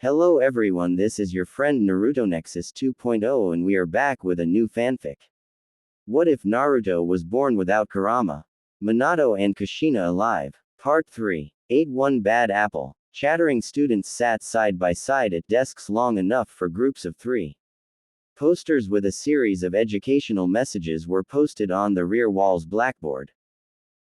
Hello everyone, this is your friend Naruto Nexus 2.0 and we are back with a new fanfic. What if Naruto was born without Kurama, Minato and Kushina alive? Part 3. Ate one bad apple. Chattering students sat side by side at desks long enough for groups of 3. Posters with a series of educational messages were posted on the rear wall's blackboard.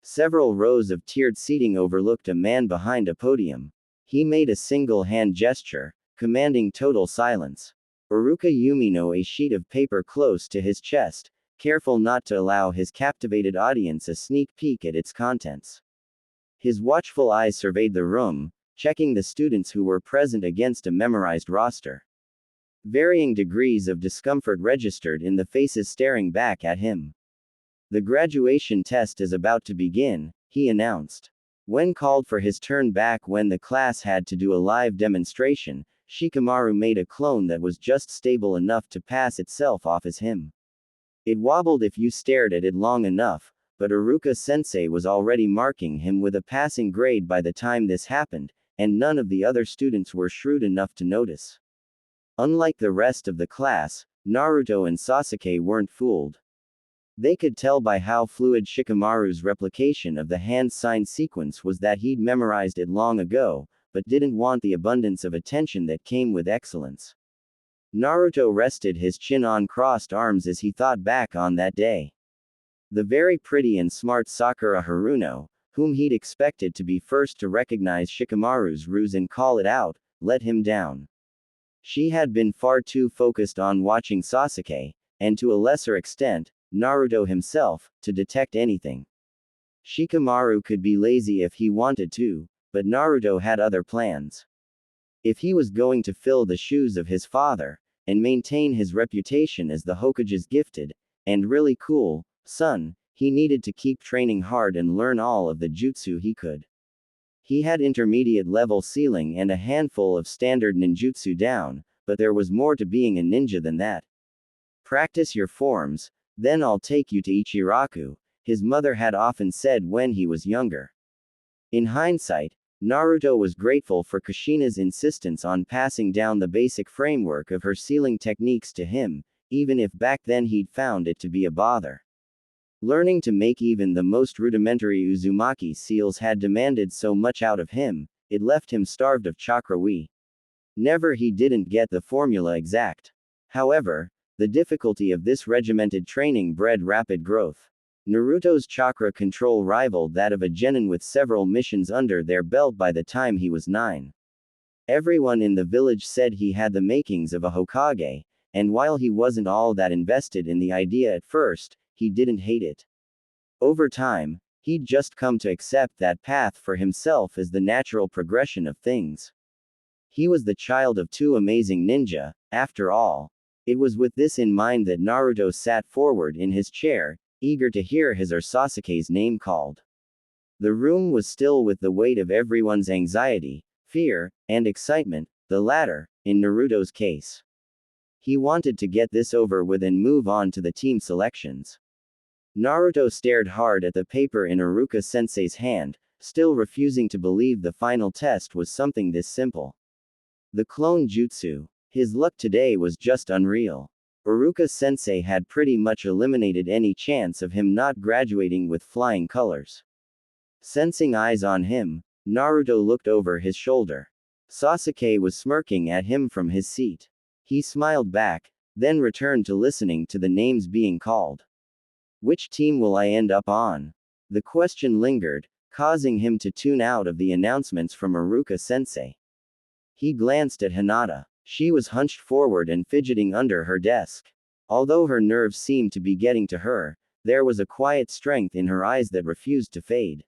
Several rows of tiered seating overlooked a man behind a podium. He made a single hand gesture, commanding total silence. Iruka Yumino a sheet of paper close to his chest, careful not to allow his captivated audience a sneak peek at its contents. His watchful eyes surveyed the room, checking the students who were present against a memorized roster. Varying degrees of discomfort registered in the faces staring back at him. The graduation test is about to begin, he announced. When called for his turn back when the class had to do a live demonstration, Shikamaru made a clone that was just stable enough to pass itself off as him. It wobbled if you stared at it long enough, but Iruka-sensei was already marking him with a passing grade by the time this happened, and none of the other students were shrewd enough to notice. Unlike the rest of the class, Naruto and Sasuke weren't fooled. They could tell by how fluid Shikamaru's replication of the hand sign sequence was that he'd memorized it long ago, but didn't want the abundance of attention that came with excellence. Naruto rested his chin on crossed arms as he thought back on that day. The very pretty and smart Sakura Haruno, whom he'd expected to be first to recognize Shikamaru's ruse and call it out, let him down. She had been far too focused on watching Sasuke, and to a lesser extent, Naruto himself, to detect anything. Shikamaru could be lazy if he wanted to, but Naruto had other plans. If he was going to fill the shoes of his father, and maintain his reputation as the Hokage's gifted, and really cool, son, he needed to keep training hard and learn all of the jutsu he could. He had intermediate level ceiling and a handful of standard ninjutsu down, but there was more to being a ninja than that. Practice your forms, then I'll take you to Ichiraku, his mother had often said when he was younger. In hindsight, Naruto was grateful for Kushina's insistence on passing down the basic framework of her sealing techniques to him, even if back then he'd found it to be a bother. Learning to make even the most rudimentary Uzumaki seals had demanded so much out of him, it left him starved of chakra wi. Never he didn't get the formula exact. However, the difficulty of this regimented training bred rapid growth. Naruto's chakra control rivaled that of a genin with several missions under their belt by the time he was 9. Everyone in the village said he had the makings of a Hokage, and while he wasn't all that invested in the idea at first, he didn't hate it. Over time, he'd just come to accept that path for himself as the natural progression of things. He was the child of 2 amazing ninja, after all. It was with this in mind that Naruto sat forward in his chair, eager to hear his or Sasuke's name called. The room was still with the weight of everyone's anxiety, fear, and excitement, the latter, in Naruto's case. He wanted to get this over with and move on to the team selections. Naruto stared hard at the paper in Iruka-sensei's hand, still refusing to believe the final test was something this simple. The clone jutsu. His luck today was just unreal. Iruka-sensei had pretty much eliminated any chance of him not graduating with flying colors. Sensing eyes on him, Naruto looked over his shoulder. Sasuke was smirking at him from his seat. He smiled back, then returned to listening to the names being called. Which team will I end up on? The question lingered, causing him to tune out of the announcements from Iruka-sensei. He glanced at Hinata. She was hunched forward and fidgeting under her desk. Although her nerves seemed to be getting to her, there was a quiet strength in her eyes that refused to fade.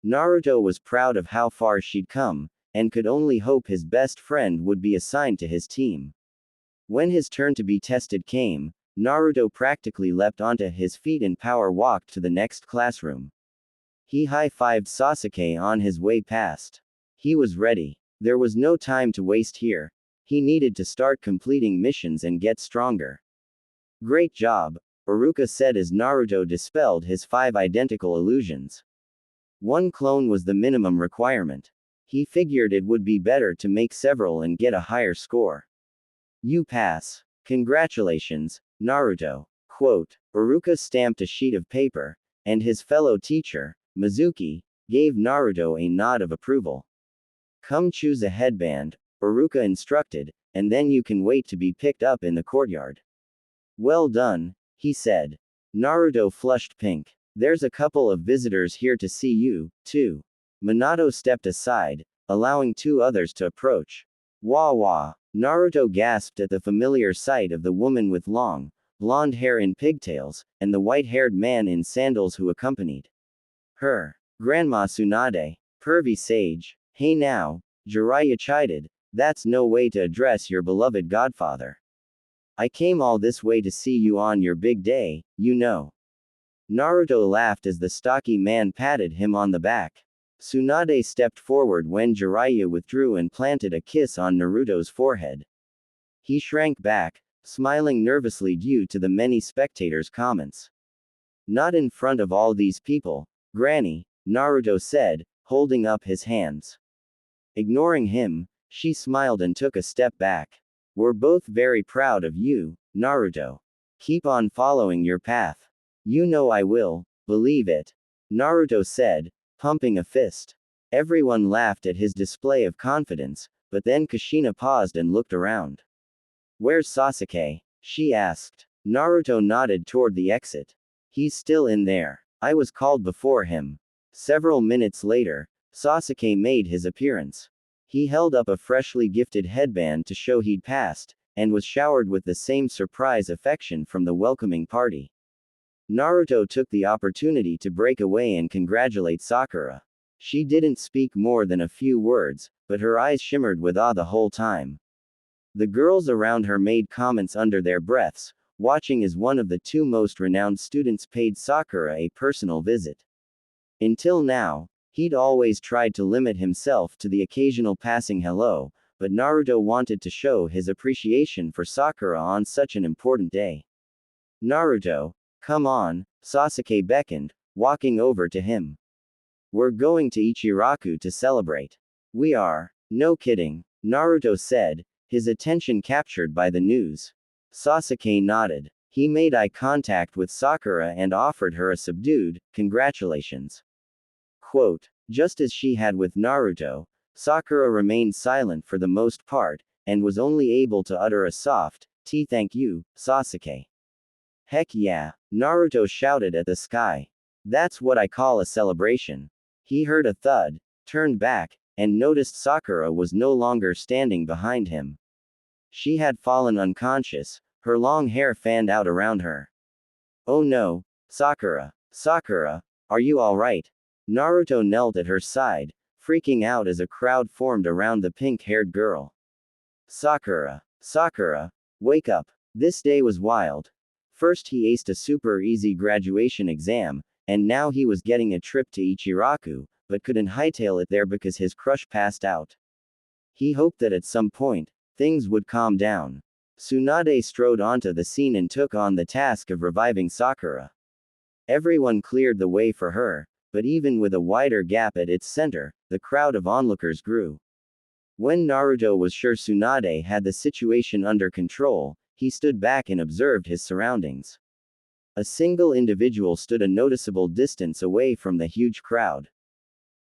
Naruto was proud of how far she'd come, and could only hope his best friend would be assigned to his team. When his turn to be tested came, Naruto practically leapt onto his feet and power walked to the next classroom. He high-fived Sasuke on his way past. He was ready. There was no time to waste here. He needed to start completing missions and get stronger. Great job, Iruka said as Naruto dispelled his 5 identical illusions. 1 clone was the minimum requirement. He figured it would be better to make several and get a higher score. You pass. Congratulations, Naruto. Quote. Iruka stamped a sheet of paper, and his fellow teacher, Mizuki, gave Naruto a nod of approval. Come choose a headband, Iruka instructed, and then you can wait to be picked up in the courtyard. Well done, he said. Naruto flushed pink. There's a couple of visitors here to see you, too. Minato stepped aside, allowing two others to approach. Wah wah. Naruto gasped at the familiar sight of the woman with long, blonde hair in pigtails, and the white-haired man in sandals who accompanied her. Grandma Tsunade. Pervy sage. Hey now, Jiraiya chided, that's no way to address your beloved godfather. I came all this way to see you on your big day, you know. Naruto laughed as the stocky man patted him on the back. Tsunade stepped forward when Jiraiya withdrew and planted a kiss on Naruto's forehead. He shrank back, smiling nervously due to the many spectators' comments. Not in front of all these people, Granny, Naruto said, holding up his hands. Ignoring him, she smiled and took a step back. We're both very proud of you, Naruto. Keep on following your path. You know I will, believe it. Naruto said, pumping a fist. Everyone laughed at his display of confidence, but then Kushina paused and looked around. Where's Sasuke? She asked. Naruto nodded toward the exit. He's still in there. I was called before him. Several minutes later, Sasuke made his appearance. He held up a freshly gifted headband to show he'd passed, and was showered with the same surprise affection from the welcoming party. Naruto took the opportunity to break away and congratulate Sakura. She didn't speak more than a few words, but her eyes shimmered with awe the whole time. The girls around her made comments under their breaths, watching as one of the two most renowned students paid Sakura a personal visit. Until now, he'd always tried to limit himself to the occasional passing hello, but Naruto wanted to show his appreciation for Sakura on such an important day. Naruto, come on, Sasuke beckoned, walking over to him. We're going to Ichiraku to celebrate. We are. No kidding, Naruto said, his attention captured by the news. Sasuke nodded. He made eye contact with Sakura and offered her a subdued, congratulations. Quote. Just as she had with Naruto, Sakura remained silent for the most part, and was only able to utter a soft, thank you, Sasuke. Heck yeah, Naruto shouted at the sky. That's what I call a celebration. He heard a thud, turned back, and noticed Sakura was no longer standing behind him. She had fallen unconscious, her long hair fanned out around her. Oh no, Sakura, Sakura, are you alright? Naruto knelt at her side, freaking out as a crowd formed around the pink-haired girl. Sakura, Sakura, wake up. This day was wild. First he aced a super easy graduation exam, and now he was getting a trip to Ichiraku, but couldn't hightail it there because his crush passed out. He hoped that at some point, things would calm down. Tsunade strode onto the scene and took on the task of reviving Sakura. Everyone cleared the way for her, but even with a wider gap at its center, the crowd of onlookers grew. When Naruto was sure Tsunade had the situation under control, he stood back and observed his surroundings. A single individual stood a noticeable distance away from the huge crowd.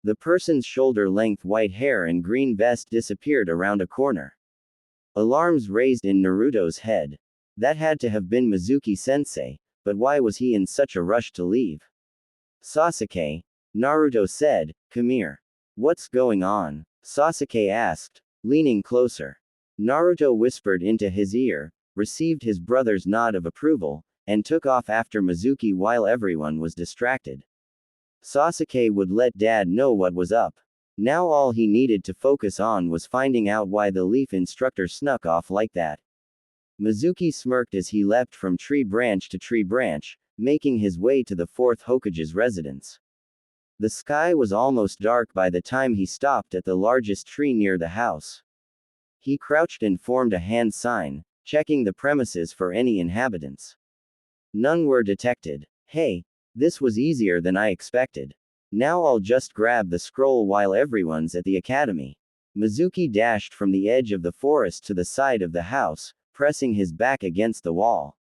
The person's shoulder-length white hair and green vest disappeared around a corner. Alarms raised in Naruto's head. That had to have been Mizuki-sensei, but why was he in such a rush to leave? Sasuke, Naruto said, come here. What's going on? Sasuke asked, leaning closer. Naruto whispered into his ear, received his brother's nod of approval, and took off after Mizuki while everyone was distracted. Sasuke would let Dad know what was up. Now all he needed to focus on was finding out why the leaf instructor snuck off like that. Mizuki smirked as he leapt from tree branch to tree branch, making his way to the fourth Hokage's residence. The sky was almost dark by the time he stopped at the largest tree near the house. He crouched and formed a hand sign, checking the premises for any inhabitants. None were detected. Hey, this was easier than I expected. Now I'll just grab the scroll while everyone's at the academy. Mizuki dashed from the edge of the forest to the side of the house, pressing his back against the wall.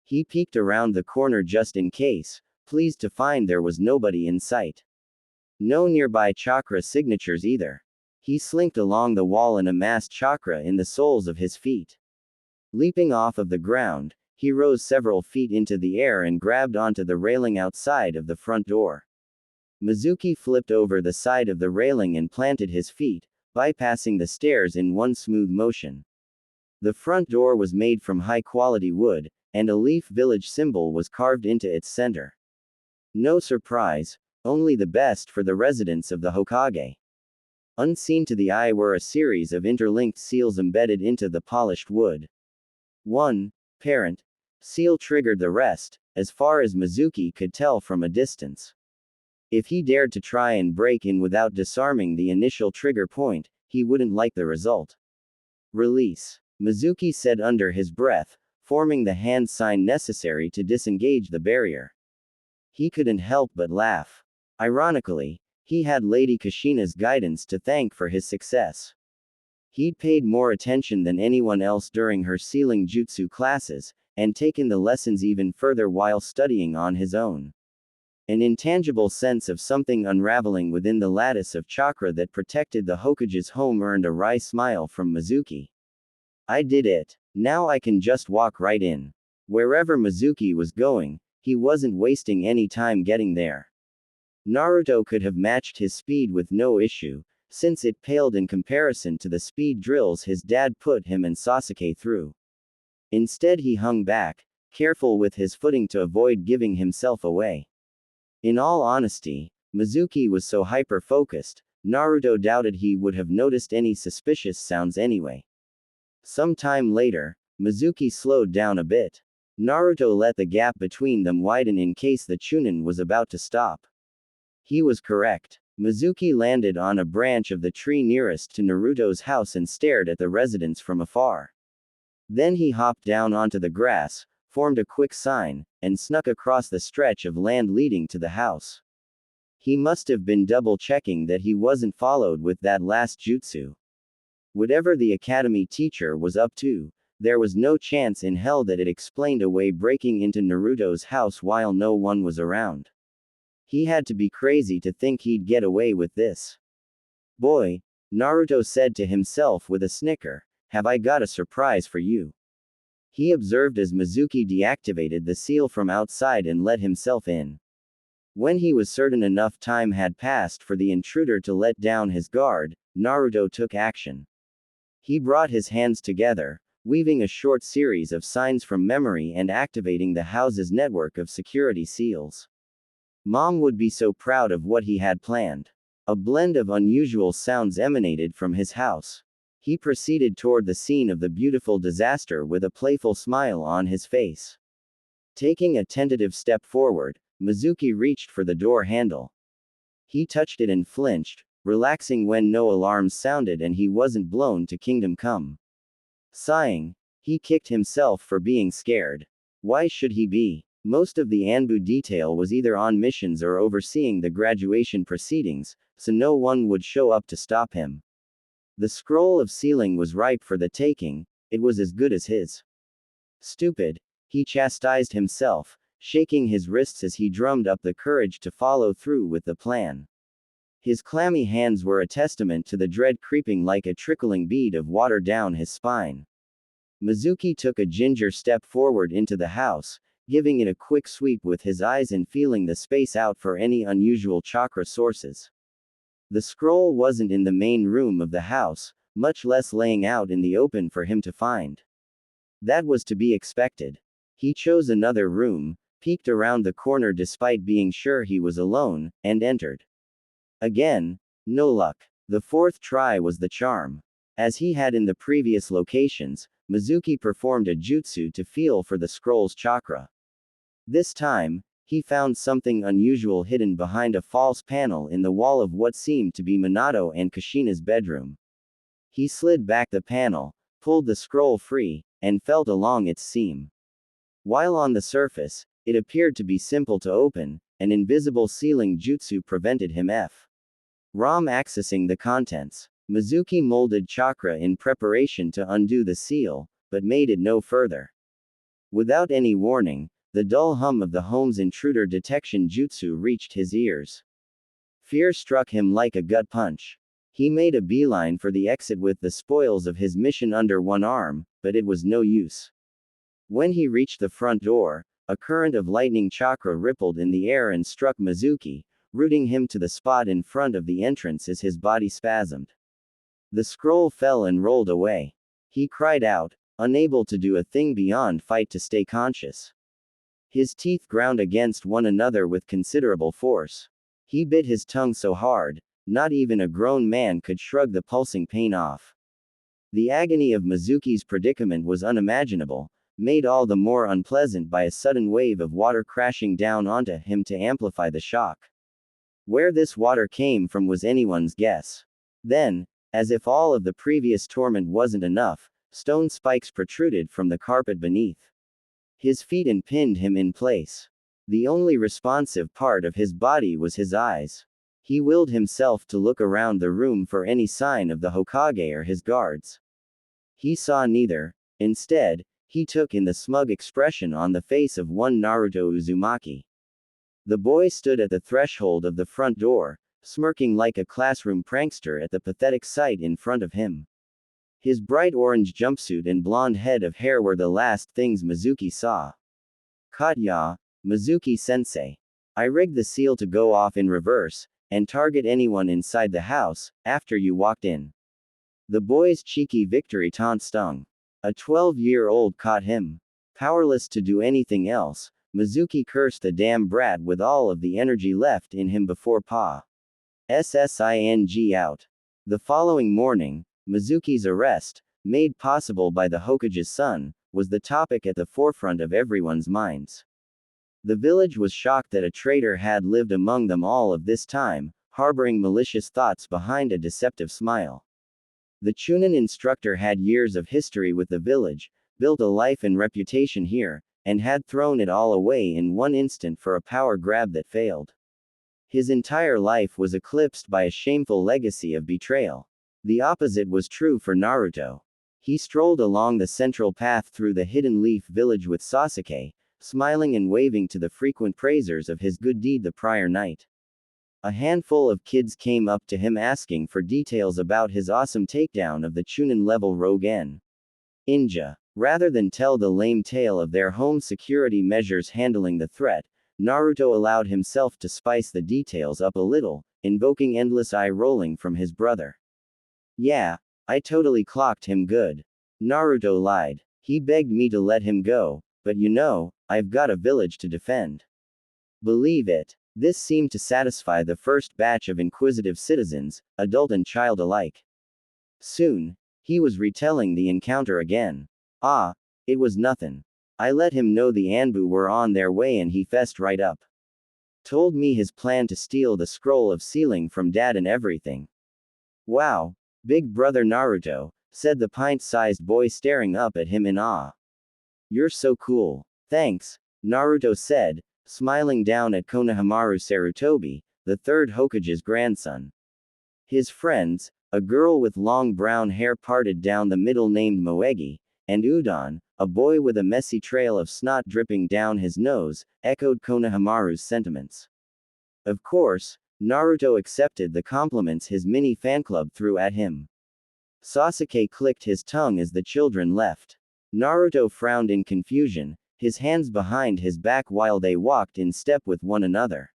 He peeked around the corner just in case, pleased to find there was nobody in sight. No nearby chakra signatures either. He slinked along the wall and amassed chakra in the soles of his feet. Leaping off of the ground, he rose several feet into the air and grabbed onto the railing outside of the front door. Mizuki flipped over the side of the railing and planted his feet, bypassing the stairs in one smooth motion. The front door was made from high-quality wood, and a leaf village symbol was carved into its center. No surprise, only the best for the residents of the Hokage. Unseen to the eye were a series of interlinked seals embedded into the polished wood. One parent seal triggered the rest, as far as Mizuki could tell from a distance. If he dared to try and break in without disarming the initial trigger point, he wouldn't like the result. Release, Mizuki said under his breath, forming the hand sign necessary to disengage the barrier. He couldn't help but laugh. Ironically, he had Lady Kushina's guidance to thank for his success. He'd paid more attention than anyone else during her sealing jutsu classes, and taken the lessons even further while studying on his own. An intangible sense of something unraveling within the lattice of chakra that protected the Hokage's home earned a wry smile from Mizuki. I did it. Now I can just walk right in. Wherever Mizuki was going, he wasn't wasting any time getting there. Naruto could have matched his speed with no issue, since it paled in comparison to the speed drills his dad put him and Sasuke through. Instead he hung back, careful with his footing to avoid giving himself away. In all honesty, Mizuki was so hyper-focused, Naruto doubted he would have noticed any suspicious sounds anyway. Some time later, Mizuki slowed down a bit. Naruto let the gap between them widen in case the Chunin was about to stop. He was correct. Mizuki landed on a branch of the tree nearest to Naruto's house and stared at the residents from afar. Then he hopped down onto the grass, formed a quick sign, and snuck across the stretch of land leading to the house. He must have been double-checking that he wasn't followed with that last jutsu. Whatever the academy teacher was up to, there was no chance in hell that it explained away breaking into Naruto's house while no one was around. He had to be crazy to think he'd get away with this. Boy, Naruto said to himself with a snicker, have I got a surprise for you. He observed as Mizuki deactivated the seal from outside and let himself in. When he was certain enough time had passed for the intruder to let down his guard, Naruto took action. He brought his hands together, weaving a short series of signs from memory and activating the house's network of security seals. Mom would be so proud of what he had planned. A blend of unusual sounds emanated from his house. He proceeded toward the scene of the beautiful disaster with a playful smile on his face. Taking a tentative step forward, Mizuki reached for the door handle. He touched it and flinched, relaxing when no alarms sounded and he wasn't blown to Kingdom Come. Sighing, he kicked himself for being scared. Why should he be? Most of the Anbu detail was either on missions or overseeing the graduation proceedings, so no one would show up to stop him. The scroll of sealing was ripe for the taking, it was as good as his. Stupid, he chastised himself, shaking his wrists as he drummed up the courage to follow through with the plan. His clammy hands were a testament to the dread creeping like a trickling bead of water down his spine. Mizuki took a ginger step forward into the house, giving it a quick sweep with his eyes and feeling the space out for any unusual chakra sources. The scroll wasn't in the main room of the house, much less laying out in the open for him to find. That was to be expected. He chose another room, peeked around the corner despite being sure he was alone, and entered. Again, no luck. The fourth try was the charm. As he had in the previous locations, Mizuki performed a jutsu to feel for the scroll's chakra. This time, he found something unusual hidden behind a false panel in the wall of what seemed to be Minato and Kushina's bedroom. He slid back the panel, pulled the scroll free, and felt along its seam. While on the surface, it appeared to be simple to open, an invisible sealing jutsu prevented him from accessing the contents. Mizuki molded chakra in preparation to undo the seal, but made it no further. Without any warning, the dull hum of the home's intruder detection jutsu reached his ears. Fear struck him like a gut punch. He made a beeline for the exit with the spoils of his mission under one arm, but it was no use. When he reached the front door, a current of lightning chakra rippled in the air and struck Mizuki, rooting him to the spot in front of the entrance as his body spasmed. The scroll fell and rolled away. He cried out, unable to do a thing beyond fight to stay conscious. His teeth ground against one another with considerable force. He bit his tongue so hard, not even a grown man could shrug the pulsing pain off. The agony of Mizuki's predicament was unimaginable, made all the more unpleasant by a sudden wave of water crashing down onto him to amplify the shock. Where this water came from was anyone's guess. Then, as if all of the previous torment wasn't enough, stone spikes protruded from the carpet beneath his feet and pinned him in place. The only responsive part of his body was his eyes. He willed himself to look around the room for any sign of the Hokage or his guards. He saw neither. Instead, he took in the smug expression on the face of one Naruto Uzumaki. The boy stood at the threshold of the front door, smirking like a classroom prankster at the pathetic sight in front of him. His bright orange jumpsuit and blonde head of hair were the last things Mizuki saw. Katya, Mizuki-sensei. I rigged the seal to go off in reverse, and target anyone inside the house, after you walked in. The boy's cheeky victory taunt stung. A 12-year-old caught him. Powerless to do anything else, Mizuki cursed the damn brat with all of the energy left in him before SSING out. The following morning, Mizuki's arrest, made possible by the Hokage's son, was the topic at the forefront of everyone's minds. The village was shocked that a traitor had lived among them all of this time, harboring malicious thoughts behind a deceptive smile. The Chunin instructor had years of history with the village, built a life and reputation here, and had thrown it all away in one instant for a power grab that failed. His entire life was eclipsed by a shameful legacy of betrayal. The opposite was true for Naruto. He strolled along the central path through the Hidden Leaf village with Sasuke, smiling and waving to the frequent praisers of his good deed the prior night. A handful of kids came up to him asking for details about his awesome takedown of the Chunin-level rogue ninja. Rather than tell the lame tale of their home security measures handling the threat, Naruto allowed himself to spice the details up a little, invoking endless eye-rolling from his brother. Yeah, I totally clocked him good. Naruto lied. He begged me to let him go, but you know, I've got a village to defend. Believe it. This seemed to satisfy the first batch of inquisitive citizens, adult and child alike. Soon, he was retelling the encounter again. Ah, it was nothin'. I let him know the Anbu were on their way and he fessed right up. Told me his plan to steal the scroll of sealing from Dad and everything. Wow, big brother Naruto, said the pint-sized boy staring up at him in awe. You're so cool. Thanks, Naruto said, smiling down at Konohamaru Sarutobi, the third Hokage's grandson. His friends, a girl with long brown hair parted down the middle named Moegi, and Udon, a boy with a messy trail of snot dripping down his nose, echoed Konohamaru's sentiments. Of course, Naruto accepted the compliments his mini fan club threw at him. Sasuke clicked his tongue as the children left. Naruto frowned in confusion, his hands behind his back while they walked in step with one another.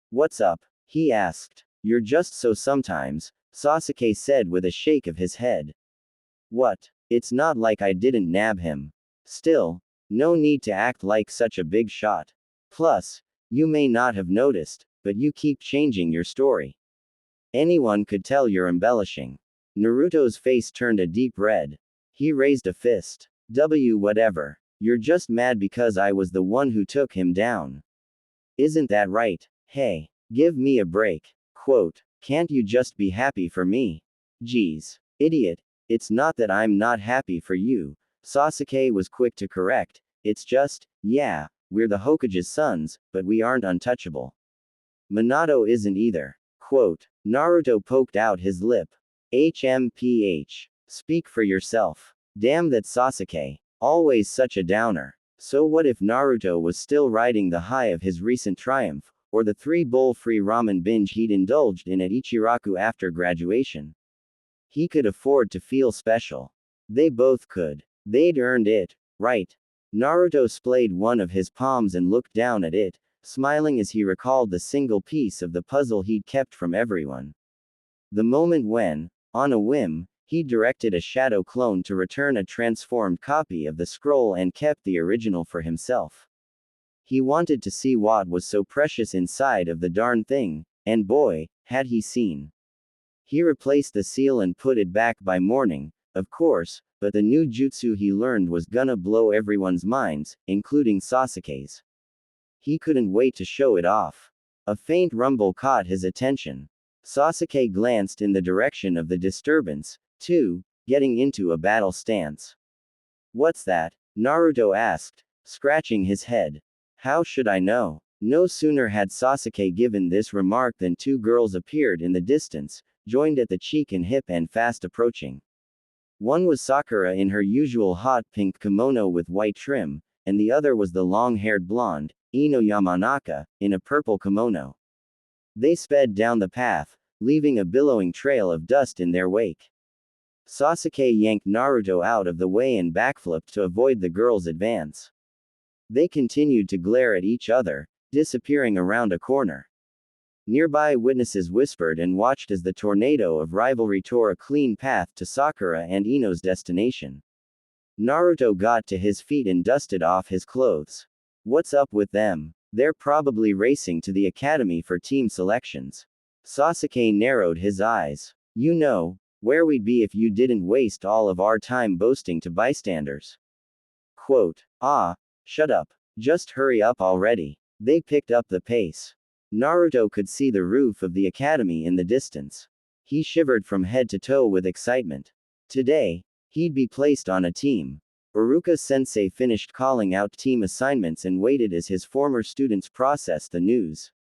What's up? He asked. You're just so sometimes, Sasuke said with a shake of his head. What? It's not like I didn't nab him. Still, no need to act like such a big shot. Plus, you may not have noticed, but you keep changing your story. Anyone could tell you're embellishing. Naruto's face turned a deep red. He raised a fist. Whatever. You're just mad because I was the one who took him down. Isn't that right? Hey, give me a break. Quote, can't you just be happy for me? Geez. Idiot. It's not that I'm not happy for you, Sasuke was quick to correct, it's just, yeah, we're the Hokage's sons, but we aren't untouchable. Minato isn't either. Quote, Naruto poked out his lip. HMPH. Speak for yourself. Damn that Sasuke. Always such a downer. So what if Naruto was still riding the high of his recent triumph, or the 3-bowl-free ramen binge he'd indulged in at Ichiraku after graduation? He could afford to feel special. They both could. They'd earned it, right? Naruto splayed one of his palms and looked down at it, smiling as he recalled the single piece of the puzzle he'd kept from everyone. The moment when, on a whim, he directed a shadow clone to return a transformed copy of the scroll and kept the original for himself. He wanted to see what was so precious inside of the darn thing, and boy, had he seen. He replaced the seal and put it back by morning, of course, but the new jutsu he learned was gonna blow everyone's minds, including Sasuke's. He couldn't wait to show it off. A faint rumble caught his attention. Sasuke glanced in the direction of the disturbance, too, getting into a battle stance. What's that? Naruto asked, scratching his head. How should I know? No sooner had Sasuke given this remark than two girls appeared in the distance, joined at the cheek and hip and fast approaching. One was Sakura in her usual hot pink kimono with white trim, and the other was the long-haired blonde, Ino Yamanaka, in a purple kimono. They sped down the path, leaving a billowing trail of dust in their wake. Sasuke yanked Naruto out of the way and backflipped to avoid the girls' advance. They continued to glare at each other, disappearing around a corner. Nearby witnesses whispered and watched as the tornado of rivalry tore a clean path to Sakura and Ino's destination. Naruto got to his feet and dusted off his clothes. What's up with them? They're probably racing to the academy for team selections. Sasuke narrowed his eyes. You know, where we'd be if you didn't waste all of our time boasting to bystanders. Quote, shut up. Just hurry up already. They picked up the pace. Naruto could see the roof of the academy in the distance. He shivered from head to toe with excitement. Today, he'd be placed on a team. Iruka-sensei finished calling out team assignments and waited as his former students processed the news.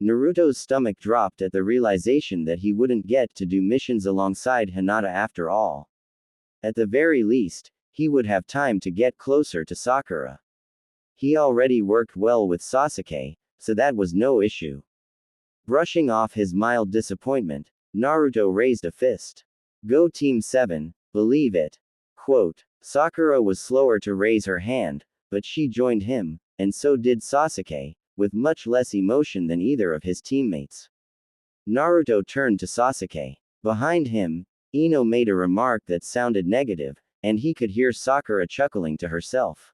Naruto's stomach dropped at the realization that he wouldn't get to do missions alongside Hinata after all. At the very least, he would have time to get closer to Sakura. He already worked well with Sasuke, so that was no issue. Brushing off his mild disappointment, Naruto raised a fist. Go Team 7, believe it. Quote, Sakura was slower to raise her hand, but she joined him, and so did Sasuke, with much less emotion than either of his teammates. Naruto turned to Sasuke. Behind him, Ino made a remark that sounded negative, and he could hear Sakura chuckling to herself.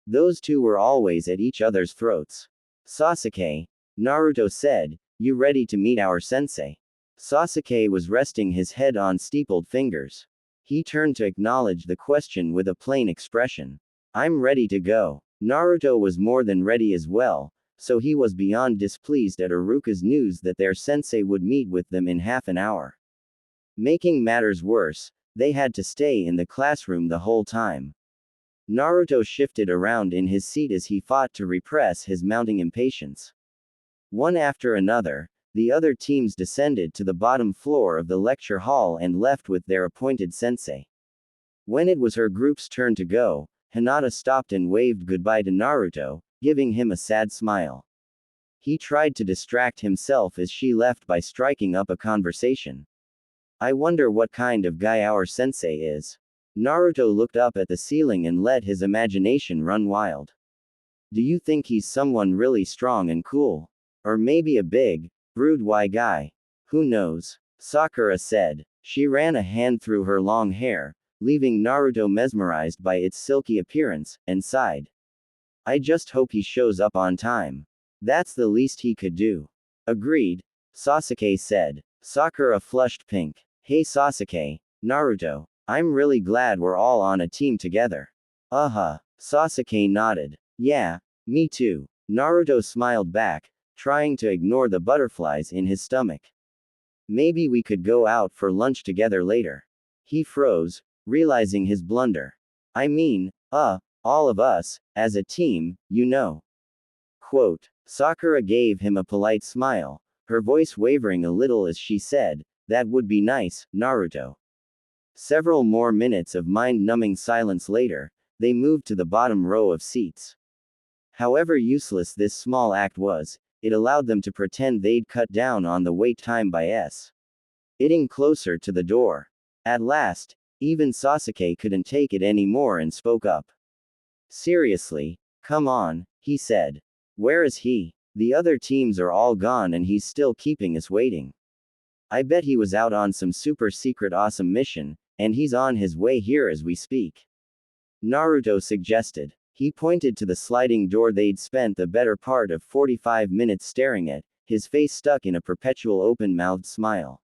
Those two were always at each other's throats. Sasuke, Naruto said, you ready to meet our sensei? Sasuke was resting his head on steepled fingers. He turned to acknowledge the question with a plain expression. I'm ready to go. Naruto was more than ready as well, so he was beyond displeased at Iruka's news that their sensei would meet with them in half an hour. Making matters worse, they had to stay in the classroom the whole time. Naruto shifted around in his seat as he fought to repress his mounting impatience. One after another, the other teams descended to the bottom floor of the lecture hall and left with their appointed sensei. When it was her group's turn to go, Hinata stopped and waved goodbye to Naruto, giving him a sad smile. He tried to distract himself as she left by striking up a conversation. I wonder what kind of guy our sensei is. Naruto looked up at the ceiling and let his imagination run wild. Do you think he's someone really strong and cool? Or maybe a big, rude guy? Who knows? Sakura said. She ran a hand through her long hair, leaving Naruto mesmerized by its silky appearance, and sighed. I just hope he shows up on time. That's the least he could do. Agreed, Sasuke said. Sakura flushed pink. Hey Sasuke, Naruto, I'm really glad we're all on a team together. Sasuke nodded. Yeah, me too. Naruto smiled back, trying to ignore the butterflies in his stomach. Maybe we could go out for lunch together later. He froze, realizing his blunder. I mean, all All of us, as a team, you know. Quote. Sakura gave him a polite smile, her voice wavering a little as she said, that would be nice, Naruto. Several more minutes of mind-numbing silence later, they moved to the bottom row of seats. However useless this small act was, it allowed them to pretend they'd cut down on the wait time by getting closer to the door. At last, even Sasuke couldn't take it anymore and spoke up. Seriously, come on, he said. Where is he? The other teams are all gone and he's still keeping us waiting. I bet he was out on some super secret awesome mission, and he's on his way here as we speak. Naruto suggested. He pointed to the sliding door they'd spent the better part of 45 minutes staring at, his face stuck in a perpetual open-mouthed smile.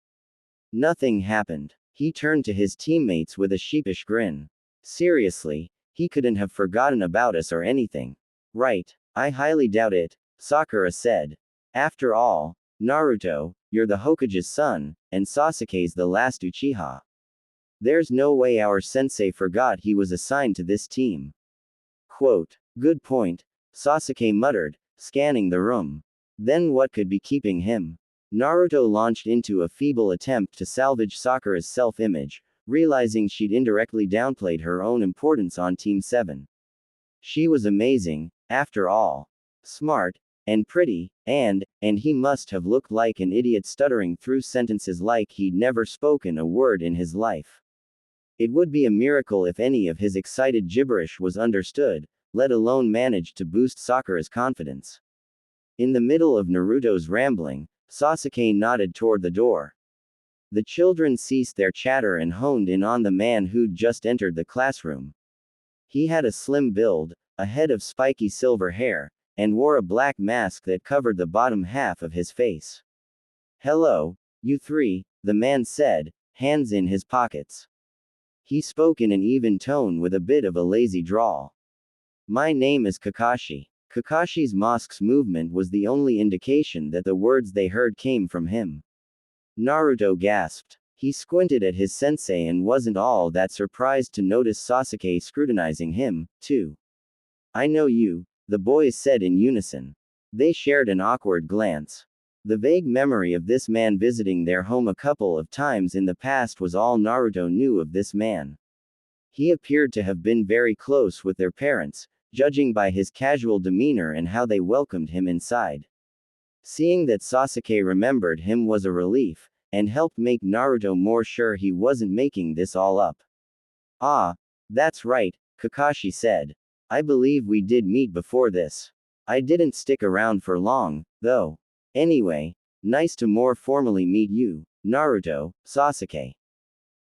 Nothing happened. He turned to his teammates with a sheepish grin. Seriously, he couldn't have forgotten about us or anything. Right, I highly doubt it, Sakura said. After all, Naruto, you're the Hokage's son, and Sasuke's the last Uchiha. There's no way our sensei forgot he was assigned to this team. Quote. Good point, Sasuke muttered, scanning the room. Then what could be keeping him? Naruto launched into a feeble attempt to salvage Sakura's self-image, realizing she'd indirectly downplayed her own importance on Team 7. She was amazing, after all. Smart, and pretty, and he must have looked like an idiot stuttering through sentences like he'd never spoken a word in his life. It would be a miracle if any of his excited gibberish was understood, let alone managed to boost Sakura's confidence. In the middle of Naruto's rambling, Sasuke nodded toward the door. The children ceased their chatter and honed in on the man who'd just entered the classroom. He had a slim build, a head of spiky silver hair, and wore a black mask that covered the bottom half of his face. Hello, you three, the man said, hands in his pockets. He spoke in an even tone with a bit of a lazy drawl. My name is Kakashi. Kakashi's mask's movement was the only indication that the words they heard came from him. Naruto gasped. He squinted at his sensei and wasn't all that surprised to notice Sasuke scrutinizing him, too. I know you, the boys said in unison. They shared an awkward glance. The vague memory of this man visiting their home a couple of times in the past was all Naruto knew of this man. He appeared to have been very close with their parents, judging by his casual demeanor and how they welcomed him inside. Seeing that Sasuke remembered him was a relief, and helped make Naruto more sure he wasn't making this all up. Ah, that's right, Kakashi said. I believe we did meet before this. I didn't stick around for long, though. Anyway, nice to more formally meet you, Naruto, Sasuke.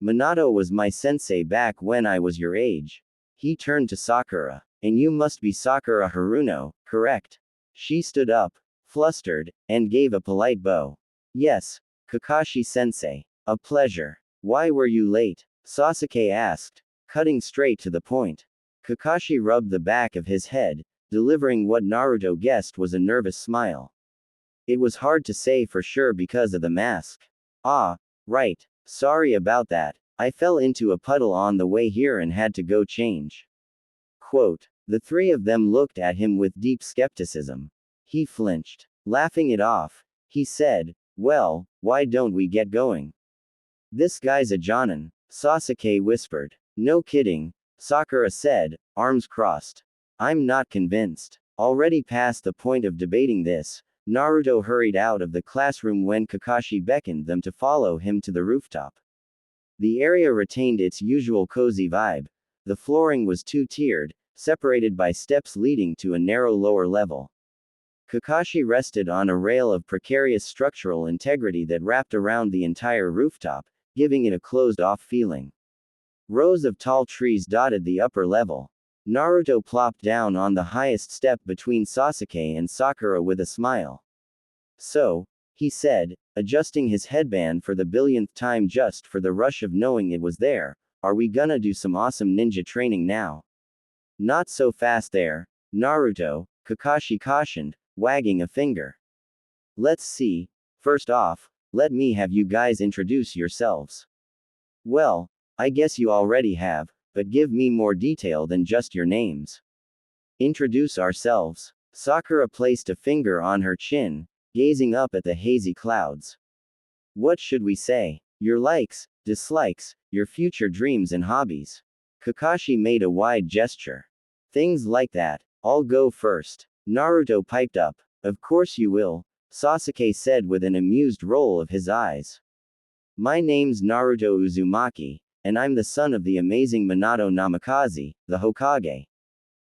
Minato was my sensei back when I was your age. He turned to Sakura. And you must be Sakura Haruno, correct? She stood up, flustered, and gave a polite bow. Yes, Kakashi-sensei. A pleasure. Why were you late? Sasuke asked, cutting straight to the point. Kakashi rubbed the back of his head, delivering what Naruto guessed was a nervous smile. It was hard to say for sure because of the mask. Ah, right. Sorry about that. I fell into a puddle on the way here and had to go change. Quote. The three of them looked at him with deep skepticism. He flinched. Laughing it off, he said, well, why don't we get going? This guy's a Jonin, Sasuke whispered. No kidding, Sakura said, arms crossed. I'm not convinced. Already past the point of debating this, Naruto hurried out of the classroom when Kakashi beckoned them to follow him to the rooftop. The area retained its usual cozy vibe. The flooring was two-tiered, separated by steps leading to a narrow lower level. Kakashi rested on a rail of precarious structural integrity that wrapped around the entire rooftop, giving it a closed-off feeling. Rows of tall trees dotted the upper level. Naruto plopped down on the highest step between Sasuke and Sakura with a smile. So, he said, adjusting his headband for the billionth time just for the rush of knowing it was there, are we gonna do some awesome ninja training now? Not so fast there, Naruto, Kakashi cautioned, wagging a finger. Let's see. First off, let me have you guys introduce yourselves. Well, I guess you already have, but give me more detail than just your names. Introduce ourselves. Sakura placed a finger on her chin, gazing up at the hazy clouds. What should we say? Your likes, dislikes, your future dreams and hobbies. Kakashi made a wide gesture. Things like that. I'll go first. Naruto piped up. Of course you will, Sasuke said with an amused roll of his eyes. My name's Naruto Uzumaki, and I'm the son of the amazing Minato Namikaze, the Hokage.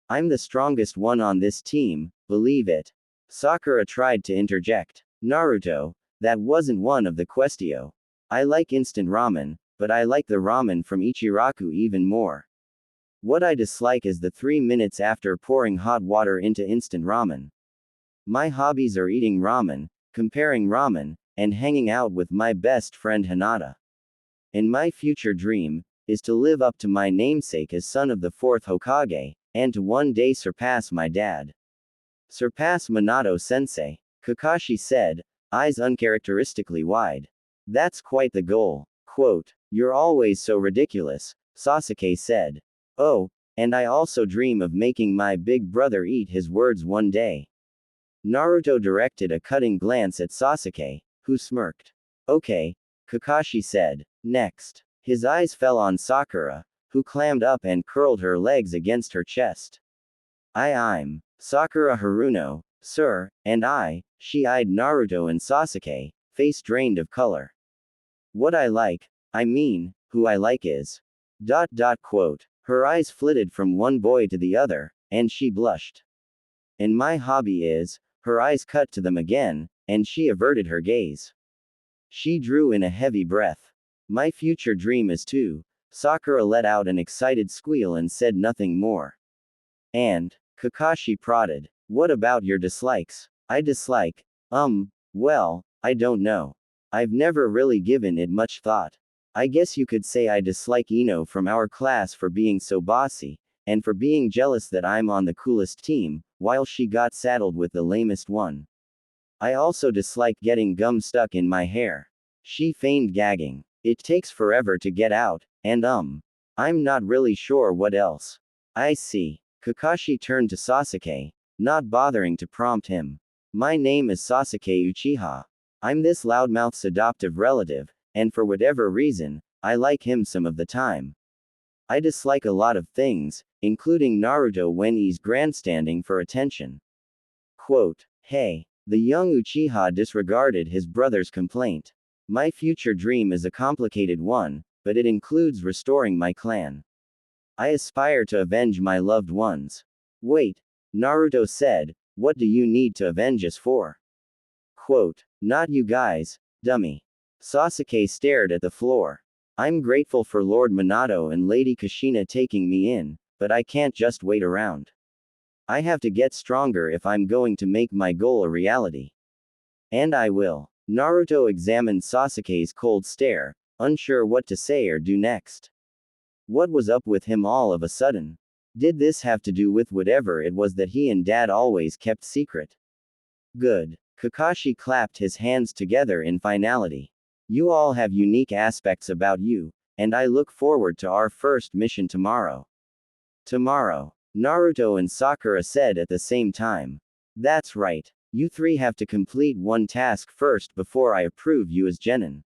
I'm the strongest one on this team, believe it. Sakura tried to interject. Naruto, that wasn't one of the questio. I like instant ramen, but I like the ramen from Ichiraku even more. What I dislike is the 3 minutes after pouring hot water into instant ramen. My hobbies are eating ramen, comparing ramen, and hanging out with my best friend Hinata. And my future dream is to live up to my namesake as son of the 4th Hokage, and to one day surpass my dad. Surpass Minato sensei, Kakashi said, eyes uncharacteristically wide. That's quite the goal. Quote, you're always so ridiculous, Sasuke said. Oh, and I also dream of making my big brother eat his words one day. Naruto directed a cutting glance at Sasuke, who smirked. Okay, Kakashi said. Next. His eyes fell on Sakura, who clammed up and curled her legs against her chest. I'm Sakura Haruno, sir, and she eyed Naruto and Sasuke, face drained of color. What I like, who I like is. Quote. Her eyes flitted from one boy to the other, and she blushed. And my hobby is, her eyes cut to them again, and she averted her gaze. She drew in a heavy breath. My future dream is to. Sakura let out an excited squeal and said nothing more. And, Kakashi prodded, what about your dislikes? I dislike, well, I don't know. I've never really given it much thought. I guess you could say I dislike Ino from our class for being so bossy, and for being jealous that I'm on the coolest team, while she got saddled with the lamest one. I also dislike getting gum stuck in my hair. She feigned gagging. It takes forever to get out, and I'm not really sure what else. I see. Kakashi turned to Sasuke, not bothering to prompt him. My name is Sasuke Uchiha. I'm this loudmouth's adoptive relative, and for whatever reason, I like him some of the time. I dislike a lot of things, including Naruto when he's grandstanding for attention. Quote, hey. The young Uchiha disregarded his brother's complaint. My future dream is a complicated one, but it includes restoring my clan. I aspire to avenge my loved ones. Wait, Naruto said, what do you need to avenge us for? Quote, not you guys, dummy. Sasuke stared at the floor. I'm grateful for Lord Minato and Lady Kushina taking me in, but I can't just wait around. I have to get stronger if I'm going to make my goal a reality. And I will. Naruto examined Sasuke's cold stare, unsure what to say or do next. What was up with him all of a sudden? Did this have to do with whatever it was that he and Dad always kept secret? Good. Kakashi clapped his hands together in finality. You all have unique aspects about you, and I look forward to our first mission tomorrow. Tomorrow. Naruto and Sakura said at the same time. That's right. You three have to complete one task first before I approve you as genin.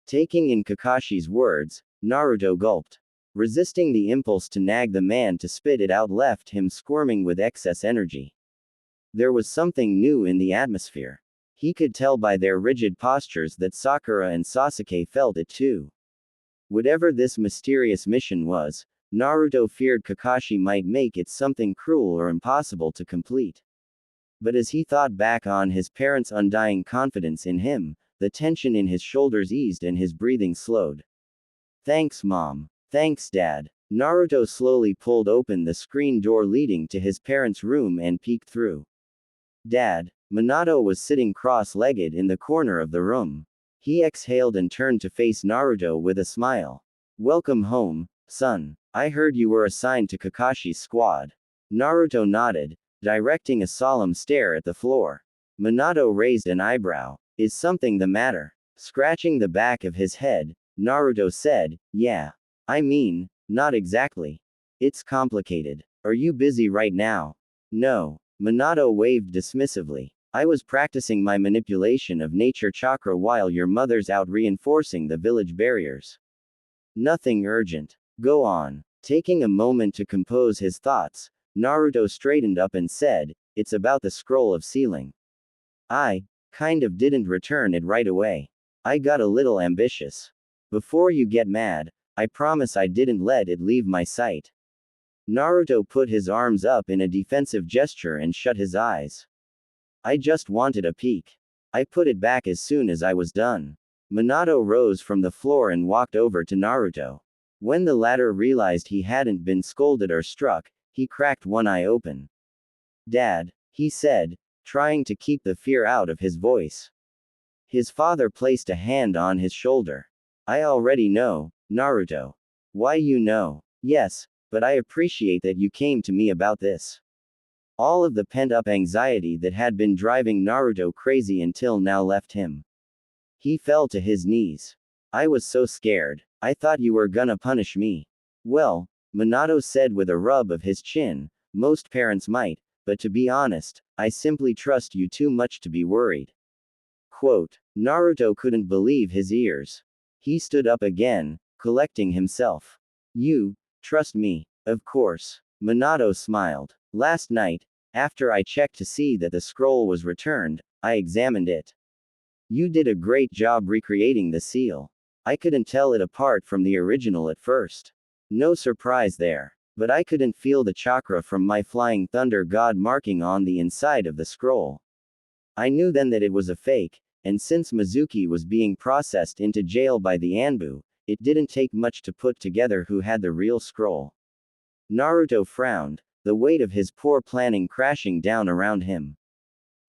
Taking in Kakashi's words, Naruto gulped. Resisting the impulse to nag the man to spit it out left him squirming with excess energy. There was something new in the atmosphere. He could tell by their rigid postures that Sakura and Sasuke felt it too. Whatever this mysterious mission was, Naruto feared Kakashi might make it something cruel or impossible to complete. But as he thought back on his parents' undying confidence in him, the tension in his shoulders eased and his breathing slowed. Thanks, Mom. Thanks, Dad. Naruto slowly pulled open the screen door leading to his parents' room and peeked through. Dad. Minato was sitting cross-legged in the corner of the room. He exhaled and turned to face Naruto with a smile. Welcome home, son. I heard you were assigned to Kakashi's squad. Naruto nodded, directing a solemn stare at the floor. Minato raised an eyebrow. Is something the matter? Scratching the back of his head, Naruto said, yeah. Not exactly. It's complicated. Are you busy right now? No. Minato waved dismissively. I was practicing my manipulation of nature chakra while your mother's out reinforcing the village barriers. Nothing urgent. Go on. Taking a moment to compose his thoughts, Naruto straightened up and said, it's about the scroll of sealing. I kind of didn't return it right away. I got a little ambitious. Before you get mad, I promise I didn't let it leave my sight. Naruto put his arms up in a defensive gesture and shut his eyes. I just wanted a peek. I put it back as soon as I was done. Minato rose from the floor and walked over to Naruto. When the latter realized he hadn't been scolded or struck, he cracked one eye open. Dad, he said, trying to keep the fear out of his voice. His father placed a hand on his shoulder. I already know, Naruto. Why you know? Yes, but I appreciate that you came to me about this. All of the pent-up anxiety that had been driving Naruto crazy until now left him. He fell to his knees. I was so scared. I thought you were gonna punish me. Well, Minato said with a rub of his chin, most parents might, but to be honest, I simply trust you too much to be worried. Quote. Naruto couldn't believe his ears. He stood up again, collecting himself. You trust me, of course. Minato smiled. Last night, after I checked to see that the scroll was returned, I examined it. You did a great job recreating the seal. I couldn't tell it apart from the original at first. No surprise there. But I couldn't feel the chakra from my flying thunder god marking on the inside of the scroll. I knew then that it was a fake, and since Mizuki was being processed into jail by the Anbu, it didn't take much to put together who had the real scroll. Naruto frowned, the weight of his poor planning crashing down around him.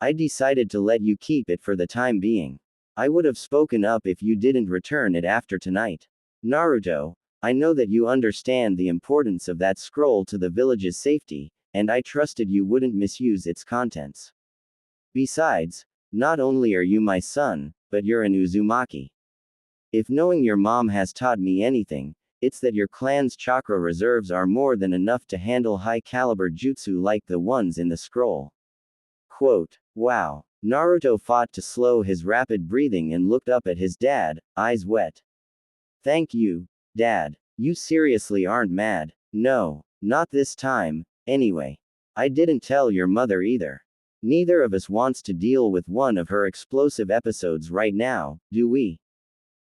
I decided to let you keep it for the time being. I would have spoken up if you didn't return it after tonight. Naruto, I know that you understand the importance of that scroll to the village's safety, and I trusted you wouldn't misuse its contents. Besides, not only are you my son, but you're an Uzumaki. If knowing your mom has taught me anything, it's that your clan's chakra reserves are more than enough to handle high-caliber jutsu like the ones in the scroll. Quote. Wow. Naruto fought to slow his rapid breathing and looked up at his dad, eyes wet. Thank you, Dad. You seriously aren't mad? No, not this time, anyway. I didn't tell your mother either. Neither of us wants to deal with one of her explosive episodes right now, do we?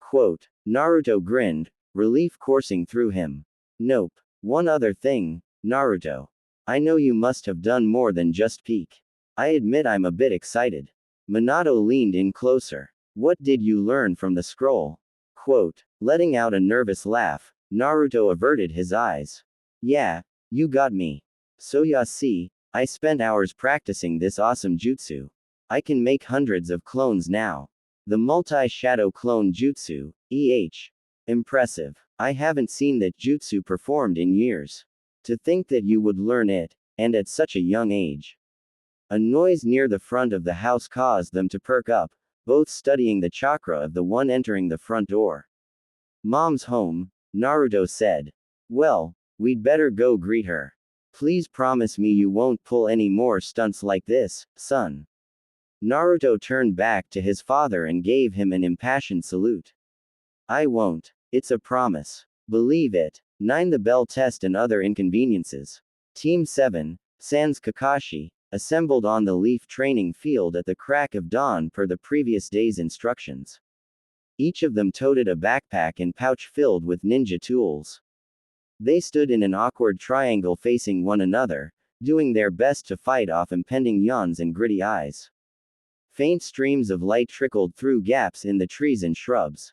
Quote. Naruto grinned, relief coursing through him. Nope. One other thing, Naruto. I know you must have done more than just peek. I admit I'm a bit excited. Minato leaned in closer. What did you learn from the scroll? Quote. Letting out a nervous laugh, Naruto averted his eyes. Yeah, you got me. So ya see, I spent hours practicing this awesome jutsu. I can make hundreds of clones now. The multi-shadow clone jutsu, Impressive. I haven't seen that jutsu performed in years. To think that you would learn it, and at such a young age. A noise near the front of the house caused them to perk up, both studying the chakra of the one entering the front door. Mom's home, Naruto said. Well, we'd better go greet her. Please promise me you won't pull any more stunts like this, son. Naruto turned back to his father and gave him an impassioned salute. I won't. It's a promise. Believe it. 9. The bell test and other inconveniences. Team 7, sans Kakashi, assembled on the Leaf training field at the crack of dawn per the previous day's instructions. Each of them toted a backpack and pouch filled with ninja tools. They stood in an awkward triangle facing one another, doing their best to fight off impending yawns and gritty eyes. Faint streams of light trickled through gaps in the trees and shrubs.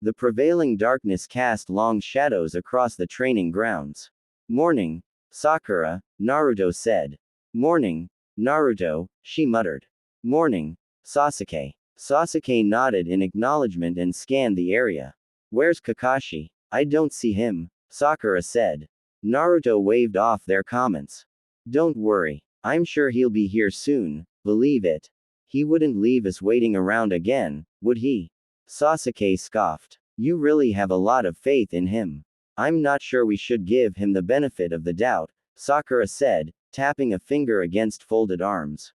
The prevailing darkness cast long shadows across the training grounds. Morning, Sakura, Naruto said. Morning, Naruto, she muttered. Morning, Sasuke. Sasuke nodded in acknowledgement and scanned the area. Where's Kakashi? I don't see him, Sakura said. Naruto waved off their comments. Don't worry. I'm sure he'll be here soon, believe it. He wouldn't leave us waiting around again, would he? Sasuke scoffed. You really have a lot of faith in him. I'm not sure we should give him the benefit of the doubt, Sakura said, tapping a finger against folded arms.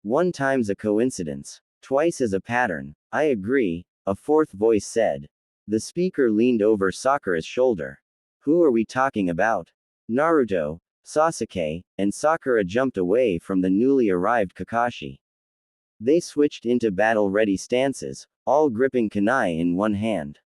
One time's a coincidence. Twice is a pattern. I agree, a fourth voice said. The speaker leaned over Sakura's shoulder. Who are we talking about? Naruto, Sasuke, and Sakura jumped away from the newly arrived Kakashi. They switched into battle-ready stances, all gripping kunai in one hand.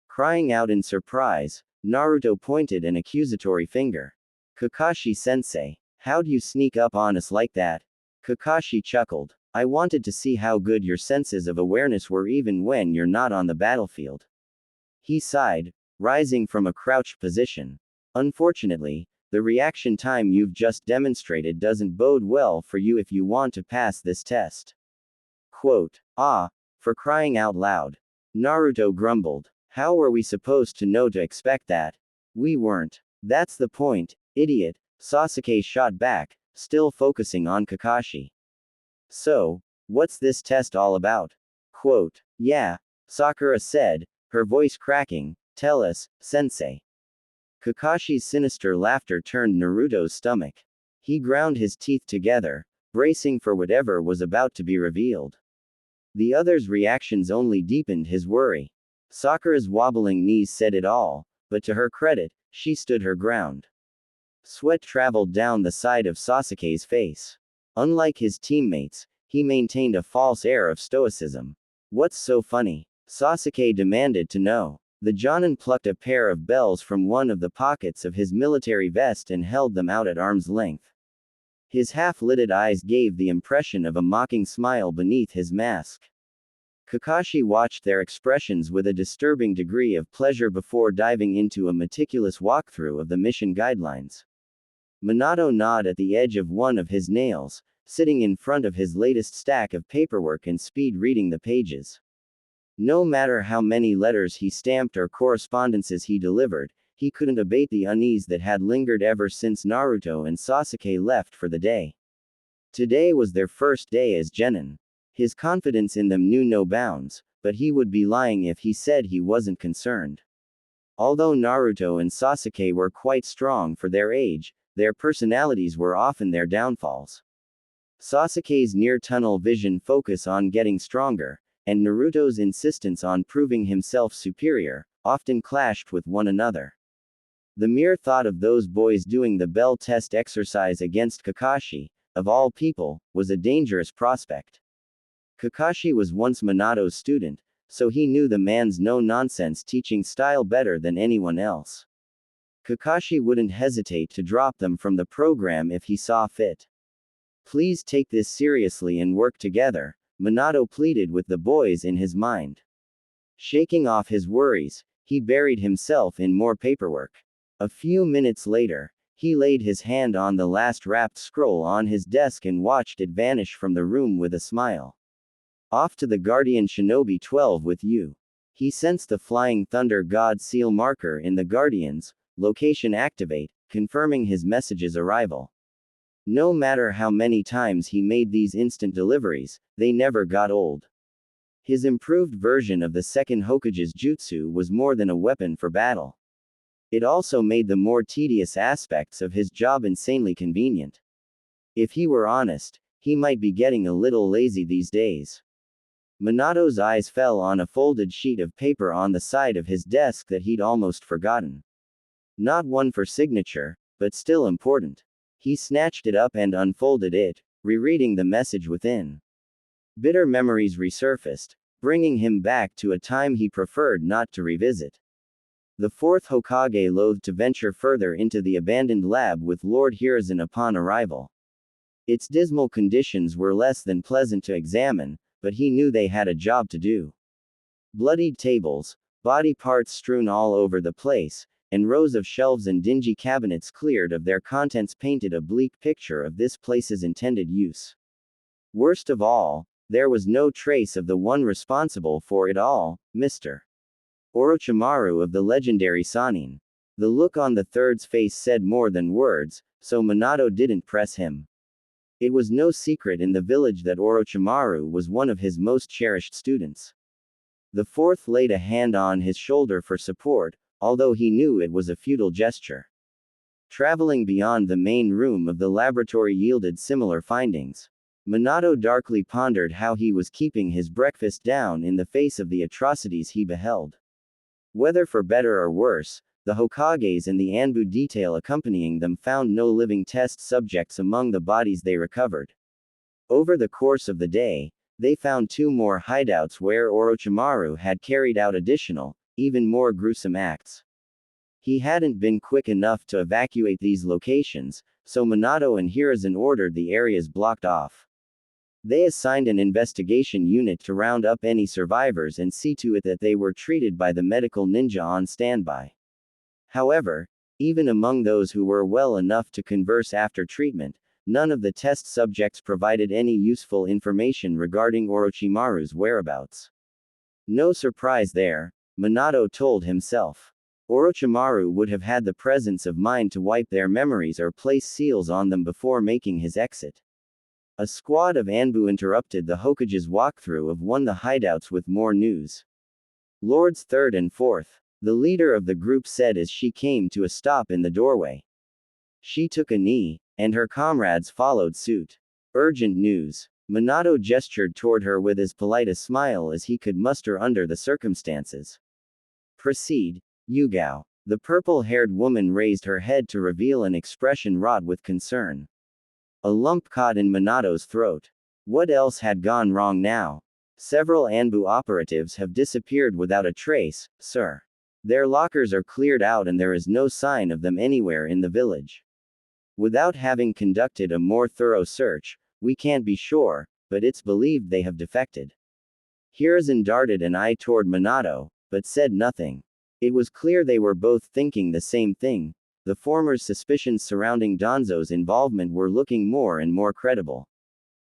Crying out in surprise, Naruto pointed an accusatory finger. Kakashi-sensei, how'd you sneak up on us like that? Kakashi chuckled. I wanted to see how good your senses of awareness were even when you're not on the battlefield. He sighed, rising from a crouched position. Unfortunately, the reaction time you've just demonstrated doesn't bode well for you if you want to pass this test. Quote, for crying out loud. Naruto grumbled. How were we supposed to know to expect that? We weren't. That's the point, idiot, Sasuke shot back, still focusing on Kakashi. So, what's this test all about? Quote, yeah, Sakura said, her voice cracking, tell us, sensei. Kakashi's sinister laughter turned Naruto's stomach. He ground his teeth together, bracing for whatever was about to be revealed. The other's reactions only deepened his worry. Sakura's wobbling knees said it all, but to her credit, she stood her ground. Sweat traveled down the side of Sasuke's face. Unlike his teammates, he maintained a false air of stoicism. What's so funny? Sasuke demanded to know. The Jonin plucked a pair of bells from one of the pockets of his military vest and held them out at arm's length. His half-lidded eyes gave the impression of a mocking smile beneath his mask. Kakashi watched their expressions with a disturbing degree of pleasure before diving into a meticulous walkthrough of the mission guidelines. Minato gnawed at the edge of one of his nails, sitting in front of his latest stack of paperwork and speed-reading the pages. No matter how many letters he stamped or correspondences he delivered, he couldn't abate the unease that had lingered ever since Naruto and Sasuke left for the day. Today was their first day as genin. His confidence in them knew no bounds, but he would be lying if he said he wasn't concerned. Although Naruto and Sasuke were quite strong for their age, their personalities were often their downfalls. Sasuke's near-tunnel vision focus on getting stronger, and Naruto's insistence on proving himself superior, often clashed with one another. The mere thought of those boys doing the bell test exercise against Kakashi, of all people, was a dangerous prospect. Kakashi was once Minato's student, so he knew the man's no-nonsense teaching style better than anyone else. Kakashi wouldn't hesitate to drop them from the program if he saw fit. Please take this seriously and work together, Minato pleaded with the boys in his mind. Shaking off his worries, he buried himself in more paperwork. A few minutes later, he laid his hand on the last wrapped scroll on his desk and watched it vanish from the room with a smile. Off to the Guardian Shinobi 12 with you. He sensed the Flying Thunder God seal marker in the Guardians, location activate, confirming his message's arrival. No matter how many times he made these instant deliveries, they never got old. His improved version of the second Hokage's jutsu was more than a weapon for battle. It also made the more tedious aspects of his job insanely convenient. If he were honest, he might be getting a little lazy these days. Minato's eyes fell on a folded sheet of paper on the side of his desk that he'd almost forgotten. Not one for signature, but still important. He snatched it up and unfolded it, rereading the message within. Bitter memories resurfaced, bringing him back to a time he preferred not to revisit. The fourth Hokage loathed to venture further into the abandoned lab with Lord Hiruzen upon arrival. Its dismal conditions were less than pleasant to examine, but he knew they had a job to do. Bloodied tables, body parts strewn all over the place, and rows of shelves and dingy cabinets cleared of their contents painted a bleak picture of this place's intended use. Worst of all, there was no trace of the one responsible for it all, Mr. Orochimaru of the legendary Sannin. The look on the third's face said more than words, so Minato didn't press him. It was no secret in the village that Orochimaru was one of his most cherished students. The fourth laid a hand on his shoulder for support, although he knew it was a futile gesture. Traveling beyond the main room of the laboratory yielded similar findings. Minato darkly pondered how he was keeping his breakfast down in the face of the atrocities he beheld. Whether for better or worse, the Hokages and the Anbu detail accompanying them found no living test subjects among the bodies they recovered. Over the course of the day, they found 2 more hideouts where Orochimaru had carried out additional, even more gruesome acts. He hadn't been quick enough to evacuate these locations, so Minato and Hiruzen ordered the areas blocked off. They assigned an investigation unit to round up any survivors and see to it that they were treated by the medical ninja on standby. However, even among those who were well enough to converse after treatment, none of the test subjects provided any useful information regarding Orochimaru's whereabouts. No surprise there, Minato told himself. Orochimaru would have had the presence of mind to wipe their memories or place seals on them before making his exit. A squad of Anbu interrupted the Hokage's walkthrough of one of the hideouts with more news. Lords 3rd and 4th, the leader of the group said as she came to a stop in the doorway. She took a knee, and her comrades followed suit. Urgent news. Minato gestured toward her with as polite a smile as he could muster under the circumstances. Proceed, Yugao. The purple-haired woman raised her head to reveal an expression wrought with concern. A lump caught in Minato's throat. What else had gone wrong now? Several Anbu operatives have disappeared without a trace, sir. Their lockers are cleared out and there is no sign of them anywhere in the village. Without having conducted a more thorough search, we can't be sure, but it's believed they have defected. Hiruzen darted an eye toward Minato, but said nothing. It was clear they were both thinking the same thing. The former's suspicions surrounding Danzo's involvement were looking more and more credible.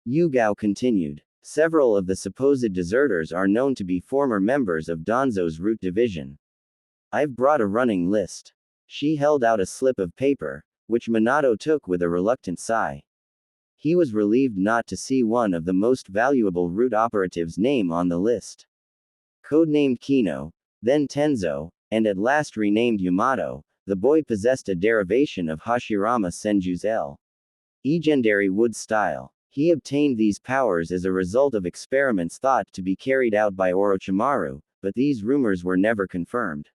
Yugao continued. Several of the supposed deserters are known to be former members of Danzo's root division. I've brought a running list. She held out a slip of paper, which Minato took with a reluctant sigh. He was relieved not to see one of the most valuable root operatives' name on the list. Codenamed Kino, then Tenzo, and at last renamed Yamato, the boy possessed a derivation of Hashirama Senju's legendary wood style. He obtained these powers as a result of experiments thought to be carried out by Orochimaru, but these rumors were never confirmed.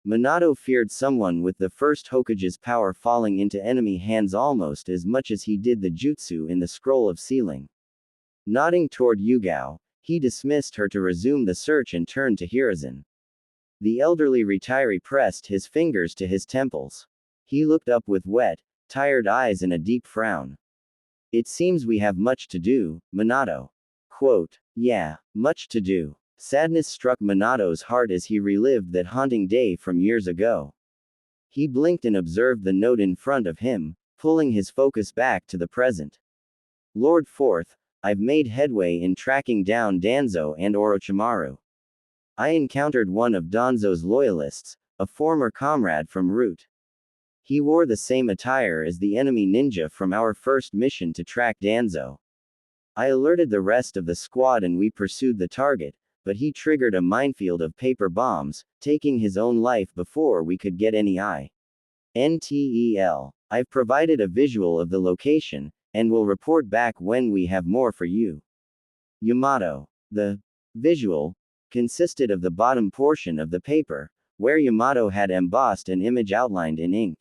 Minato feared someone with the first Hokage's power falling into enemy hands almost as much as he did the jutsu in the scroll of sealing. Nodding toward Yugao, he dismissed her to resume the search and turned to Hiruzen. The elderly retiree pressed his fingers to his temples. He looked up with wet, tired eyes and a deep frown. It seems we have much to do, Minato. Quote, yeah, much to do. Sadness struck Minato's heart as he relived that haunting day from years ago. He blinked and observed the note in front of him, pulling his focus back to the present. Lord 4th, I've made headway in tracking down Danzo and Orochimaru. I encountered one of Danzo's loyalists, a former comrade from Root. He wore the same attire as the enemy ninja from our first mission to track Danzo. I alerted the rest of the squad and we pursued the target, but he triggered a minefield of paper bombs, taking his own life before we could get any intel. I've provided a visual of the location, and will report back when we have more for you. Yamato. The visual consisted of the bottom portion of the paper, where Yamato had embossed an image outlined in ink.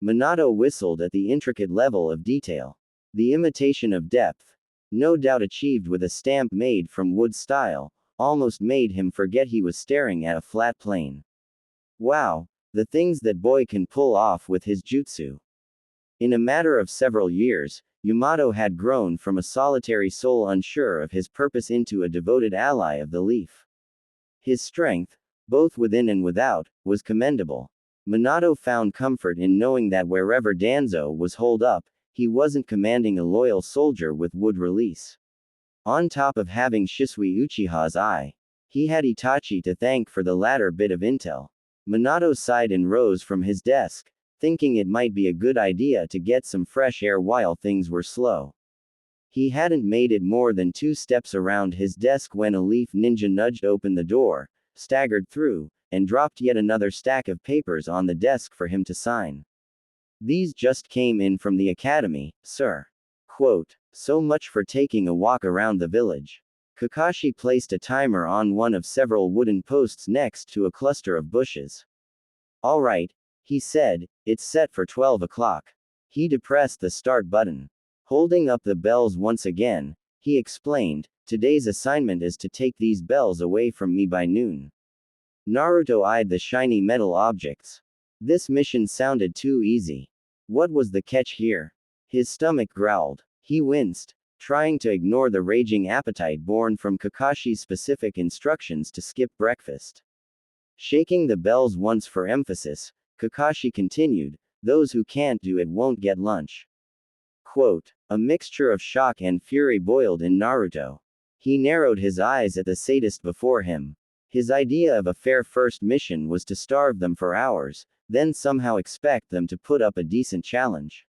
Minato whistled at the intricate level of detail. The imitation of depth, no doubt achieved with a stamp made from wood style, almost made him forget he was staring at a flat plane. Wow, the things that boy can pull off with his jutsu. In a matter of several years, Yamato had grown from a solitary soul unsure of his purpose into a devoted ally of the Leaf. His strength, both within and without, was commendable. Minato found comfort in knowing that wherever Danzo was holed up, he wasn't commanding a loyal soldier with wood release. On top of having Shisui Uchiha's eye, he had Itachi to thank for the latter bit of intel. Minato sighed and rose from his desk, thinking it might be a good idea to get some fresh air while things were slow. He hadn't made it more than 2 steps around his desk when a Leaf ninja nudged open the door, staggered through, and dropped yet another stack of papers on the desk for him to sign. These just came in from the academy, sir. Quote, so much for taking a walk around the village. Kakashi placed a timer on one of several wooden posts next to a cluster of bushes. All right, he said, it's set for 12 o'clock. He depressed the start button. Holding up the bells once again, he explained, today's assignment is to take these bells away from me by noon. Naruto eyed the shiny metal objects. This mission sounded too easy. What was the catch here? His stomach growled. He winced, trying to ignore the raging appetite born from Kakashi's specific instructions to skip breakfast. Shaking the bells once for emphasis, Kakashi continued, those who can't do it won't get lunch. Quote, a mixture of shock and fury boiled in Naruto. He narrowed his eyes at the sadist before him. His idea of a fair first mission was to starve them for hours, then somehow expect them to put up a decent challenge.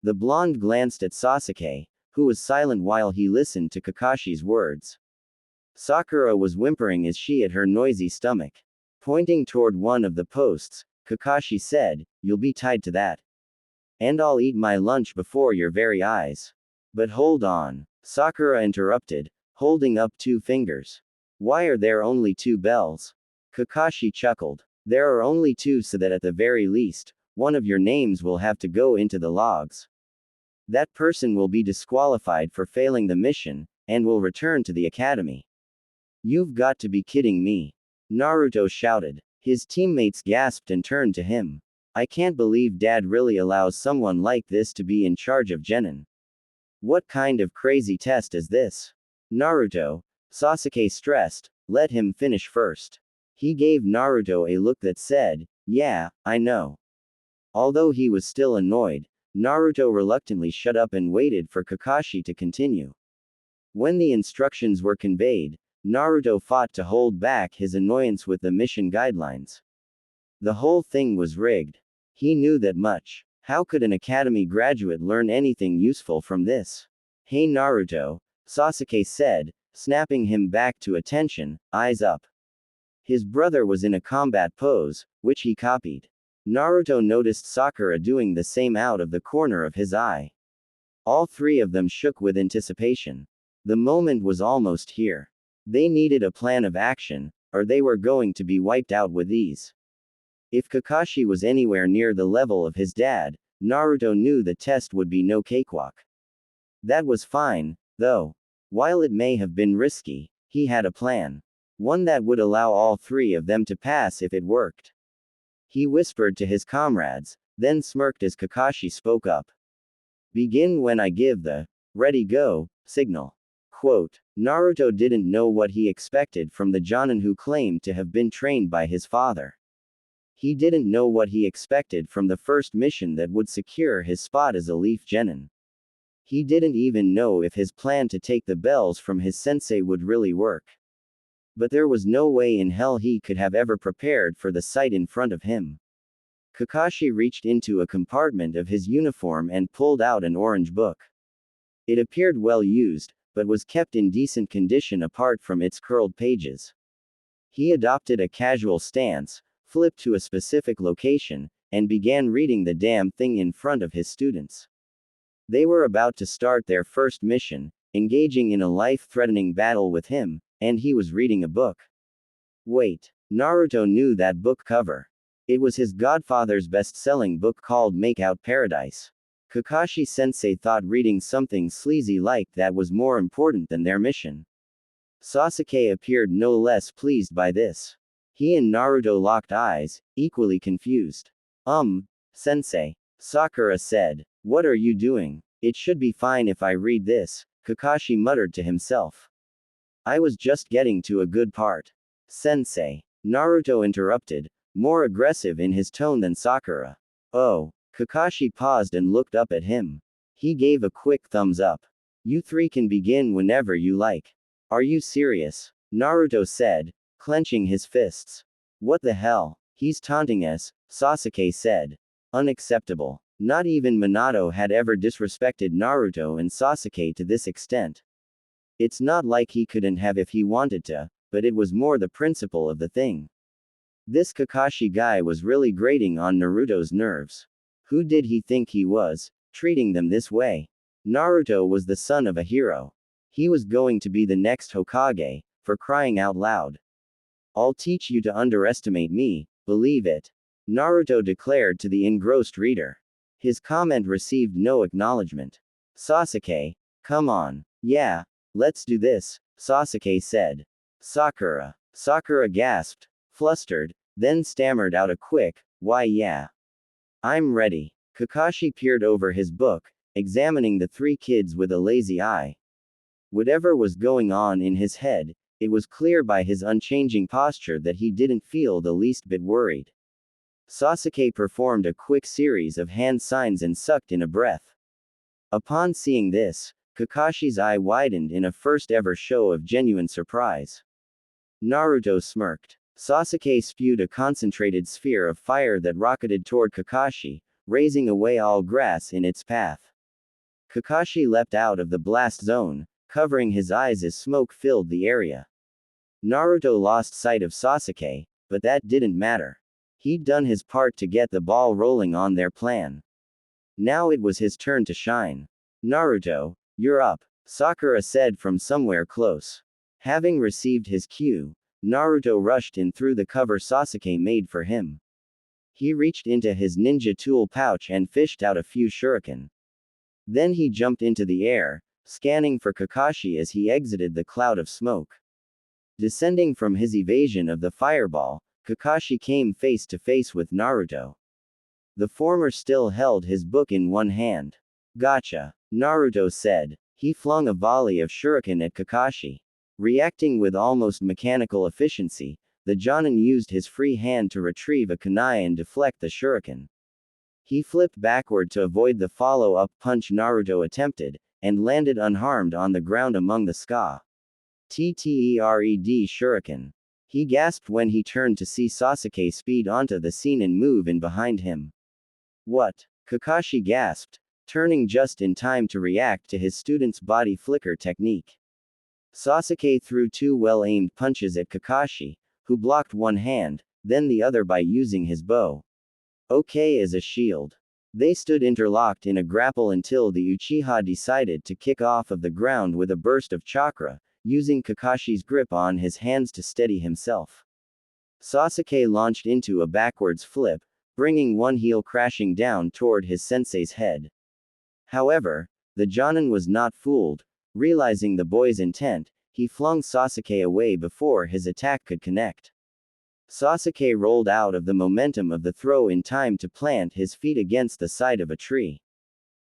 The blonde glanced at Sasuke, who was silent while he listened to Kakashi's words. Sakura was whimpering as she ate her noisy stomach. Pointing toward one of the posts, Kakashi said, you'll be tied to that. And I'll eat my lunch before your very eyes. But hold on, Sakura interrupted, holding up 2 fingers. Why are there only 2 bells? Kakashi chuckled. There are only 2 so that at the very least, one of your names will have to go into the logs. That person will be disqualified for failing the mission, and will return to the academy. You've got to be kidding me. Naruto shouted. His teammates gasped and turned to him. I can't believe Dad really allows someone like this to be in charge of Genin. What kind of crazy test is this? Naruto, Sasuke stressed, let him finish first. He gave Naruto a look that said, yeah, I know. Although he was still annoyed, Naruto reluctantly shut up and waited for Kakashi to continue. When the instructions were conveyed, Naruto fought to hold back his annoyance with the mission guidelines. The whole thing was rigged. He knew that much. How could an academy graduate learn anything useful from this? Hey Naruto, Sasuke said, snapping him back to attention, eyes up. His brother was in a combat pose, which he copied. Naruto noticed Sakura doing the same out of the corner of his eye. All 3 of them shook with anticipation. The moment was almost here. They needed a plan of action, or they were going to be wiped out with ease. If Kakashi was anywhere near the level of his dad, Naruto knew the test would be no cakewalk. That was fine, though. While it may have been risky, he had a plan. One that would allow all 3 of them to pass if it worked. He whispered to his comrades, then smirked as Kakashi spoke up. Begin when I give the ready go signal. Quote, Naruto didn't know what he expected from the Jonin who claimed to have been trained by his father. He didn't know what he expected from the first mission that would secure his spot as a Leaf Genin. He didn't even know if his plan to take the bells from his sensei would really work. But there was no way in hell he could have ever prepared for the sight in front of him. Kakashi reached into a compartment of his uniform and pulled out an orange book. It appeared well used, but was kept in decent condition apart from its curled pages. He adopted a casual stance, flipped to a specific location, and began reading the damn thing in front of his students. They were about to start their first mission, engaging in a life-threatening battle with him, and he was reading a book. Wait, Naruto knew that book cover. It was his godfather's best-selling book called Make Out Paradise. Kakashi-sensei thought reading something sleazy like that was more important than their mission. Sasuke appeared no less pleased by this. He and Naruto locked eyes, equally confused. Sensei. Sakura said. What are you doing? It should be fine if I read this, Kakashi muttered to himself. I was just getting to a good part. Sensei. Naruto interrupted, more aggressive in his tone than Sakura. Oh. Kakashi paused and looked up at him. He gave a quick thumbs up. You 3 can begin whenever you like. Are you serious? Naruto said, clenching his fists. What the hell? He's taunting us, Sasuke said. Unacceptable. Not even Minato had ever disrespected Naruto and Sasuke to this extent. It's not like he couldn't have if he wanted to, but it was more the principle of the thing. This Kakashi guy was really grating on Naruto's nerves. Who did he think he was, treating them this way? Naruto was the son of a hero. He was going to be the next Hokage, for crying out loud. I'll teach you to underestimate me, believe it. Naruto declared to the engrossed reader. His comment received no acknowledgement. Sasuke, come on. Yeah, let's do this, Sasuke said. Sakura gasped, flustered, then stammered out a quick, why yeah. I'm ready. Kakashi peered over his book, examining the three kids with a lazy eye. Whatever was going on in his head, it was clear by his unchanging posture that he didn't feel the least bit worried. Sasuke performed a quick series of hand signs and sucked in a breath. Upon seeing this, Kakashi's eye widened in a first-ever show of genuine surprise. Naruto smirked. Sasuke spewed a concentrated sphere of fire that rocketed toward Kakashi, razing away all grass in its path. Kakashi leapt out of the blast zone, covering his eyes as smoke filled the area. Naruto lost sight of Sasuke, but that didn't matter. He'd done his part to get the ball rolling on their plan. Now it was his turn to shine. Naruto, you're up, Sakura said from somewhere close. Having received his cue, Naruto rushed in through the cover Sasuke made for him. He reached into his ninja tool pouch and fished out a few shuriken. Then he jumped into the air, scanning for Kakashi as he exited the cloud of smoke. Descending from his evasion of the fireball, Kakashi came face to face with Naruto. The former still held his book in one hand. Gotcha, Naruto said. He flung a volley of shuriken at Kakashi. Reacting with almost mechanical efficiency, the Jonin used his free hand to retrieve a kunai and deflect the shuriken. He flipped backward to avoid the follow-up punch Naruto attempted, and landed unharmed on the ground among the ska. Ttered shuriken. He gasped when he turned to see Sasuke speed onto the scene and move in behind him. What? Kakashi gasped, turning just in time to react to his student's body flicker technique. Sasuke threw two well-aimed punches at Kakashi, who blocked one hand, then the other by using his bow. Okay as a shield. They stood interlocked in a grapple until the Uchiha decided to kick off of the ground with a burst of chakra, using Kakashi's grip on his hands to steady himself. Sasuke launched into a backwards flip, bringing one heel crashing down toward his sensei's head. However, the Jonin was not fooled. Realizing the boy's intent, he flung Sasuke away before his attack could connect. Sasuke rolled out of the momentum of the throw in time to plant his feet against the side of a tree.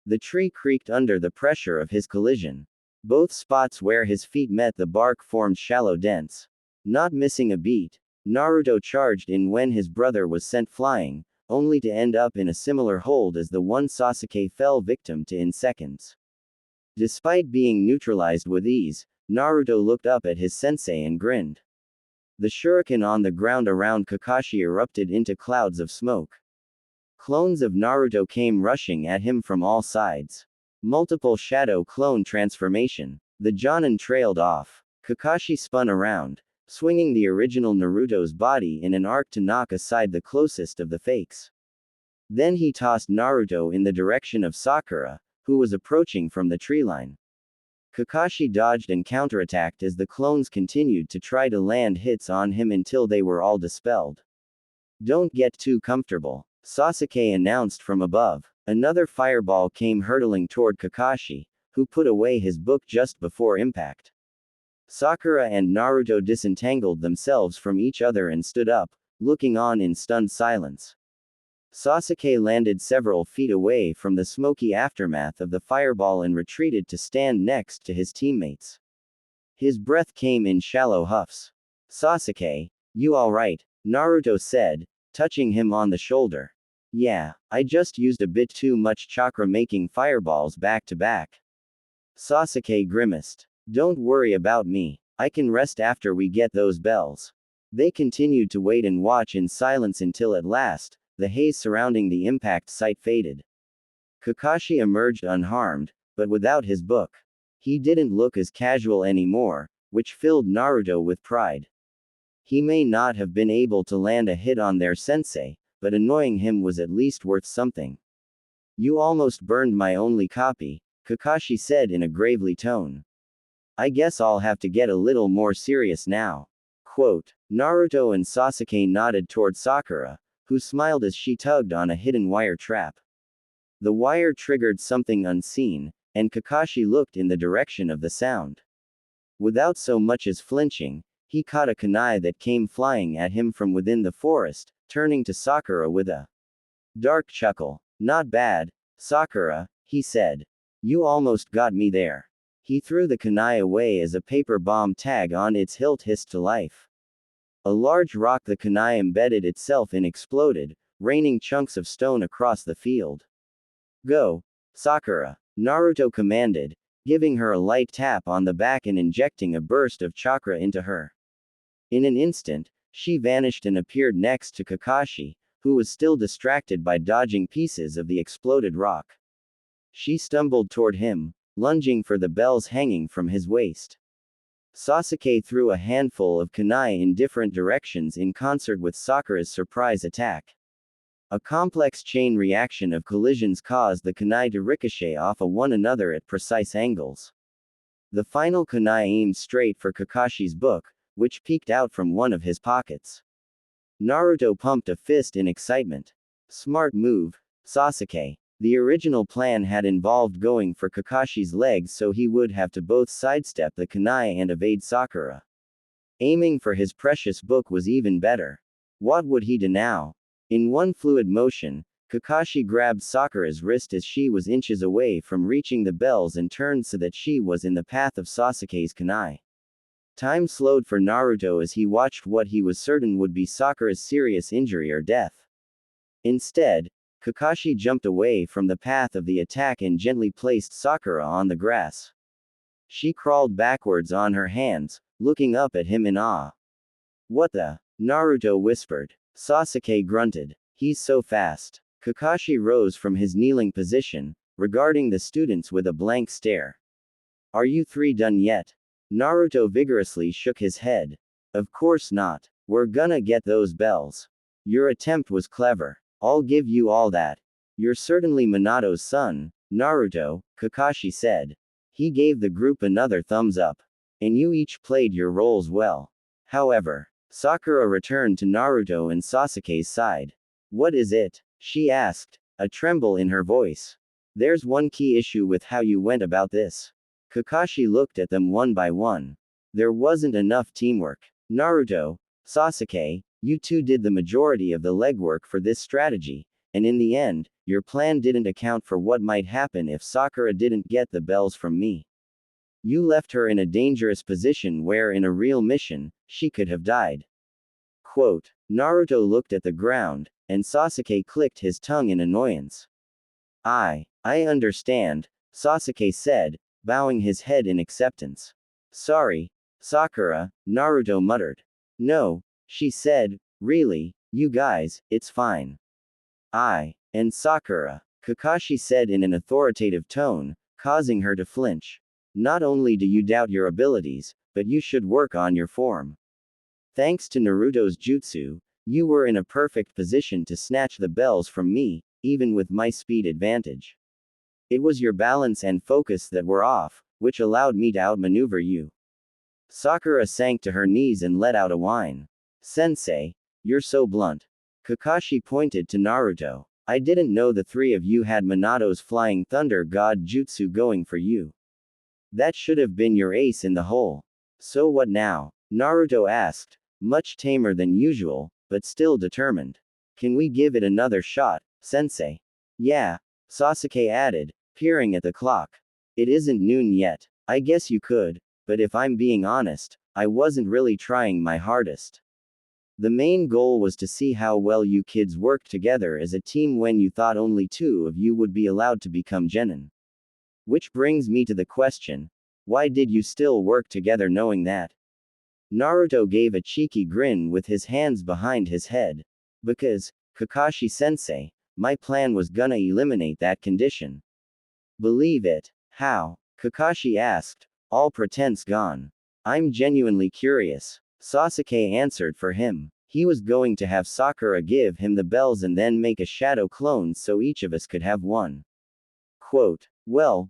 The tree creaked under the pressure of his collision. Both spots where his feet met the bark formed shallow dents. Not missing a beat, Naruto charged in when his brother was sent flying, only to end up in a similar hold as the one Sasuke fell victim to in seconds. Despite being neutralized with ease, Naruto looked up at his sensei and grinned. The shuriken on the ground around Kakashi erupted into clouds of smoke. Clones of Naruto came rushing at him from all sides. Multiple shadow clone transformation. The Jonin trailed off. Kakashi spun around, swinging the original Naruto's body in an arc to knock aside the closest of the fakes. Then he tossed Naruto in the direction of Sakura, who was approaching from the treeline. Kakashi dodged and counterattacked as the clones continued to try to land hits on him until they were all dispelled. Don't get too comfortable, Sasuke announced from above. Another fireball came hurtling toward Kakashi, who put away his book just before impact. Sakura and Naruto disentangled themselves from each other and stood up, looking on in stunned silence. Sasuke landed several feet away from the smoky aftermath of the fireball and retreated to stand next to his teammates. His breath came in shallow huffs. Sasuke, you alright? Naruto said, touching him on the shoulder. Yeah, I just used a bit too much chakra making fireballs back to back. Sasuke grimaced. Don't worry about me. I can rest after we get those bells. They continued to wait and watch in silence until at last, the haze surrounding the impact site faded. Kakashi emerged unharmed, but without his book. He didn't look as casual anymore, which filled Naruto with pride. He may not have been able to land a hit on their sensei, but annoying him was at least worth something. You almost burned my only copy, Kakashi said in a gravely tone. I guess I'll have to get a little more serious now. Quote, Naruto and Sasuke nodded toward Sakura, who smiled as she tugged on a hidden wire trap. The wire triggered something unseen, and Kakashi looked in the direction of the sound. Without so much as flinching, he caught a kunai that came flying at him from within the forest, turning to Sakura with a dark chuckle. Not bad, Sakura, he said. You almost got me there. He threw the kunai away as a paper bomb tag on its hilt hissed to life. A large rock the kunai embedded itself in exploded, raining chunks of stone across the field. Go, Sakura, Naruto commanded, giving her a light tap on the back and injecting a burst of chakra into her. In an instant, she vanished and appeared next to Kakashi, who was still distracted by dodging pieces of the exploded rock. She stumbled toward him, lunging for the bells hanging from his waist. Sasuke threw a handful of kunai in different directions in concert with Sakura's surprise attack. A complex chain reaction of collisions caused the kunai to ricochet off one another at precise angles. The final kunai aimed straight for Kakashi's book, which peeked out from one of his pockets. Naruto pumped a fist in excitement. Smart move, Sasuke. The original plan had involved going for Kakashi's legs so he would have to both sidestep the kunai and evade Sakura. Aiming for his precious book was even better. What would he do now? In one fluid motion, Kakashi grabbed Sakura's wrist as she was inches away from reaching the bells and turned so that she was in the path of Sasuke's kunai. Time slowed for Naruto as he watched what he was certain would be Sakura's serious injury or death. Instead, Kakashi jumped away from the path of the attack and gently placed Sakura on the grass. She crawled backwards on her hands, looking up at him in awe. What the? Naruto whispered. Sasuke grunted. He's so fast. Kakashi rose from his kneeling position, regarding the students with a blank stare. Are you three done yet? Naruto vigorously shook his head. Of course not. We're gonna get those bells. Your attempt was clever. I'll give you all that. You're certainly Minato's son, Naruto, Kakashi said. He gave the group another thumbs up. And you each played your roles well. However, Sakura returned to Naruto and Sasuke's side. What is it? She asked, a tremble in her voice. There's one key issue with how you went about this. Kakashi looked at them one by one. There wasn't enough teamwork. Naruto, Sasuke, you two did the majority of the legwork for this strategy, and in the end, your plan didn't account for what might happen if Sakura didn't get the bells from me. You left her in a dangerous position where in a real mission, she could have died. Quote, Naruto looked at the ground, and Sasuke clicked his tongue in annoyance. I understand, Sasuke said, bowing his head in acceptance. Sorry, Sakura, Naruto muttered. No, she said, really, you guys, it's fine. And Sakura, Kakashi said in an authoritative tone, causing her to flinch. Not only do you doubt your abilities, but you should work on your form. Thanks to Naruto's jutsu, you were in a perfect position to snatch the bells from me, even with my speed advantage. It was your balance and focus that were off, which allowed me to outmaneuver you. Sakura sank to her knees and let out a whine. Sensei, you're so blunt. Kakashi pointed to Naruto. I didn't know the three of you had Minato's flying thunder god jutsu going for you. That should have been your ace in the hole. So what now? Naruto asked, much tamer than usual, but still determined. Can we give it another shot, sensei? Yeah, Sasuke added, peering at the clock. It isn't noon yet. I guess you could, but if I'm being honest, I wasn't really trying my hardest. The main goal was to see how well you kids worked together as a team when you thought only two of you would be allowed to become genin. Which brings me to the question, why did you still work together knowing that? Naruto gave a cheeky grin with his hands behind his head. Because, Kakashi-sensei, my plan was gonna eliminate that condition. Believe it. How? Kakashi asked, all pretense gone. I'm genuinely curious. Sasuke answered for him. He was going to have Sakura give him the bells and then make a shadow clone so each of us could have one. Quote, well,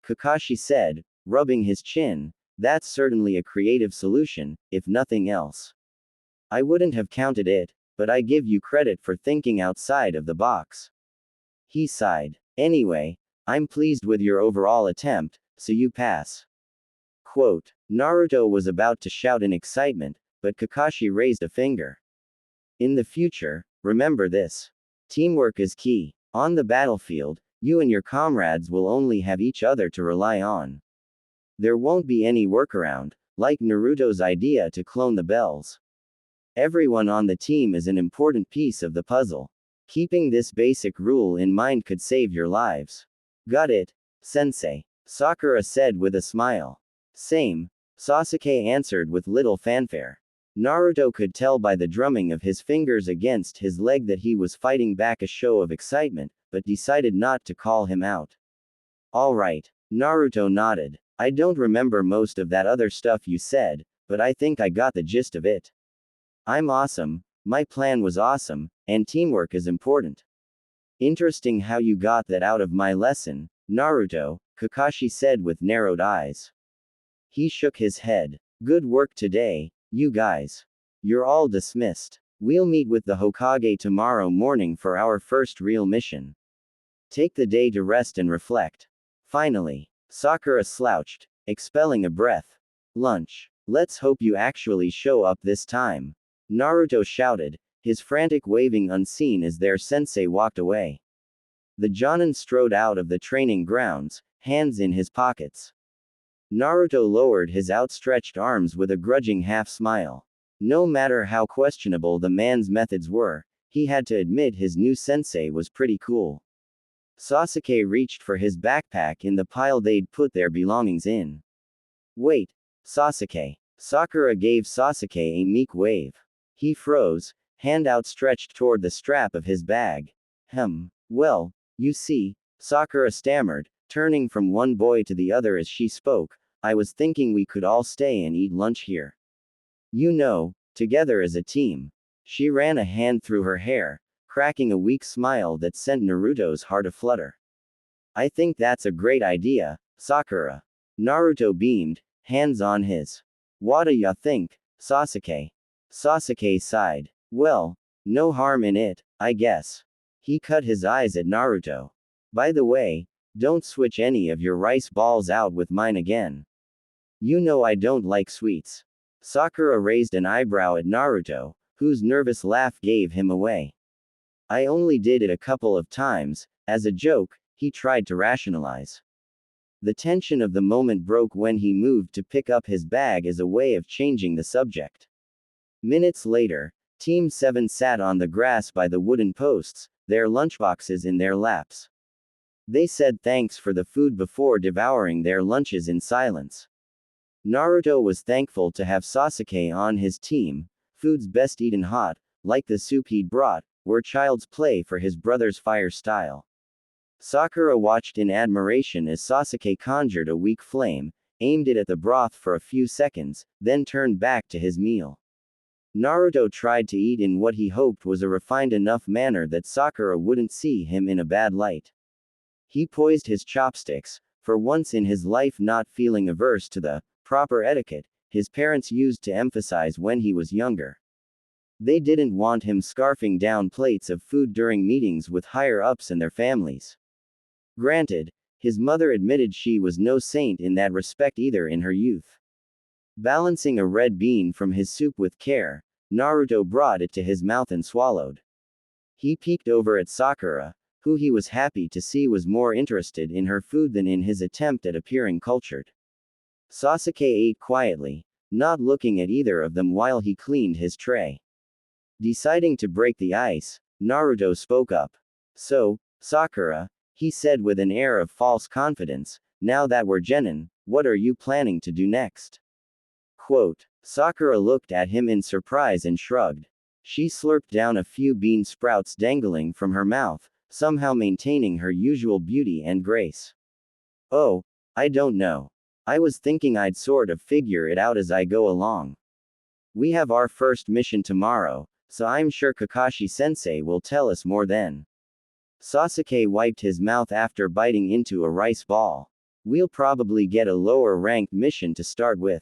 Kakashi said, rubbing his chin, that's certainly a creative solution, if nothing else. I wouldn't have counted it, but I give you credit for thinking outside of the box. He sighed. Anyway, I'm pleased with your overall attempt, so you pass. Quote, Naruto was about to shout in excitement, but Kakashi raised a finger. In the future, remember this. Teamwork is key. On the battlefield, you and your comrades will only have each other to rely on. There won't be any workaround, like Naruto's idea to clone the bells. Everyone on the team is an important piece of the puzzle. Keeping this basic rule in mind could save your lives. Got it, sensei, Sakura said with a smile. Same, Sasuke answered with little fanfare. Naruto could tell by the drumming of his fingers against his leg that he was fighting back a show of excitement, but decided not to call him out. Alright, Naruto nodded. I don't remember most of that other stuff you said, but I think I got the gist of it. I'm awesome, my plan was awesome, and teamwork is important. Interesting how you got that out of my lesson, Naruto, Kakashi said with narrowed eyes. He shook his head. Good work today, you guys. You're all dismissed. We'll meet with the Hokage tomorrow morning for our first real mission. Take the day to rest and reflect. Finally, Sakura slouched, expelling a breath. Lunch. Let's hope you actually show up this time. Naruto shouted, his frantic waving unseen as their sensei walked away. The Jonin strode out of the training grounds, hands in his pockets. Naruto lowered his outstretched arms with a grudging half-smile. No matter how questionable the man's methods were, he had to admit his new sensei was pretty cool. Sasuke reached for his backpack in the pile they'd put their belongings in. Wait, Sasuke. Sakura gave Sasuke a meek wave. He froze, hand outstretched toward the strap of his bag. Well, you see, Sakura stammered, turning from one boy to the other as she spoke, I was thinking we could all stay and eat lunch here. You know, together as a team. She ran a hand through her hair, cracking a weak smile that sent Naruto's heart aflutter. I think that's a great idea, Sakura. Naruto beamed, hands on his. Whata ya think, Sasuke? Sasuke sighed. Well, no harm in it, I guess. He cut his eyes at Naruto. By the way, don't switch any of your rice balls out with mine again. You know I don't like sweets. Sakura raised an eyebrow at Naruto, whose nervous laugh gave him away. I only did it a couple of times, as a joke, he tried to rationalize. The tension of the moment broke when he moved to pick up his bag as a way of changing the subject. Minutes later, Team 7 sat on the grass by the wooden posts, their lunchboxes in their laps. They said thanks for the food before devouring their lunches in silence. Naruto was thankful to have Sasuke on his team. Foods best eaten hot, like the soup he'd brought, were child's play for his brother's fire style. Sakura watched in admiration as Sasuke conjured a weak flame, aimed it at the broth for a few seconds, then turned back to his meal. Naruto tried to eat in what he hoped was a refined enough manner that Sakura wouldn't see him in a bad light. He poised his chopsticks, for once in his life not feeling averse to the proper etiquette his parents used to emphasize when he was younger. They didn't want him scarfing down plates of food during meetings with higher-ups and their families. Granted, his mother admitted she was no saint in that respect either in her youth. Balancing a red bean from his soup with care, Naruto brought it to his mouth and swallowed. He peeked over at Sakura, who he was happy to see was more interested in her food than in his attempt at appearing cultured. Sasuke ate quietly, not looking at either of them while he cleaned his tray. Deciding to break the ice, Naruto spoke up. So, Sakura, he said with an air of false confidence, now that we're genin, what are you planning to do next? Quote, Sakura looked at him in surprise and shrugged. She slurped down a few bean sprouts dangling from her mouth, somehow maintaining her usual beauty and grace. Oh, I don't know. I was thinking I'd sort of figure it out as I go along. We have our first mission tomorrow, so I'm sure Kakashi-sensei will tell us more then. Sasuke wiped his mouth after biting into a rice ball. We'll probably get a lower-ranked mission to start with.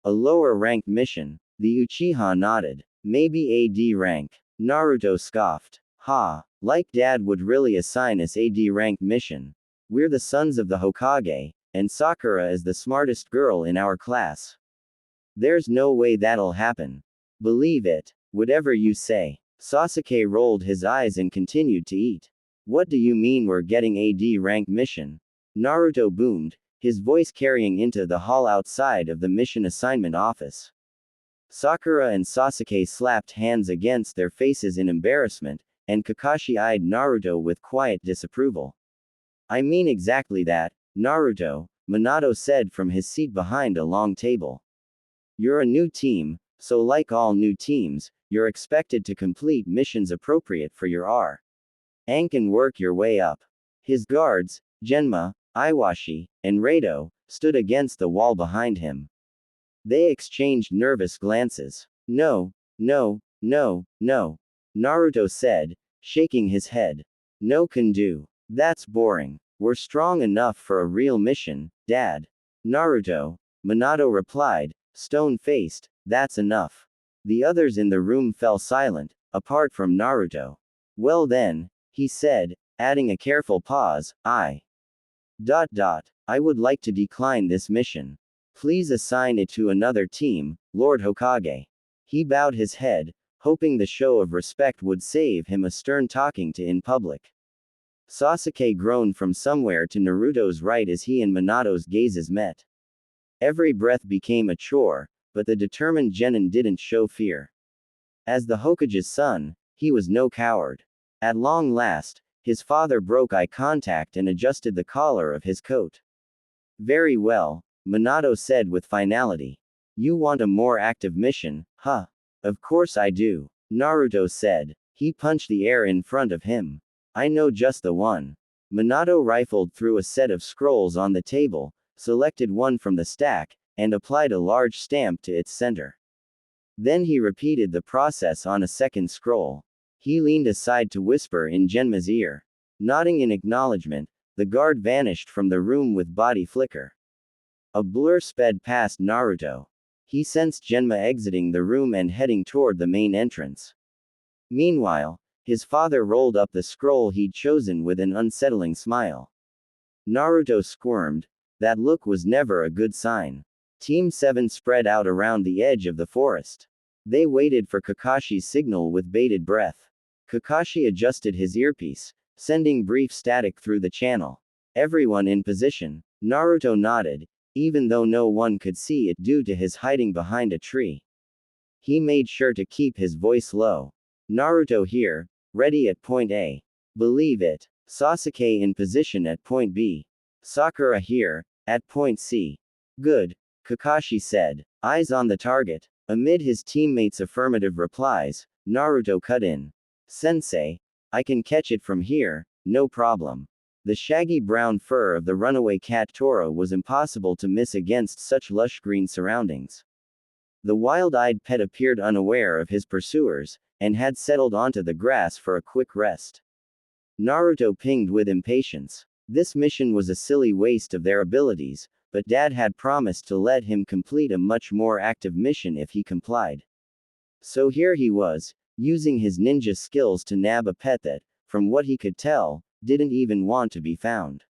A lower-ranked mission? The Uchiha nodded. Maybe AD rank. Naruto scoffed. Ha, like Dad would really assign us AD rank mission. We're the sons of the Hokage, and Sakura is the smartest girl in our class. There's no way that'll happen. Believe it. Whatever you say. Sasuke rolled his eyes and continued to eat. What do you mean we're getting AD rank mission? Naruto boomed, his voice carrying into the hall outside of the mission assignment office. Sakura and Sasuke slapped hands against their faces in embarrassment, and Kakashi eyed Naruto with quiet disapproval. I mean exactly that, Naruto, Minato said from his seat behind a long table. You're a new team, so like all new teams, you're expected to complete missions appropriate for your rank and work your way up. His guards, Genma, Iwashi, and Rado, stood against the wall behind him. They exchanged nervous glances. No, no, no, no, Naruto said, shaking his head. No can do. That's boring. We're strong enough for a real mission, Dad. Naruto, Minato replied, stone-faced, that's enough. The others in the room fell silent, apart from Naruto. Well then, he said, adding a careful pause, I would like to decline this mission. Please assign it to another team, Lord Hokage. He bowed his head, hoping the show of respect would save him a stern talking to in public. Sasuke groaned from somewhere to Naruto's right as he and Minato's gazes met. Every breath became a chore, but the determined genin didn't show fear. As the Hokage's son, he was no coward. At long last, his father broke eye contact and adjusted the collar of his coat. Very well, Minato said with finality. You want a more active mission, huh? Of course I do, Naruto said. He punched the air in front of him. I know just the one. Minato rifled through a set of scrolls on the table, selected one from the stack, and applied a large stamp to its center. Then he repeated the process on a second scroll. He leaned aside to whisper in Genma's ear. Nodding in acknowledgement, the guard vanished from the room with body flicker. A blur sped past Naruto. He sensed Genma exiting the room and heading toward the main entrance. Meanwhile, his father rolled up the scroll he'd chosen with an unsettling smile. Naruto squirmed. That look was never a good sign. Team 7 spread out around the edge of the forest. They waited for Kakashi's signal with bated breath. Kakashi adjusted his earpiece, sending brief static through the channel. Everyone in position. Naruto nodded, even though no one could see it due to his hiding behind a tree. He made sure to keep his voice low. Naruto here, ready at point A. Believe it. Sasuke in position at point B. Sakura here, at point C. Good, Kakashi said, eyes on the target. Amid his teammates' affirmative replies, Naruto cut in. Sensei, I can catch it from here, no problem. The shaggy brown fur of the runaway cat Toro was impossible to miss against such lush green surroundings. The wild-eyed pet appeared unaware of his pursuers, and had settled onto the grass for a quick rest. Naruto pinged with impatience. This mission was a silly waste of their abilities, but Dad had promised to let him complete a much more active mission if he complied. So here he was, using his ninja skills to nab a pet that, from what he could tell, didn't even want to be found.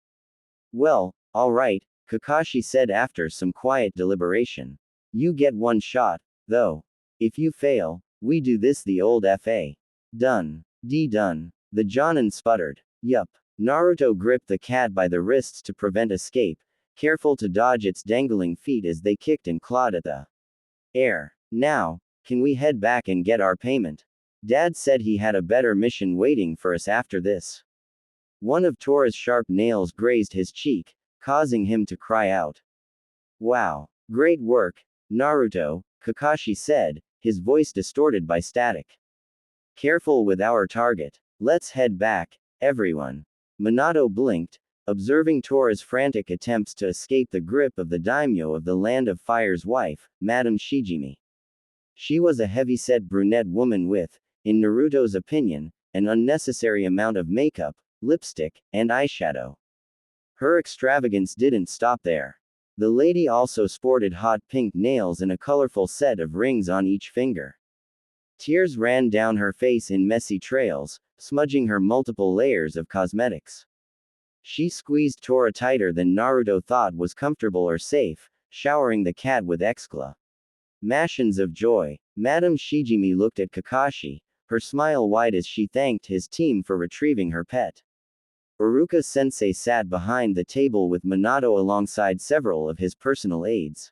Well, alright, Kakashi said after some quiet deliberation. You get one shot, though. If you fail, we do this the old FA. Done. Done. The Jonin sputtered. Yup. Naruto gripped the cat by the wrists to prevent escape, careful to dodge its dangling feet as they kicked and clawed at the air. Now, can we head back and get our payment? Dad said he had a better mission waiting for us after this. One of Tora's sharp nails grazed his cheek, causing him to cry out. Wow. Great work, Naruto, Kakashi said, his voice distorted by static. Careful with our target. Let's head back, everyone. Minato blinked, observing Tora's frantic attempts to escape the grip of the daimyo of the Land of Fire's wife, Madame Shijimi. She was a heavy-set brunette woman with, in Naruto's opinion, an unnecessary amount of makeup, lipstick, and eyeshadow. Her extravagance didn't stop there. The lady also sported hot pink nails and a colorful set of rings on each finger. Tears ran down her face in messy trails, smudging her multiple layers of cosmetics. She squeezed Tora tighter than Naruto thought was comfortable or safe, showering the cat with exclamations of joy. Madame Shijimi looked at Kakashi, her smile wide as she thanked his team for retrieving her pet. Iruka-sensei sat behind the table with Minato alongside several of his personal aides.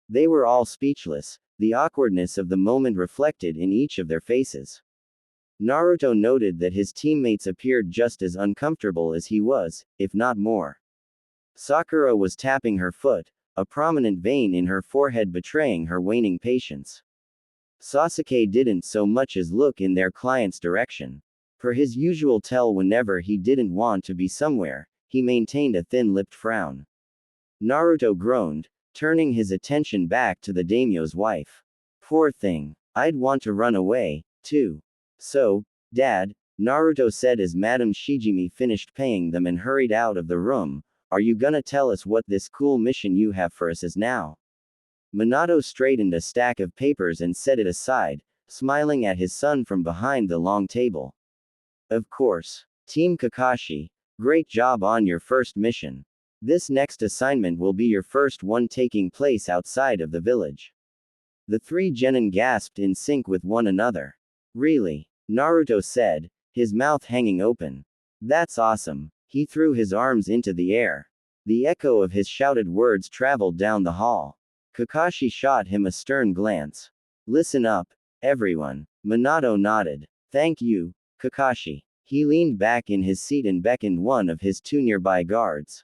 They were all speechless, the awkwardness of the moment reflected in each of their faces. Naruto noted that his teammates appeared just as uncomfortable as he was, if not more. Sakura was tapping her foot, a prominent vein in her forehead betraying her waning patience. Sasuke didn't so much as look in their client's direction. For his usual tell whenever he didn't want to be somewhere, he maintained a thin-lipped frown. Naruto groaned, turning his attention back to the daimyo's wife. Poor thing. I'd want to run away, too. So, Dad, Naruto said as Madame Shijimi finished paying them and hurried out of the room, are you gonna tell us what this cool mission you have for us is now? Minato straightened a stack of papers and set it aside, smiling at his son from behind the long table. Of course. Team Kakashi, great job on your first mission. This next assignment will be your first one taking place outside of the village. The three genin gasped in sync with one another. Really? Naruto said, his mouth hanging open. That's awesome. He threw his arms into the air. The echo of his shouted words traveled down the hall. Kakashi shot him a stern glance. Listen up, everyone. Minato nodded. Thank you, Kakashi. He leaned back in his seat and beckoned one of his two nearby guards.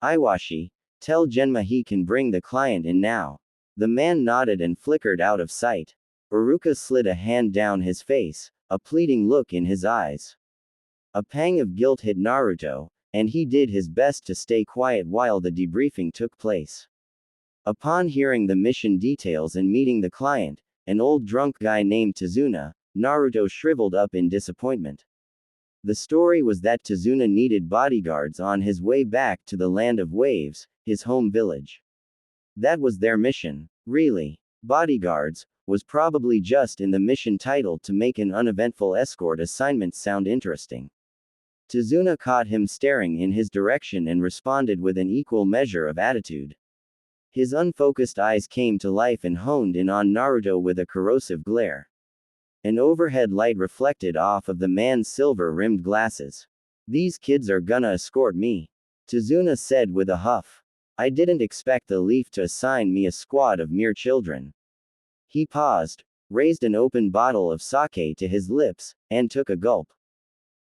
Iwashi, tell Genma he can bring the client in now. The man nodded and flickered out of sight. Iruka slid a hand down his face, a pleading look in his eyes. A pang of guilt hit Naruto, and he did his best to stay quiet while the debriefing took place. Upon hearing the mission details and meeting the client, an old drunk guy named Tazuna, Naruto shriveled up in disappointment. The story was that Tazuna needed bodyguards on his way back to the Land of Waves, his home village. That was their mission. Really. Bodyguards was probably just in the mission title to make an uneventful escort assignment sound interesting. Tazuna caught him staring in his direction and responded with an equal measure of attitude. His unfocused eyes came to life and honed in on Naruto with a corrosive glare. An overhead light reflected off of the man's silver-rimmed glasses. These kids are gonna escort me, Tazuna said with a huff. I didn't expect the Leaf to assign me a squad of mere children. He paused, raised an open bottle of sake to his lips, and took a gulp.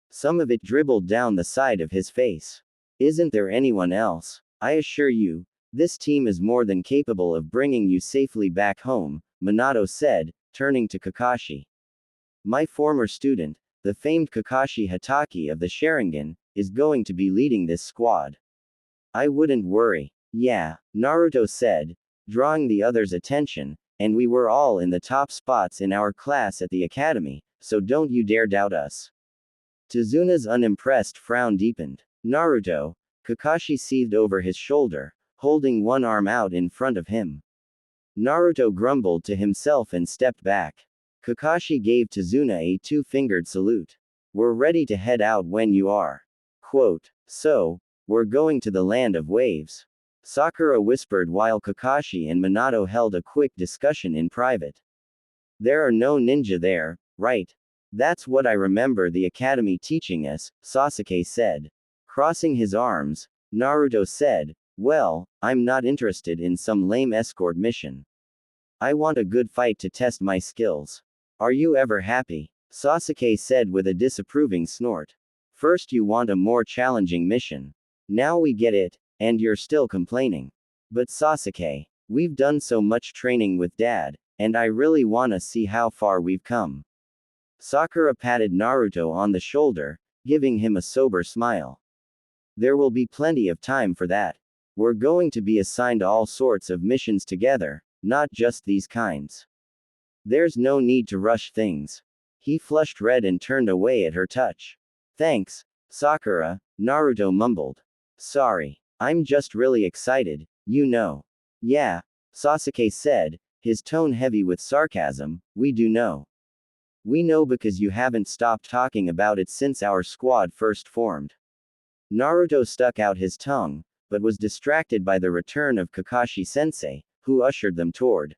Some of it dribbled down the side of his face. Isn't there anyone else? I assure you, this team is more than capable of bringing you safely back home, Minato said, turning to Kakashi. My former student, the famed Kakashi Hatake of the Sharingan, is going to be leading this squad. I wouldn't worry. Yeah, Naruto said, drawing the others' attention, and we were all in the top spots in our class at the academy, so don't you dare doubt us. Tazuna's unimpressed frown deepened. Naruto, Kakashi seethed over his shoulder, holding one arm out in front of him. Naruto grumbled to himself and stepped back. Kakashi gave Tazuna a two-fingered salute. We're ready to head out when you are. Quote, so, we're going to the Land of Waves. Sakura whispered while Kakashi and Minato held a quick discussion in private. There are no ninja there, right? That's what I remember the academy teaching us, Sasuke said. Crossing his arms, Naruto said, well, I'm not interested in some lame escort mission. I want a good fight to test my skills. Are you ever happy? Sasuke said with a disapproving snort. First you want a more challenging mission. Now we get it, and you're still complaining. But Sasuke, we've done so much training with Dad, and I really wanna see how far we've come. Sakura patted Naruto on the shoulder, giving him a sober smile. There will be plenty of time for that. We're going to be assigned all sorts of missions together, not just these kinds. There's no need to rush things. He flushed red and turned away at her touch. Thanks, Sakura, Naruto mumbled. Sorry. I'm just really excited, you know. Yeah, Sasuke said, his tone heavy with sarcasm, we do know. We know because you haven't stopped talking about it since our squad first formed. Naruto stuck out his tongue, but was distracted by the return of Kakashi-sensei, who ushered them toward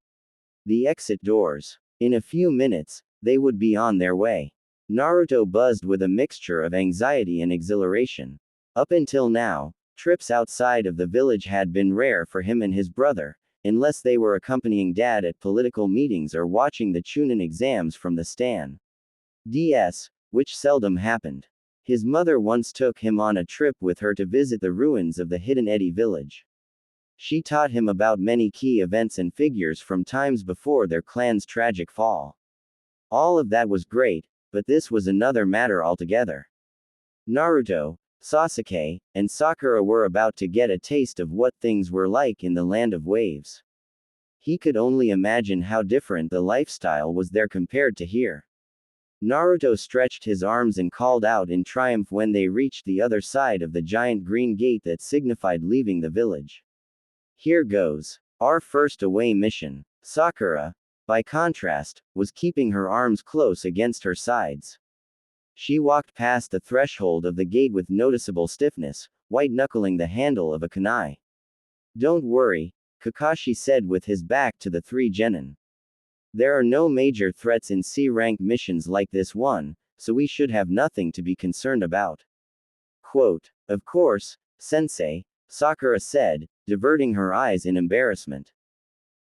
the exit doors. In a few minutes, they would be on their way. Naruto buzzed with a mixture of anxiety and exhilaration. Up until now, trips outside of the village had been rare for him and his brother, unless they were accompanying Dad at political meetings or watching the Chunin exams from the stand. Which seldom happened. His mother once took him on a trip with her to visit the ruins of the Hidden Eddy village. She taught him about many key events and figures from times before their clan's tragic fall. All of that was great, but this was another matter altogether. Naruto, Sasuke, and Sakura were about to get a taste of what things were like in the land of waves. He could only imagine how different the lifestyle was there compared to here. Naruto stretched his arms and called out in triumph when they reached the other side of the giant green gate that signified leaving the village. Here goes. Our first away mission. Sakura, by contrast, was keeping her arms close against her sides. She walked past the threshold of the gate with noticeable stiffness, white-knuckling the handle of a kunai. Don't worry, Kakashi said with his back to the three genin. There are no major threats in C-rank missions like this one, so we should have nothing to be concerned about. Quote, of course, Sensei, Sakura said, diverting her eyes in embarrassment.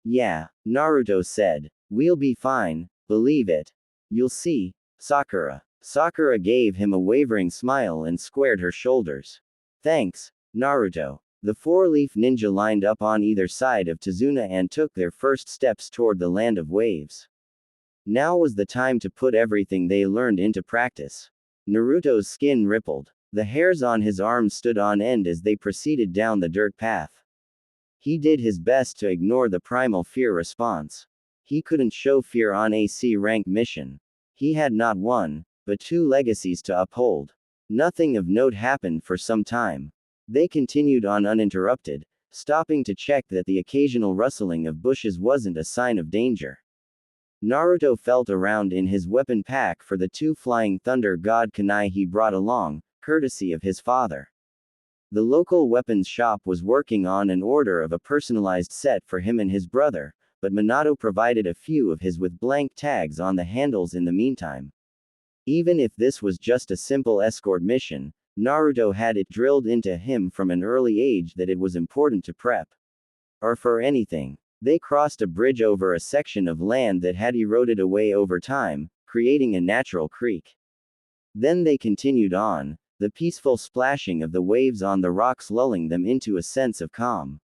Yeah, Naruto said. We'll be fine, believe it. You'll see, Sakura. Sakura gave him a wavering smile and squared her shoulders. Thanks, Naruto. The four-leaf ninja lined up on either side of Tazuna and took their first steps toward the land of waves. Now was the time to put everything they learned into practice. Naruto's skin rippled. The hairs on his arms stood on end as they proceeded down the dirt path. He did his best to ignore the primal fear response. He couldn't show fear on a C-rank mission. He had not one, but two legacies to uphold. Nothing of note happened for some time. They continued on uninterrupted, stopping to check that the occasional rustling of bushes wasn't a sign of danger. Naruto felt around in his weapon pack for the two flying thunder god kunai he brought along, courtesy of his father. The local weapons shop was working on an order of a personalized set for him and his brother, but Minato provided a few of his with blank tags on the handles in the meantime. Even if this was just a simple escort mission, Naruto had it drilled into him from an early age that it was important to prep. Or for anything. They crossed a bridge over a section of land that had eroded away over time, creating a natural creek. Then they continued on, the peaceful splashing of the waves on the rocks lulling them into a sense of calm.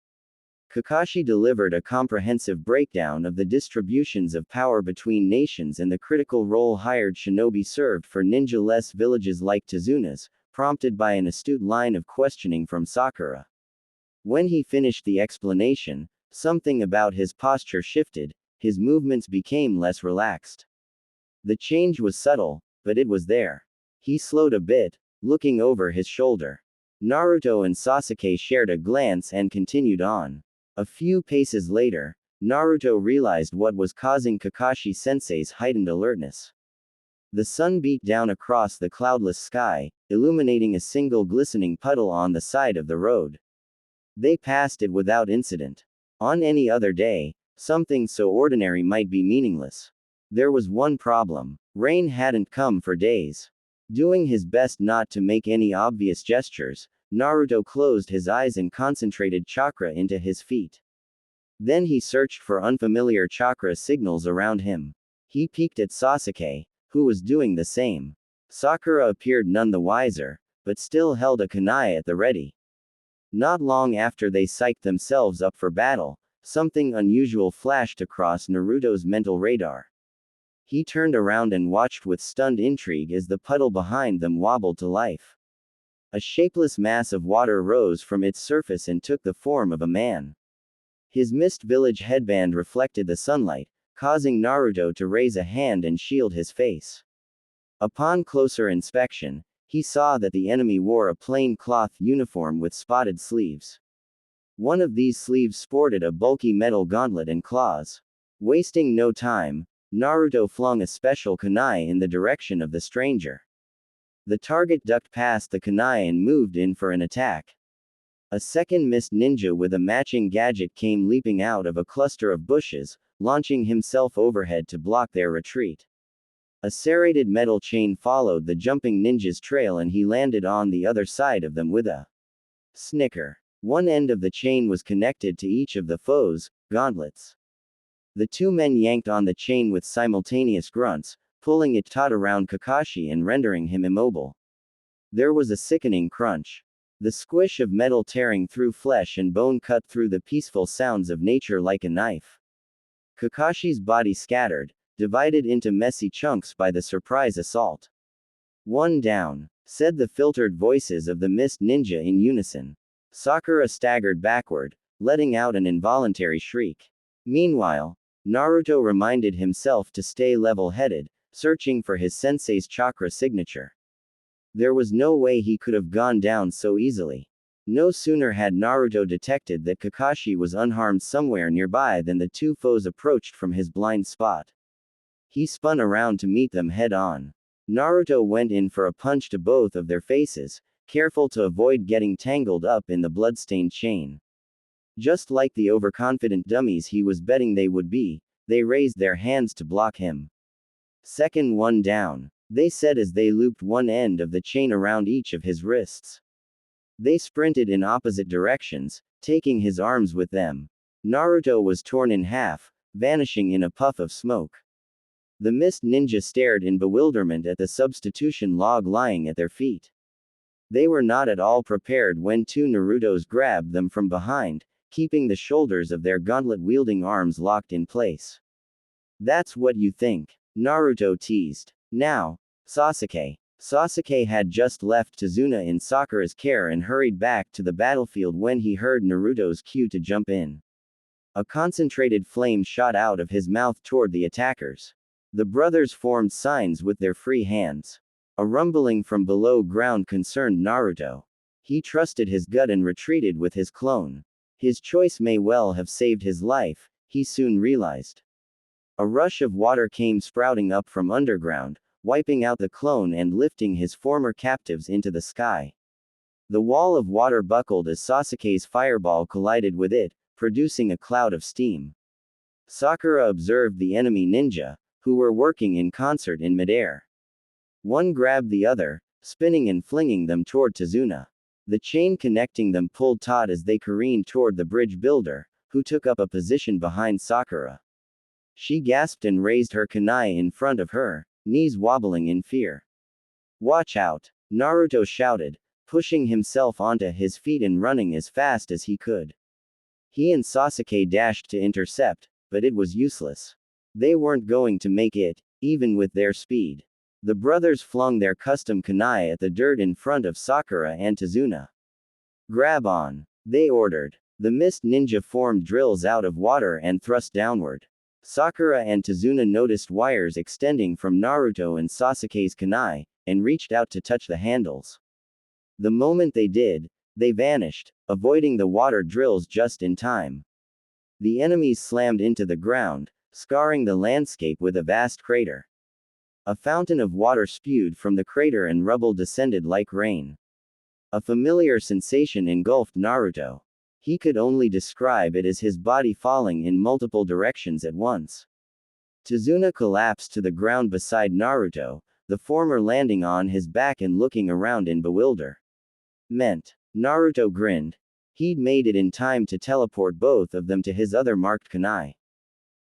Kakashi delivered a comprehensive breakdown of the distributions of power between nations and the critical role hired shinobi served for ninja-less villages like Tazuna's, prompted by an astute line of questioning from Sakura. When he finished the explanation, something about his posture shifted, his movements became less relaxed. The change was subtle, but it was there. He slowed a bit, looking over his shoulder. Naruto and Sasuke shared a glance and continued on. A few paces later, Naruto realized what was causing Kakashi-sensei's heightened alertness. The sun beat down across the cloudless sky, illuminating a single glistening puddle on the side of the road. They passed it without incident. On any other day, something so ordinary might be meaningless. There was one problem. Rain hadn't come for days. Doing his best not to make any obvious gestures, Naruto closed his eyes and concentrated chakra into his feet. Then he searched for unfamiliar chakra signals around him. He peeked at Sasuke, who was doing the same. Sakura appeared none the wiser, but still held a kunai at the ready. Not long after they psyched themselves up for battle, something unusual flashed across Naruto's mental radar. He turned around and watched with stunned intrigue as the puddle behind them wobbled to life. A shapeless mass of water rose from its surface and took the form of a man. His mist village headband reflected the sunlight, causing Naruto to raise a hand and shield his face. Upon closer inspection, he saw that the enemy wore a plain cloth uniform with spotted sleeves. One of these sleeves sported a bulky metal gauntlet and claws. Wasting no time, Naruto flung a special kunai in the direction of the stranger. The target ducked past the kunai and moved in for an attack. A second mist ninja with a matching gadget came leaping out of a cluster of bushes, launching himself overhead to block their retreat. A serrated metal chain followed the jumping ninja's trail and he landed on the other side of them with a snicker. One end of the chain was connected to each of the foes' gauntlets. The two men yanked on the chain with simultaneous grunts, pulling it taut around Kakashi and rendering him immobile. There was a sickening crunch. The squish of metal tearing through flesh and bone cut through the peaceful sounds of nature like a knife. Kakashi's body scattered, divided into messy chunks by the surprise assault. "One down," said the filtered voices of the mist ninja in unison. Sakura staggered backward, letting out an involuntary shriek. Meanwhile, Naruto reminded himself to stay level-headed, searching for his sensei's chakra signature. There was no way he could have gone down so easily. No sooner had Naruto detected that Kakashi was unharmed somewhere nearby than the two foes approached from his blind spot. He spun around to meet them head-on. Naruto went in for a punch to both of their faces, careful to avoid getting tangled up in the bloodstained chain. Just like the overconfident dummies he was betting they would be, they raised their hands to block him. "Second one down," they said as they looped one end of the chain around each of his wrists. They sprinted in opposite directions, taking his arms with them. Naruto was torn in half, vanishing in a puff of smoke. The mist ninja stared in bewilderment at the substitution log lying at their feet. They were not at all prepared when two Narutos grabbed them from behind, keeping the shoulders of their gauntlet-wielding arms locked in place. "That's what you think," Naruto teased. "Now, Sasuke." Sasuke had just left Tazuna in Sakura's care and hurried back to the battlefield when he heard Naruto's cue to jump in. A concentrated flame shot out of his mouth toward the attackers. The brothers formed signs with their free hands. A rumbling from below ground concerned Naruto. He trusted his gut and retreated with his clone. His choice may well have saved his life, he soon realized. A rush of water came sprouting up from underground, wiping out the clone and lifting his former captives into the sky. The wall of water buckled as Sasuke's fireball collided with it, producing a cloud of steam. Sakura observed the enemy ninja, who were working in concert in midair. One grabbed the other, spinning and flinging them toward Tazuna. The chain connecting them pulled taut as they careened toward the bridge builder, who took up a position behind Sakura. She gasped and raised her kunai in front of her, knees wobbling in fear. "Watch out!" Naruto shouted, pushing himself onto his feet and running as fast as he could. He and Sasuke dashed to intercept, but it was useless. They weren't going to make it, even with their speed. The brothers flung their custom kunai at the dirt in front of Sakura and Tazuna. "Grab on," they ordered. The mist ninja formed drills out of water and thrust downward. Sakura and Tazuna noticed wires extending from Naruto and Sasuke's kunai, and reached out to touch the handles. The moment they did, they vanished, avoiding the water drills just in time. The enemies slammed into the ground, scarring the landscape with a vast crater. A fountain of water spewed from the crater and rubble descended like rain. A familiar sensation engulfed Naruto. He could only describe it as his body falling in multiple directions at once. Tazuna collapsed to the ground beside Naruto, the former landing on his back and looking around in bewilderment. Naruto grinned. He'd made it in time to teleport both of them to his other marked kunai.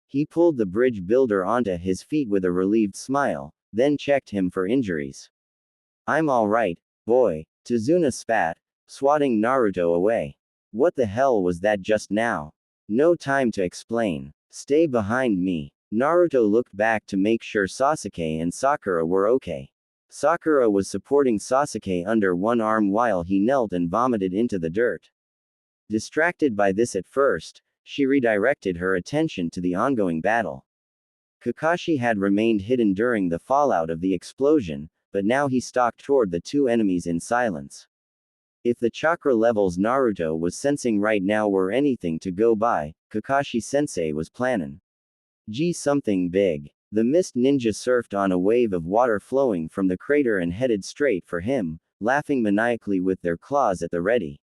He pulled the bridge builder onto his feet with a relieved smile, then checked him for injuries. "I'm all right, boy," Tazuna spat, swatting Naruto away. "What the hell was that just now?" "No time to explain. Stay behind me." Naruto looked back to make sure Sasuke and Sakura were okay. Sakura was supporting Sasuke under one arm while he knelt and vomited into the dirt. Distracted by this at first, she redirected her attention to the ongoing battle. Kakashi had remained hidden during the fallout of the explosion, but now he stalked toward the two enemies in silence. If the chakra levels Naruto was sensing right now were anything to go by, Kakashi-sensei was planning. Gee, something big. The mist ninja surfed on a wave of water flowing from the crater and headed straight for him, laughing maniacally with their claws at the ready.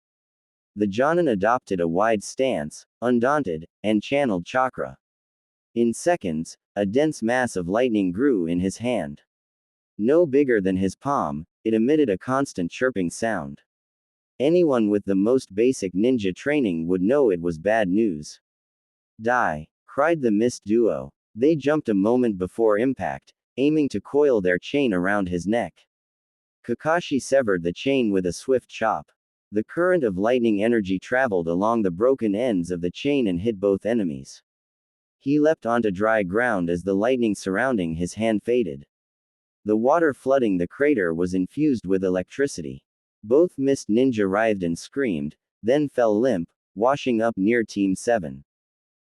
The Jonin adopted a wide stance, undaunted, and channeled chakra. In seconds, a dense mass of lightning grew in his hand. No bigger than his palm, it emitted a constant chirping sound. Anyone with the most basic ninja training would know it was bad news. Die! Cried the mist duo. They jumped a moment before impact, aiming to coil their chain around his neck. Kakashi severed the chain with a swift chop. The current of lightning energy traveled along the broken ends of the chain and hit both enemies. He leapt onto dry ground as the lightning surrounding his hand faded. The water flooding the crater was infused with electricity. Both mist ninja writhed and screamed, then fell limp, washing up near Team 7.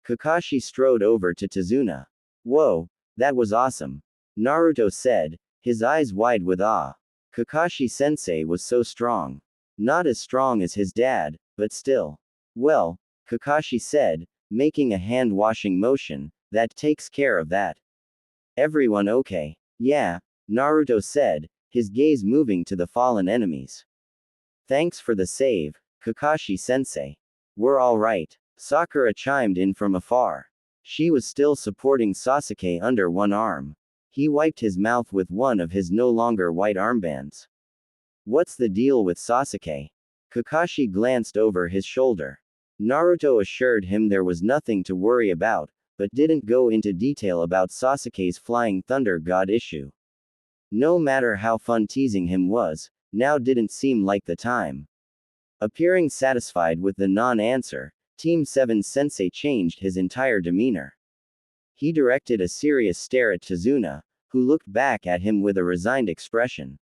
Kakashi strode over to Tazuna. Whoa, that was awesome. Naruto said, his eyes wide with awe. Kakashi-sensei was so strong. Not as strong as his dad, but still. Well, Kakashi said, making a hand-washing motion, that takes care of that. Everyone okay? Yeah, Naruto said, his gaze moving to the fallen enemies. Thanks for the save, Kakashi-sensei. We're all right. Sakura chimed in from afar. She was still supporting Sasuke under one arm. He wiped his mouth with one of his no longer white armbands. What's the deal with Sasuke? Kakashi glanced over his shoulder. Naruto assured him there was nothing to worry about, but didn't go into detail about Sasuke's Flying Thunder God issue. No matter how fun teasing him was, now didn't seem like the time. Appearing satisfied with the non-answer, Team 7's sensei changed his entire demeanor. He directed a serious stare at Tazuna, who looked back at him with a resigned expression.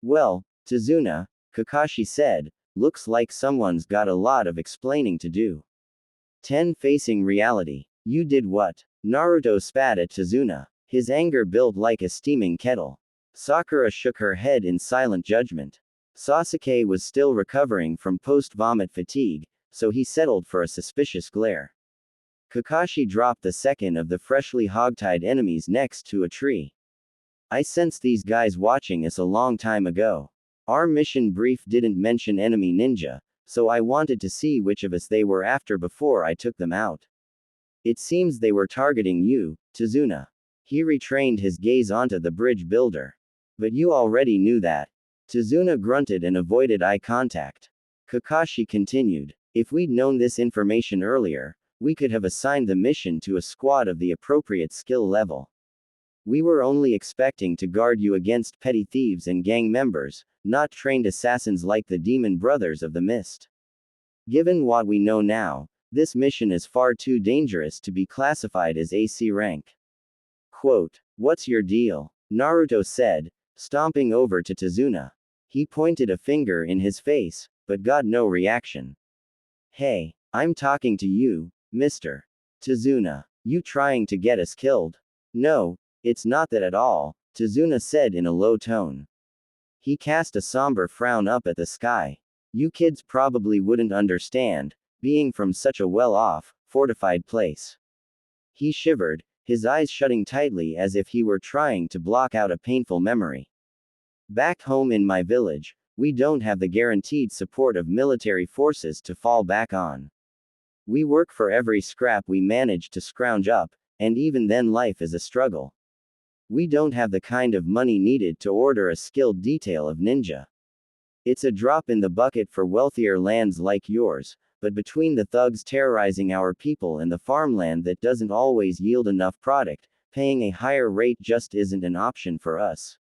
Well, Tazuna, Kakashi said, looks like someone's got a lot of explaining to do. 10 facing reality. You did what? Naruto spat at Tazuna. His anger built like a steaming kettle. Sakura shook her head in silent judgment. Sasuke was still recovering from post-vomit fatigue, so he settled for a suspicious glare. Kakashi dropped the second of the freshly hogtied enemies next to a tree. I sensed these guys watching us a long time ago. Our mission brief didn't mention enemy ninja, so I wanted to see which of us they were after before I took them out. It seems they were targeting you, Tazuna. He retrained his gaze onto the bridge builder. But you already knew that. Tazuna grunted and avoided eye contact. Kakashi continued, if we'd known this information earlier, we could have assigned the mission to a squad of the appropriate skill level. We were only expecting to guard you against petty thieves and gang members, not trained assassins like the Demon Brothers of the Mist. Given what we know now, this mission is far too dangerous to be classified as AC rank. Quote, what's your deal? Naruto said, stomping over to Tazuna. He pointed a finger in his face, but got no reaction. Hey, I'm talking to you, Mr. Tazuna. You trying to get us killed? No, it's not that at all, Tazuna said in a low tone. He cast a somber frown up at the sky. You kids probably wouldn't understand, being from such a well-off, fortified place. He shivered, his eyes shutting tightly as if he were trying to block out a painful memory. Back home in my village, we don't have the guaranteed support of military forces to fall back on. We work for every scrap we manage to scrounge up, and even then life is a struggle. We don't have the kind of money needed to order a skilled detail of ninja. It's a drop in the bucket for wealthier lands like yours, but between the thugs terrorizing our people and the farmland that doesn't always yield enough product, paying a higher rate just isn't an option for us.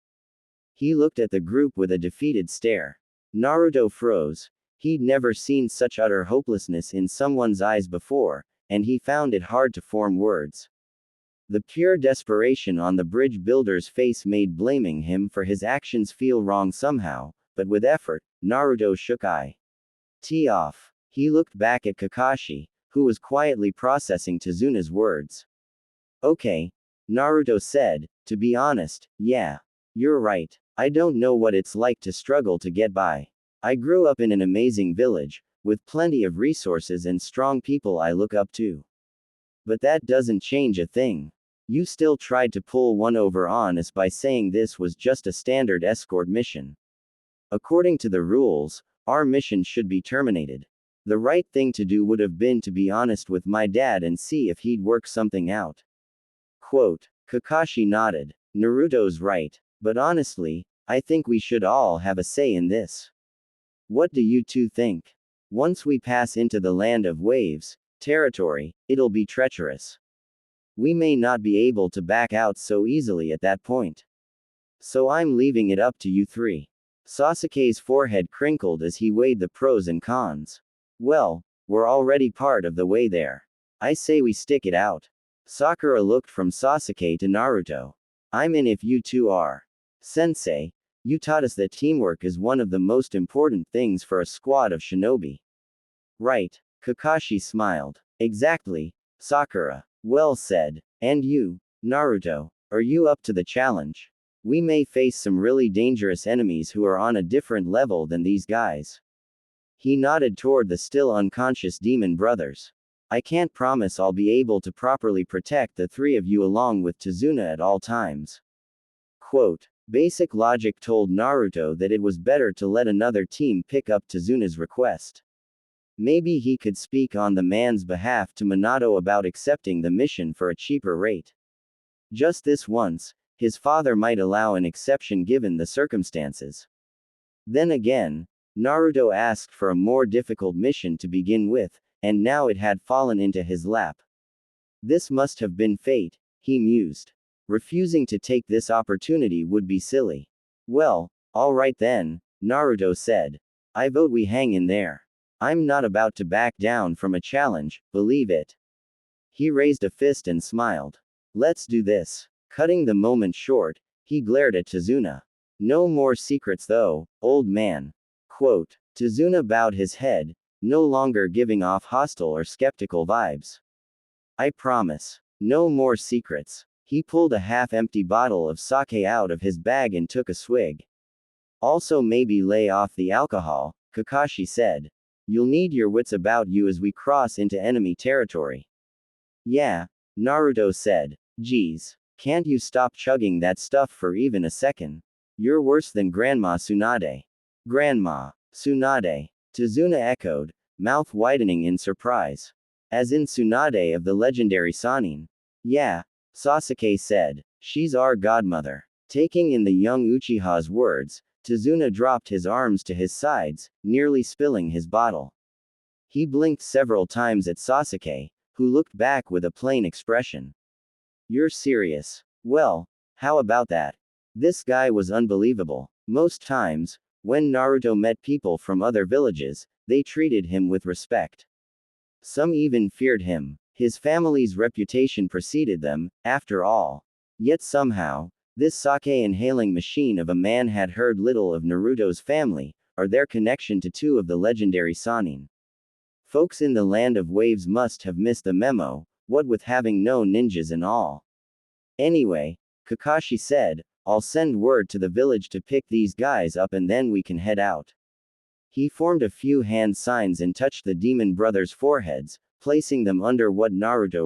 He looked at the group with a defeated stare. Naruto froze. He'd never seen such utter hopelessness in someone's eyes before, and he found it hard to form words. The pure desperation on the bridge builder's face made blaming him for his actions feel wrong somehow, but with effort, Naruto shook eye. Tee off. He looked back at Kakashi, who was quietly processing Tazuna's words. Okay, Naruto said, to be honest, yeah. You're right. I don't know what it's like to struggle to get by. I grew up in an amazing village, with plenty of resources and strong people I look up to. But that doesn't change a thing. You still tried to pull one over on us by saying this was just a standard escort mission. According to the rules, our mission should be terminated. The right thing to do would have been to be honest with my dad and see if he'd work something out. Quote. Kakashi nodded. Naruto's right. But honestly, I think we should all have a say in this. What do you two think? Once we pass into the land of waves, territory, it'll be treacherous. We may not be able to back out so easily at that point. So I'm leaving it up to you three. Sasuke's forehead crinkled as he weighed the pros and cons. Well, we're already part of the way there. I say we stick it out. Sakura looked from Sasuke to Naruto. I'm in if you two are. Sensei, you taught us that teamwork is one of the most important things for a squad of shinobi. Right. Kakashi smiled. Exactly, Sakura. Well said. And you, Naruto, are you up to the challenge? We may face some really dangerous enemies who are on a different level than these guys. He nodded toward the still unconscious demon brothers. I can't promise I'll be able to properly protect the three of you along with Tazuna at all times. Quote. Basic logic told Naruto that it was better to let another team pick up Tazuna's request. Maybe he could speak on the man's behalf to Minato about accepting the mission for a cheaper rate. Just this once, his father might allow an exception given the circumstances. Then again, Naruto asked for a more difficult mission to begin with, and now it had fallen into his lap. This must have been fate, he mused. Refusing to take this opportunity would be silly. Well, alright then, Naruto said. I vote we hang in there. I'm not about to back down from a challenge, believe it. He raised a fist and smiled. Let's do this. Cutting the moment short, he glared at Tazuna. No more secrets though, old man. Quote. Tazuna bowed his head, no longer giving off hostile or skeptical vibes. I promise. No more secrets. He pulled a half-empty bottle of sake out of his bag and took a swig. Also maybe lay off the alcohol, Kakashi said. You'll need your wits about you as we cross into enemy territory. Yeah, Naruto said. Geez, can't you stop chugging that stuff for even a second? You're worse than Grandma Tsunade. Grandma Tsunade. Tazuna echoed, mouth widening in surprise. As in Tsunade of the legendary Sannin. Yeah, Sasuke said. She's our godmother. Taking in the young Uchiha's words, Tazuna dropped his arms to his sides, nearly spilling his bottle. He blinked several times at Sasuke, who looked back with a plain expression. You're serious? Well, how about that? This guy was unbelievable. Most times, when Naruto met people from other villages, they treated him with respect. Some even feared him. His family's reputation preceded them, after all. Yet somehow, this sake-inhaling machine of a man had heard little of Naruto's family, or their connection to two of the legendary Sannin. Folks in the land of waves must have missed the memo, what with having no ninjas and all. Anyway, Kakashi said, I'll send word to the village to pick these guys up and then we can head out. He formed a few hand signs and touched the demon brothers' foreheads, placing them under what Naruto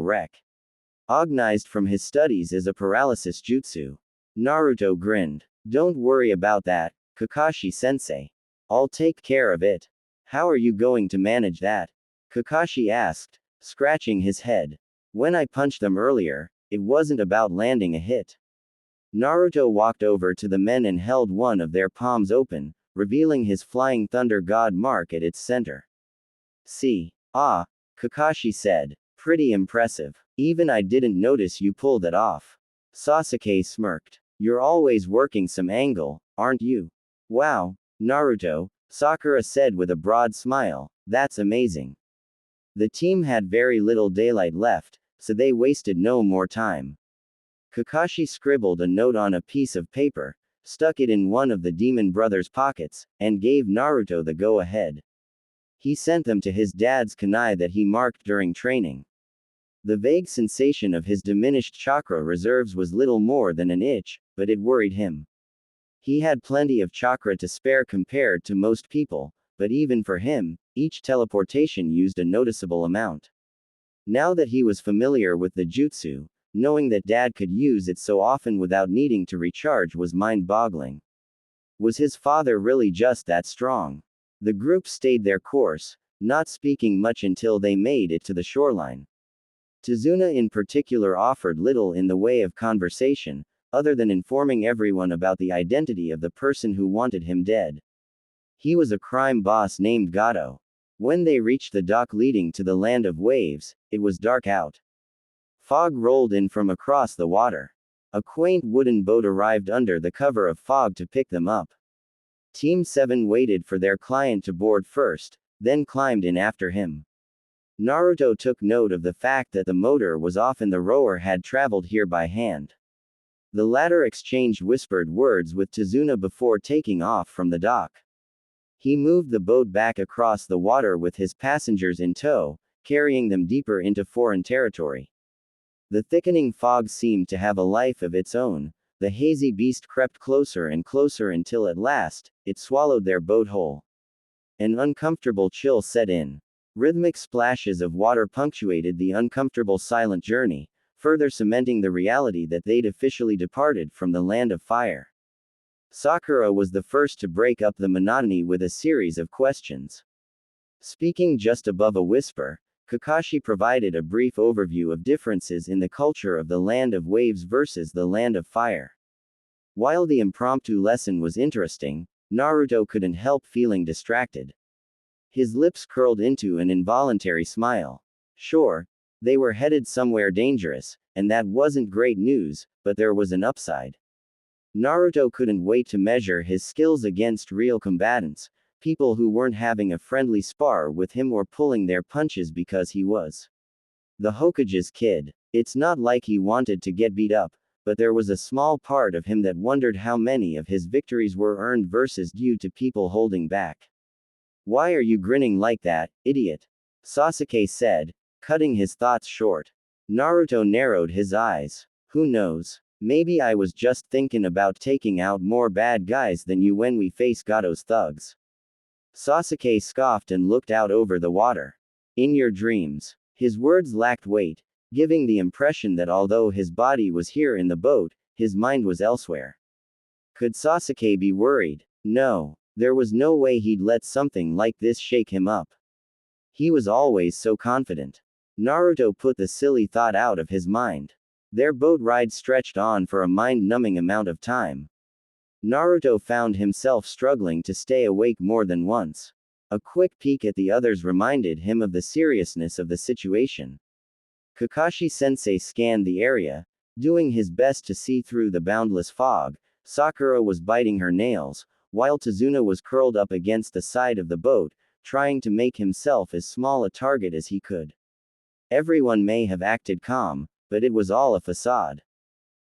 recognized from his studies as a paralysis jutsu. Naruto grinned. Don't worry about that, Kakashi-sensei. I'll take care of it. How are you going to manage that? Kakashi asked, scratching his head. When I punched them earlier, it wasn't about landing a hit. Naruto walked over to the men and held one of their palms open, revealing his flying thunder god mark at its center. See? Ah, Kakashi said. Pretty impressive. Even I didn't notice you pulled it off. Sasuke smirked. You're always working some angle, aren't you? Wow, Naruto, Sakura said with a broad smile. That's amazing. The team had very little daylight left, so they wasted no more time. Kakashi scribbled a note on a piece of paper, stuck it in one of the demon brothers' pockets, and gave Naruto the go-ahead. He sent them to his dad's kunai that he marked during training. The vague sensation of his diminished chakra reserves was little more than an itch, but it worried him. He had plenty of chakra to spare compared to most people, but even for him, each teleportation used a noticeable amount. Now that he was familiar with the jutsu, knowing that Dad could use it so often without needing to recharge was mind-boggling. Was his father really just that strong? The group stayed their course, not speaking much until they made it to the shoreline. Tazuna in particular offered little in the way of conversation, other than informing everyone about the identity of the person who wanted him dead. He was a crime boss named Gato. When they reached the dock leading to the land of waves, it was dark out. Fog rolled in from across the water. A quaint wooden boat arrived under the cover of fog to pick them up. Team 7 waited for their client to board first, then climbed in after him. Naruto took note of the fact that the motor was off and the rower had traveled here by hand. The latter exchanged whispered words with Tazuna before taking off from the dock. He moved the boat back across the water with his passengers in tow, carrying them deeper into foreign territory. The thickening fog seemed to have a life of its own. The hazy beast crept closer and closer until at last, it swallowed their boat whole. An uncomfortable chill set in. Rhythmic splashes of water punctuated the uncomfortable silent journey, further cementing the reality that they'd officially departed from the land of fire. Sakura was the first to break up the monotony with a series of questions. Speaking just above a whisper, Kakashi provided a brief overview of differences in the culture of the land of waves versus the land of fire. While the impromptu lesson was interesting, Naruto couldn't help feeling distracted. His lips curled into an involuntary smile. Sure, they were headed somewhere dangerous, and that wasn't great news, but there was an upside. Naruto couldn't wait to measure his skills against real combatants, people who weren't having a friendly spar with him or pulling their punches because he was the Hokage's kid. It's not like he wanted to get beat up, but there was a small part of him that wondered how many of his victories were earned versus due to people holding back. Why are you grinning like that, idiot? Sasuke said, cutting his thoughts short. Naruto narrowed his eyes. Who knows? Maybe I was just thinking about taking out more bad guys than you when we face Gato's thugs. Sasuke scoffed and looked out over the water. In your dreams. His words lacked weight, giving the impression that although his body was here in the boat, his mind was elsewhere. Could Sasuke be worried? No. There was no way he'd let something like this shake him up. He was always so confident. Naruto put the silly thought out of his mind. Their boat ride stretched on for a mind-numbing amount of time. Naruto found himself struggling to stay awake more than once. A quick peek at the others reminded him of the seriousness of the situation. Kakashi-sensei scanned the area, doing his best to see through the boundless fog. Sakura was biting her nails, while Tazuna was curled up against the side of the boat, trying to make himself as small a target as he could. Everyone may have acted calm, but it was all a facade.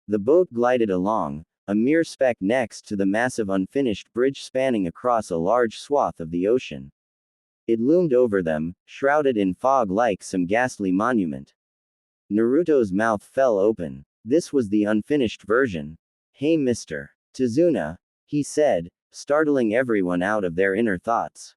The boat glided along, a mere speck next to the massive unfinished bridge spanning across a large swath of the ocean. It loomed over them, shrouded in fog like some ghastly monument. Naruto's mouth fell open. This was the unfinished version. Hey Mr. Tazuna, he said, startling everyone out of their inner thoughts.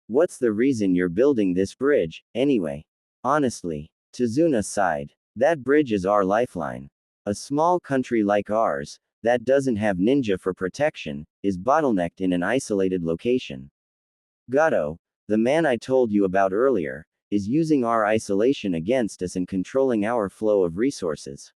What's the reason you're building this bridge, anyway? Honestly, Tazuna sighed. That bridge is our lifeline. A small country like ours, that doesn't have ninja for protection, is bottlenecked in an isolated location. Gato, the man I told you about earlier, is using our isolation against us and controlling our flow of resources.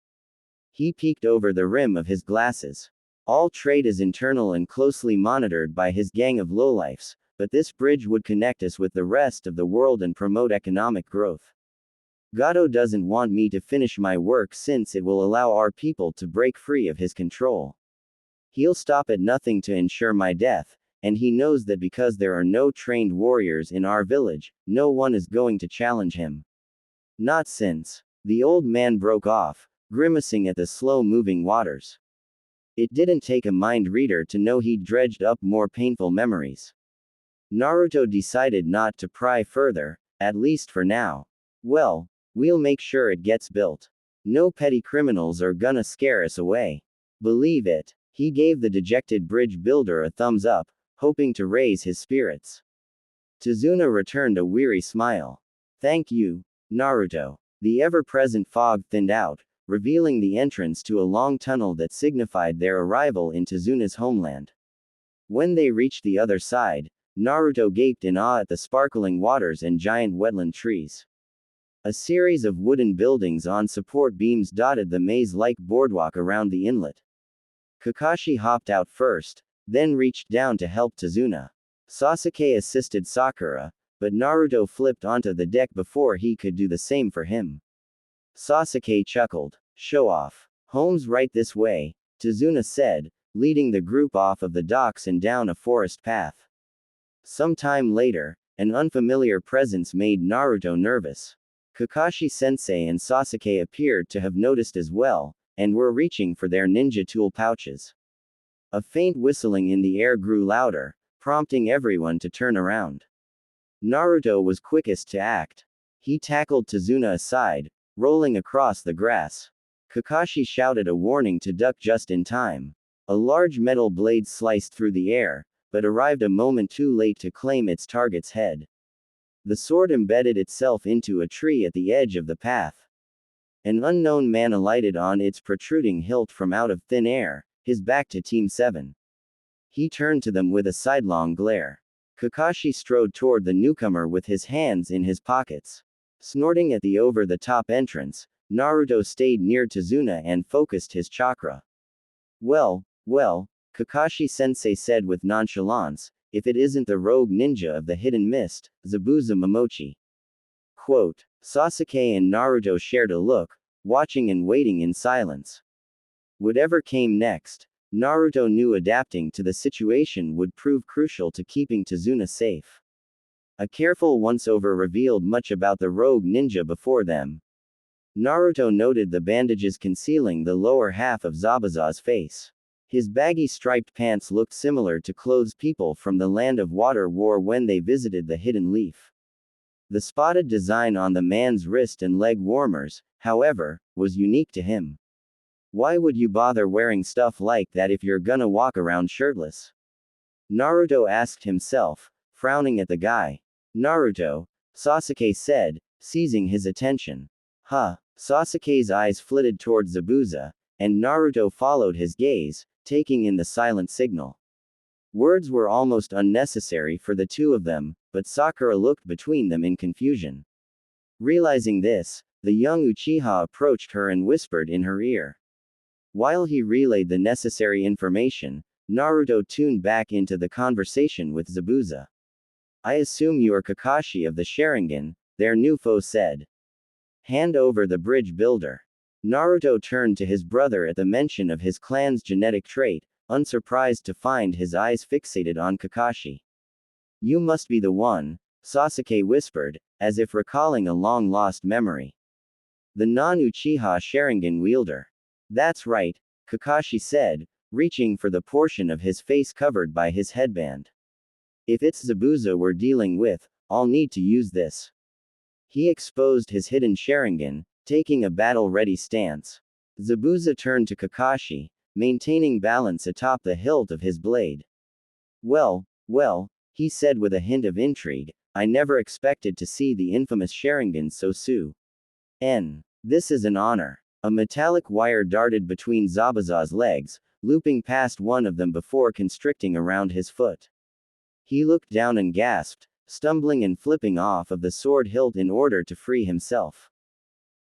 He peeked over the rim of his glasses. All trade is internal and closely monitored by his gang of lowlifes, but this bridge would connect us with the rest of the world and promote economic growth. Gato doesn't want me to finish my work since it will allow our people to break free of his control. He'll stop at nothing to ensure my death, and he knows that because there are no trained warriors in our village, no one is going to challenge him. Not since. The old man broke off, grimacing at the slow-moving waters. It didn't take a mind reader to know he'd dredged up more painful memories. Naruto decided not to pry further, at least for now. Well, We'll make sure it gets built. No petty criminals are gonna scare us away. Believe it. He gave the dejected bridge builder a thumbs up, hoping to raise his spirits. Tazuna returned a weary smile. Thank you, Naruto. The ever-present fog thinned out, revealing the entrance to a long tunnel that signified their arrival in Tazuna's homeland. When they reached the other side, Naruto gaped in awe at the sparkling waters and giant wetland trees. A series of wooden buildings on support beams dotted the maze-like boardwalk around the inlet. Kakashi hopped out first, then reached down to help Tazuna. Sasuke assisted Sakura, but Naruto flipped onto the deck before he could do the same for him. Sasuke chuckled. Show off. Home's right this way, Tazuna said, leading the group off of the docks and down a forest path. Some time later, an unfamiliar presence made Naruto nervous. Kakashi-sensei and Sasuke appeared to have noticed as well, and were reaching for their ninja tool pouches. A faint whistling in the air grew louder, prompting everyone to turn around. Naruto was quickest to act. He tackled Tazuna aside, rolling across the grass. Kakashi shouted a warning to duck just in time. A large metal blade sliced through the air, but arrived a moment too late to claim its target's head. The sword embedded itself into a tree at the edge of the path. An unknown man alighted on its protruding hilt from out of thin air, his back to Team 7. He turned to them with a sidelong glare. Kakashi strode toward the newcomer with his hands in his pockets. Snorting at the over-the-top entrance, Naruto stayed near Tazuna and focused his chakra. Well, Kakashi-sensei said with nonchalance, if it isn't the rogue ninja of the hidden mist, Zabuza Momochi. Quote. Sasuke and Naruto shared a look, watching and waiting in silence. Whatever came next, Naruto knew adapting to the situation would prove crucial to keeping Tazuna safe. A careful once-over revealed much about the rogue ninja before them. Naruto noted the bandages concealing the lower half of Zabuza's face. His baggy striped pants looked similar to clothes people from the Land of Water wore when they visited the Hidden Leaf. The spotted design on the man's wrist and leg warmers, however, was unique to him. Why would you bother wearing stuff like that if you're gonna walk around shirtless? Naruto asked himself, frowning at the guy. Naruto, Sasuke said, seizing his attention. Huh. Sasuke's eyes flitted towards Zabuza, and Naruto followed his gaze, taking in the silent signal. Words were almost unnecessary for the two of them, but Sakura looked between them in confusion. Realizing this, the young Uchiha approached her and whispered in her ear. While he relayed the necessary information, Naruto tuned back into the conversation with Zabuza. I assume you are Kakashi of the Sharingan, their new foe said. Hand over the bridge builder. Naruto turned to his brother at the mention of his clan's genetic trait, unsurprised to find his eyes fixated on Kakashi. You must be the one, Sasuke whispered, as if recalling a long-lost memory. The non-Uchiha Sharingan wielder. That's right, Kakashi said, reaching for the portion of his face covered by his headband. If it's Zabuza we're dealing with, I'll need to use this. He exposed his hidden Sharingan, taking a battle-ready stance. Zabuza turned to Kakashi, maintaining balance atop the hilt of his blade. Well, he said with a hint of intrigue, I never expected to see the infamous Sharingan so soon. This is an honor. A metallic wire darted between Zabuza's legs, looping past one of them before constricting around his foot. He looked down and gasped, stumbling and flipping off of the sword hilt in order to free himself.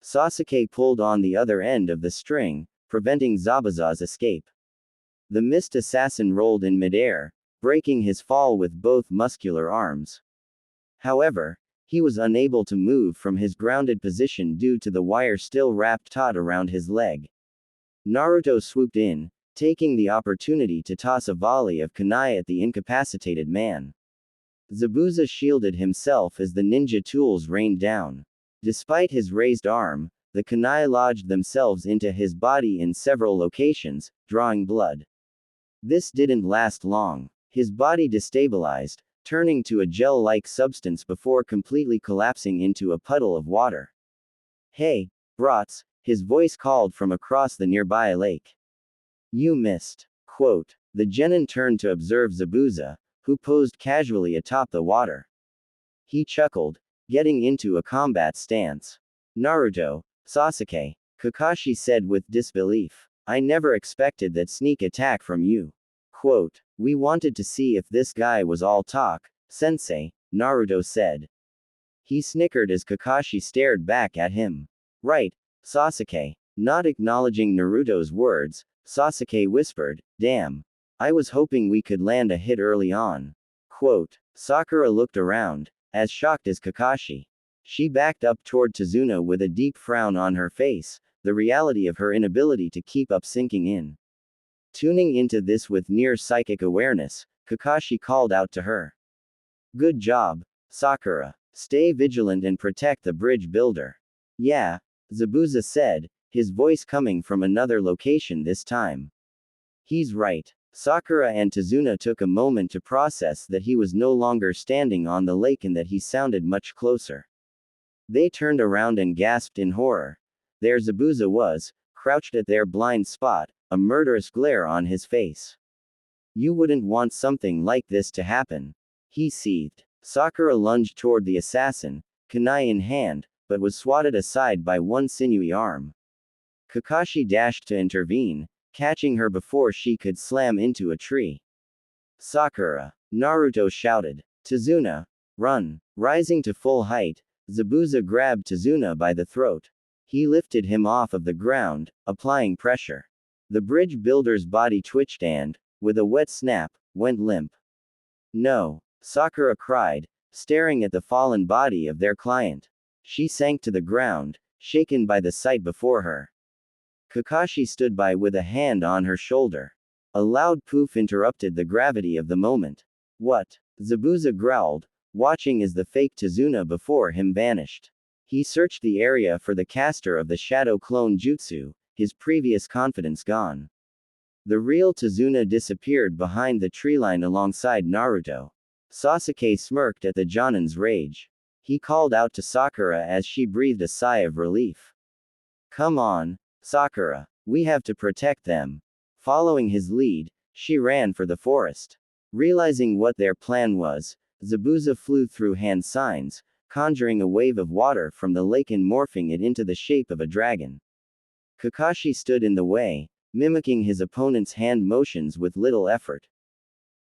Sasuke pulled on the other end of the string, preventing Zabuza's escape. The mist assassin rolled in midair, breaking his fall with both muscular arms. However, he was unable to move from his grounded position due to the wire still wrapped taut around his leg. Naruto swooped in, taking the opportunity to toss a volley of kunai at the incapacitated man. Zabuza shielded himself as the ninja tools rained down. Despite his raised arm, the kunai lodged themselves into his body in several locations, drawing blood. This didn't last long. His body destabilized, turning to a gel-like substance before completely collapsing into a puddle of water. Hey, brats, his voice called from across the nearby lake. You missed. Quote. The genin turned to observe Zabuza, who posed casually atop the water. He chuckled, getting into a combat stance. Naruto, Sasuke, Kakashi said with disbelief. I never expected that sneak attack from you. Quote. We wanted to see if this guy was all talk, sensei, Naruto said. He snickered as Kakashi stared back at him. Right, Sasuke. Not acknowledging Naruto's words, Sasuke whispered, damn. I was hoping we could land a hit early on. Quote. Sakura looked around, as shocked as Kakashi. She backed up toward Tazuna with a deep frown on her face, the reality of her inability to keep up sinking in. Tuning into this with near psychic awareness, Kakashi called out to her. Good job, Sakura. Stay vigilant and protect the bridge builder. Yeah, Zabuza said, his voice coming from another location this time. He's right. Sakura and Tazuna took a moment to process that he was no longer standing on the lake and that he sounded much closer. They turned around and gasped in horror. There Zabuza was, crouched at their blind spot, a murderous glare on his face. You wouldn't want something like this to happen. He seethed. Sakura lunged toward the assassin, kunai in hand, but was swatted aside by one sinewy arm. Kakashi dashed to intervene, catching her before she could slam into a tree. Sakura! Naruto shouted. Tazuna! Run! Rising to full height, Zabuza grabbed Tazuna by the throat. He lifted him off of the ground, applying pressure. The bridge builder's body twitched and, with a wet snap, went limp. No! Sakura cried, staring at the fallen body of their client. She sank to the ground, shaken by the sight before her. Kakashi stood by with a hand on her shoulder. A loud poof interrupted the gravity of the moment. What? Zabuza growled, watching as the fake Tazuna before him vanished. He searched the area for the caster of the shadow clone jutsu, his previous confidence gone. The real Tazuna disappeared behind the treeline alongside Naruto. Sasuke smirked at the Jonin's rage. He called out to Sakura as she breathed a sigh of relief. Come on, Sakura, we have to protect them. Following his lead, she ran for the forest. Realizing what their plan was, Zabuza flew through hand signs, conjuring a wave of water from the lake and morphing it into the shape of a dragon. Kakashi stood in the way, mimicking his opponent's hand motions with little effort.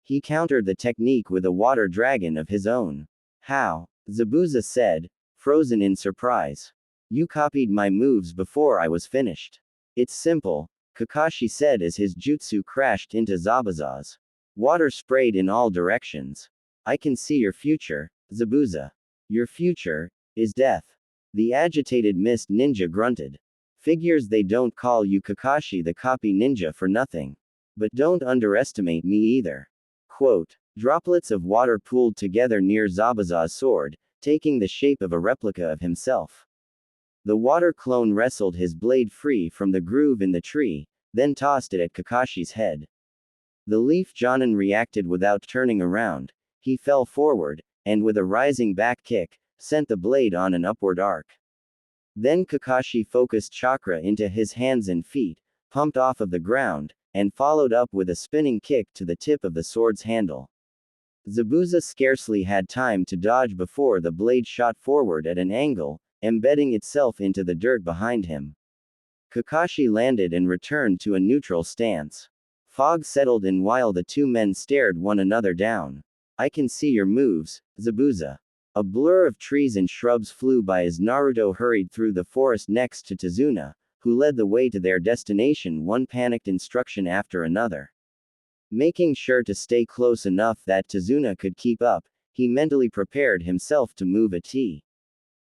He countered the technique with a water dragon of his own. How? Zabuza said, frozen in surprise. You copied my moves before I was finished. It's simple, Kakashi said as his jutsu crashed into Zabuza's. Water sprayed in all directions. I can see your future, Zabuza. Your future is death. The agitated mist ninja grunted. Figures they don't call you Kakashi the copy ninja for nothing. But don't underestimate me either. Quote. Droplets of water pooled together near Zabuza's sword, taking the shape of a replica of himself. The water clone wrestled his blade free from the groove in the tree, then tossed it at Kakashi's head. The leaf Jonin reacted without turning around. He fell forward, and with a rising back kick, sent the blade on an upward arc. Then Kakashi focused chakra into his hands and feet, pumped off of the ground, and followed up with a spinning kick to the tip of the sword's handle. Zabuza scarcely had time to dodge before the blade shot forward at an angle, embedding itself into the dirt behind him. Kakashi landed and returned to a neutral stance. Fog settled in while the two men stared one another down. I can see your moves, Zabuza. A blur of trees and shrubs flew by as Naruto hurried through the forest next to Tazuna, who led the way to their destination, one panicked instruction after another. Making sure to stay close enough that Tazuna could keep up, he mentally prepared himself to move at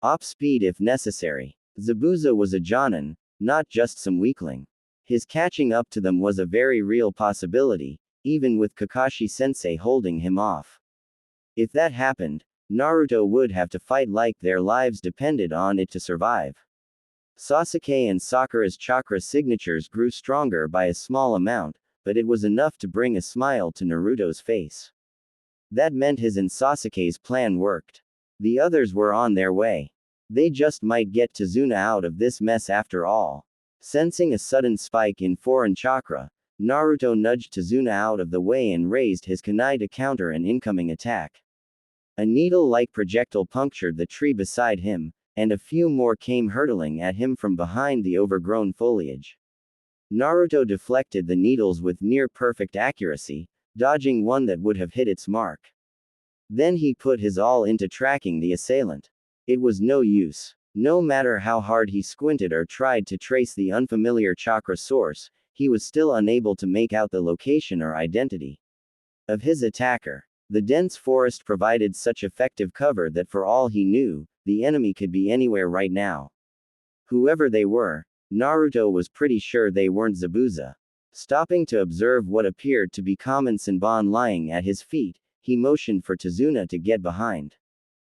top speed if necessary. Zabuza was a Jonin, not just some weakling. His catching up to them was a very real possibility, even with Kakashi-sensei holding him off. If that happened, Naruto would have to fight like their lives depended on it to survive. Sasuke and Sakura's chakra signatures grew stronger by a small amount, but it was enough to bring a smile to Naruto's face. That meant his and Sasuke's plan worked. The others were on their way. They just might get Tazuna out of this mess after all. Sensing a sudden spike in foreign chakra, Naruto nudged Tazuna out of the way and raised his kunai to counter an incoming attack. A needle-like projectile punctured the tree beside him, and a few more came hurtling at him from behind the overgrown foliage. Naruto deflected the needles with near-perfect accuracy, dodging one that would have hit its mark. Then he put his all into tracking the assailant. It was no use. No matter how hard he squinted or tried to trace the unfamiliar chakra source, he was still unable to make out the location or identity of his attacker. The dense forest provided such effective cover that for all he knew, the enemy could be anywhere right now. Whoever they were, Naruto was pretty sure they weren't Zabuza. Stopping to observe what appeared to be common Senbon lying at his feet, he motioned for Tazuna to get behind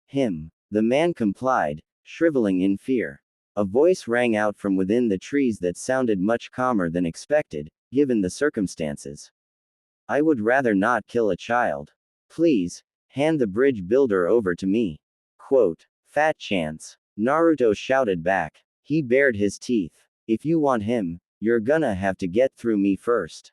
him. The man complied, shriveling in fear. A voice rang out from within the trees that sounded much calmer than expected, given the circumstances. I would rather not kill a child. Please, hand the bridge builder over to me. Quote, fat chance. Naruto shouted back. He bared his teeth. If you want him, you're gonna have to get through me first.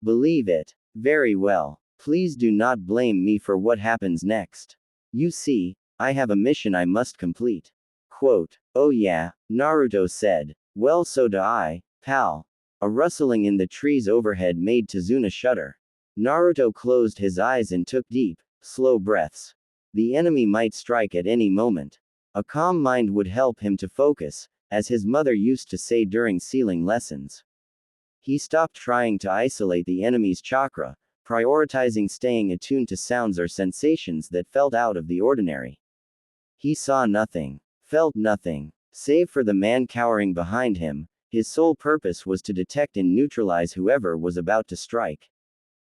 Believe it. Very well. Please do not blame me for what happens next. You see, I have a mission I must complete. Quote, oh yeah, Naruto said. Well, so do I, pal. A rustling in the trees overhead made Tazuna shudder. Naruto closed his eyes and took deep, slow breaths. The enemy might strike at any moment. A calm mind would help him to focus, as his mother used to say during sealing lessons. He stopped trying to isolate the enemy's chakra, prioritizing staying attuned to sounds or sensations that felt out of the ordinary. He saw nothing, felt nothing, save for the man cowering behind him. His sole purpose was to detect and neutralize whoever was about to strike.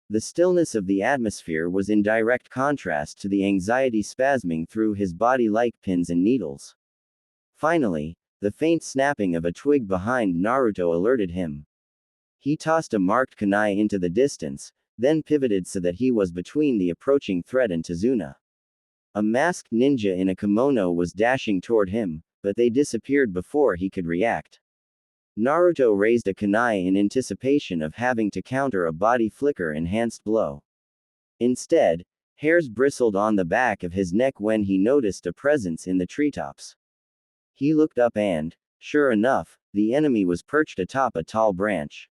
The stillness of the atmosphere was in direct contrast to the anxiety spasming through his body like pins and needles. Finally, the faint snapping of a twig behind Naruto alerted him. He tossed a marked kunai into the distance, then pivoted so that he was between the approaching threat and Tazuna. A masked ninja in a kimono was dashing toward him, but they disappeared before he could react. Naruto raised a kunai in anticipation of having to counter a body flicker-enhanced blow. Instead, hairs bristled on the back of his neck when he noticed a presence in the treetops. He looked up and, sure enough, the enemy was perched atop a tall branch.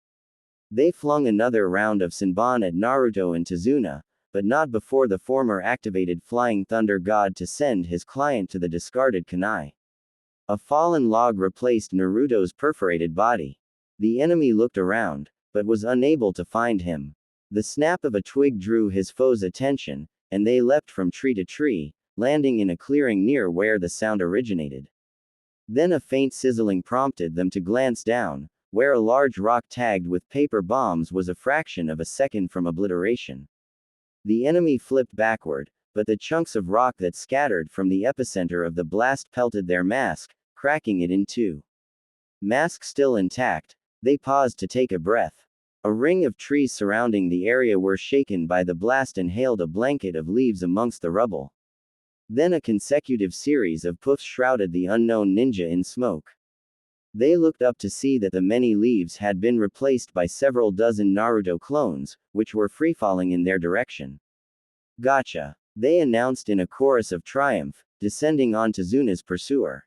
They flung another round of Senbon at Naruto and Tazuna, but not before the former activated Flying Thunder God to send his client to the discarded kunai. A fallen log replaced Naruto's perforated body. The enemy looked around, but was unable to find him. The snap of a twig drew his foe's attention, and they leapt from tree to tree, landing in a clearing near where the sound originated. Then a faint sizzling prompted them to glance down, where a large rock tagged with paper bombs was a fraction of a second from obliteration. The enemy flipped backward, but the chunks of rock that scattered from the epicenter of the blast pelted their mask, cracking it in two. Mask still intact, they paused to take a breath. A ring of trees surrounding the area were shaken by the blast and hailed a blanket of leaves amongst the rubble. Then a consecutive series of puffs shrouded the unknown ninja in smoke. They looked up to see that the many leaves had been replaced by several dozen Naruto clones, which were free-falling in their direction. Gotcha! They announced in a chorus of triumph, descending on Tazuna's pursuer.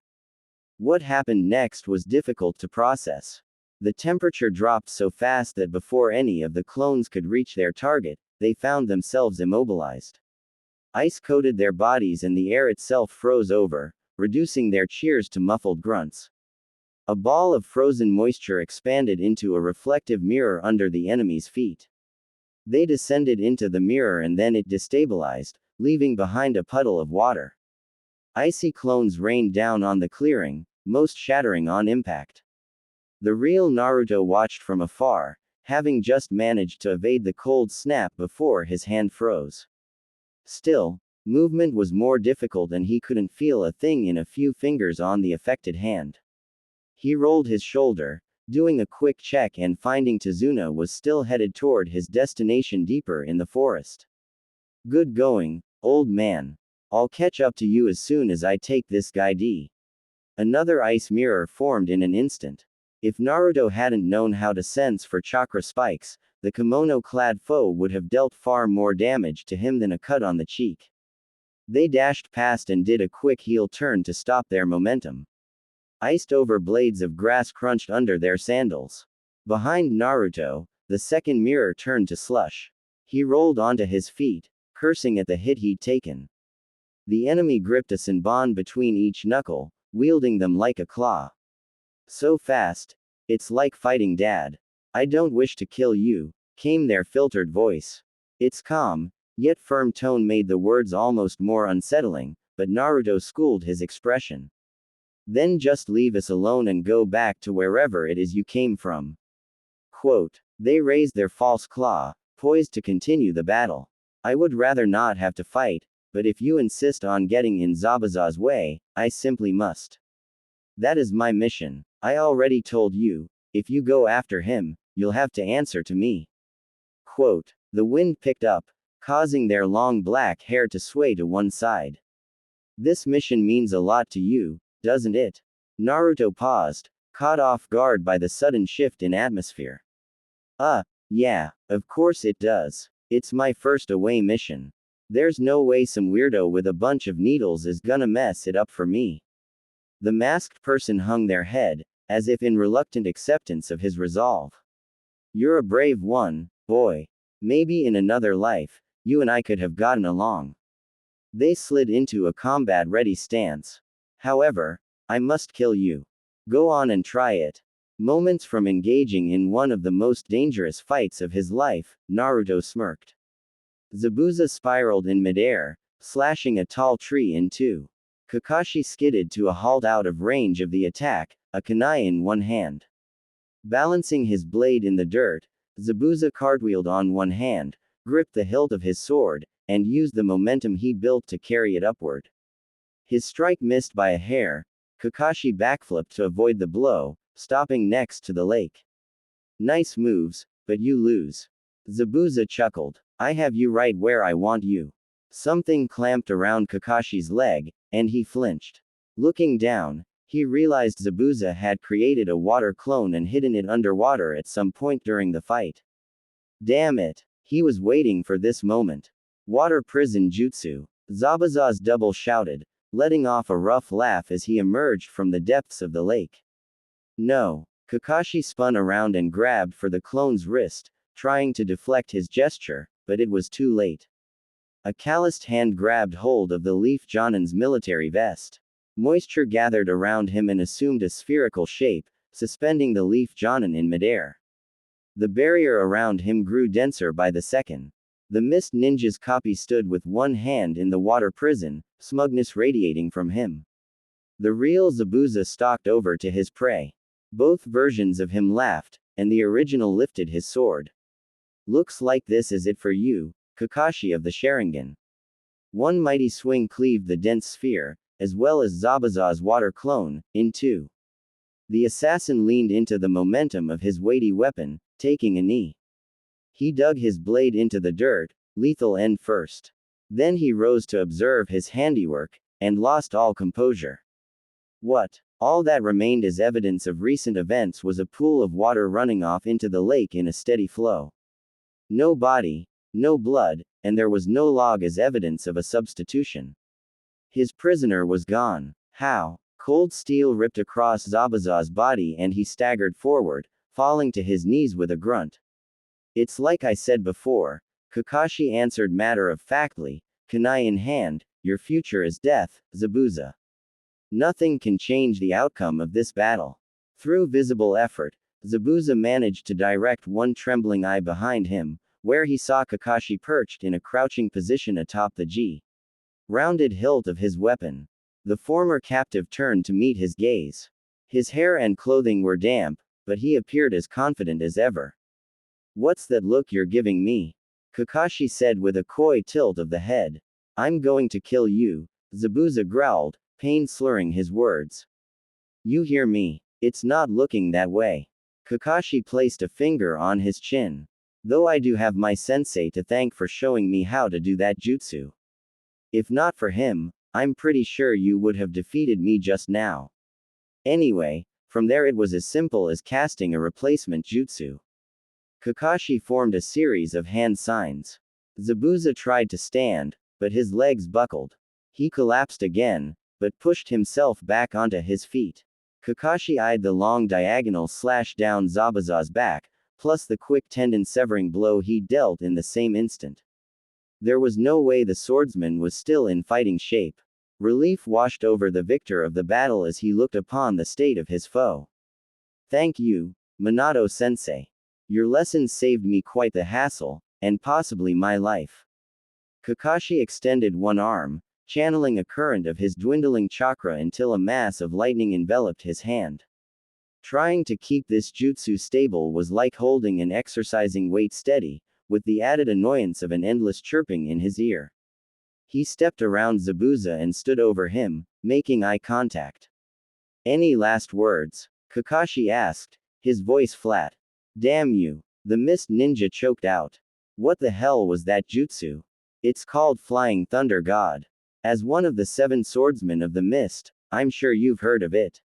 What happened next was difficult to process. The temperature dropped so fast that before any of the clones could reach their target, they found themselves immobilized. Ice coated their bodies and the air itself froze over, reducing their cheers to muffled grunts. A ball of frozen moisture expanded into a reflective mirror under the enemy's feet. They descended into the mirror and then it destabilized, leaving behind a puddle of water. Icy clones rained down on the clearing, most shattering on impact. The real Naruto watched from afar, having just managed to evade the cold snap before his hand froze. Still, movement was more difficult and he couldn't feel a thing in a few fingers on the affected hand. He rolled his shoulder, doing a quick check and finding Tazuna was still headed toward his destination deeper in the forest. Good going, old man. I'll catch up to you as soon as I take this guy D. Another ice mirror formed in an instant. If Naruto hadn't known how to sense for chakra spikes, the kimono-clad foe would have dealt far more damage to him than a cut on the cheek. They dashed past and did a quick heel turn to stop their momentum. Iced-over blades of grass crunched under their sandals. Behind Naruto, the second mirror turned to slush. He rolled onto his feet, cursing at the hit he'd taken. The enemy gripped a senbon between each knuckle, wielding them like a claw. So fast, it's like fighting Dad. I don't wish to kill you, came their filtered voice. Its calm, yet firm tone made the words almost more unsettling, but Naruto schooled his expression. Then just leave us alone and go back to wherever it is you came from. Quote. They raised their false claw, poised to continue the battle. I would rather not have to fight, but if you insist on getting in Zabuza's way, I simply must. That is my mission. I already told you, if you go after him, you'll have to answer to me. Quote. The wind picked up, causing their long black hair to sway to one side. This mission means a lot to you, doesn't it? Naruto paused, caught off guard by the sudden shift in atmosphere. Yeah, of course it does. It's my first away mission. There's no way some weirdo with a bunch of needles is gonna mess it up for me. The masked person hung their head, as if in reluctant acceptance of his resolve. You're a brave one, boy. Maybe in another life, you and I could have gotten along. They slid into a combat-ready stance. However, I must kill you. Go on and try it. Moments from engaging in one of the most dangerous fights of his life, Naruto smirked. Zabuza spiraled in midair, slashing a tall tree in two. Kakashi skidded to a halt out of range of the attack, a kunai in one hand. Balancing his blade in the dirt, Zabuza cartwheeled on one hand, gripped the hilt of his sword, and used the momentum he built to carry it upward. His strike missed by a hair. Kakashi backflipped to avoid the blow, stopping next to the lake. Nice moves, but you lose. Zabuza chuckled. I have you right where I want you. Something clamped around Kakashi's leg, and he flinched. Looking down, he realized Zabuza had created a water clone and hidden it underwater at some point during the fight. Damn it. He was waiting for this moment. Water prison jutsu. Zabuza's double shouted, letting off a rough laugh as he emerged from the depths of the lake. No. Kakashi spun around and grabbed for the clone's wrist, trying to deflect his gesture, but it was too late. A calloused hand grabbed hold of the Leaf Jonin's military vest. Moisture gathered around him and assumed a spherical shape, suspending the Leaf Jonin in midair. The barrier around him grew denser by the second. The Mist Ninja's copy stood with one hand in the water prison, smugness radiating from him. The real Zabuza stalked over to his prey. Both versions of him laughed, and the original lifted his sword. Looks like this is it for you, Kakashi of the Sharingan. One mighty swing cleaved the dense sphere, as well as Zabuza's water clone, in two. The assassin leaned into the momentum of his weighty weapon, taking a knee. He dug his blade into the dirt, lethal end first. Then he rose to observe his handiwork, and lost all composure. What? All that remained as evidence of recent events was a pool of water running off into the lake in a steady flow. No body, no blood, and there was no log as evidence of a substitution. His prisoner was gone. How? Cold steel ripped across Zabuza's body and he staggered forward, falling to his knees with a grunt. It's like I said before, Kakashi answered matter-of-factly, kunai in hand, your future is death, Zabuza. Nothing can change the outcome of this battle. Through visible effort, Zabuza managed to direct one trembling eye behind him, where he saw Kakashi perched in a crouching position atop the rounded hilt of his weapon. The former captive turned to meet his gaze. His hair and clothing were damp, but he appeared as confident as ever. What's that look you're giving me? Kakashi said with a coy tilt of the head. I'm going to kill you, Zabuza growled, pain slurring his words. You hear me? It's not looking that way. Kakashi placed a finger on his chin. Though I do have my sensei to thank for showing me how to do that jutsu. If not for him, I'm pretty sure you would have defeated me just now. Anyway, from there it was as simple as casting a replacement jutsu. Kakashi formed a series of hand signs. Zabuza tried to stand, but his legs buckled. He collapsed again, but pushed himself back onto his feet. Kakashi eyed the long diagonal slash down Zabuza's back, plus the quick tendon-severing blow he dealt in the same instant. There was no way the swordsman was still in fighting shape. Relief washed over the victor of the battle as he looked upon the state of his foe. Thank you, Minato-sensei. Your lessons saved me quite the hassle, and possibly my life. Kakashi extended one arm, channeling a current of his dwindling chakra until a mass of lightning enveloped his hand. Trying to keep this jutsu stable was like holding an exercising weight steady, with the added annoyance of an endless chirping in his ear. He stepped around Zabuza and stood over him, making eye contact. Any last words? Kakashi asked, his voice flat. Damn you. The mist ninja choked out. What the hell was that jutsu? It's called Flying Thunder God. As one of the 7 swordsmen of the mist, I'm sure you've heard of it.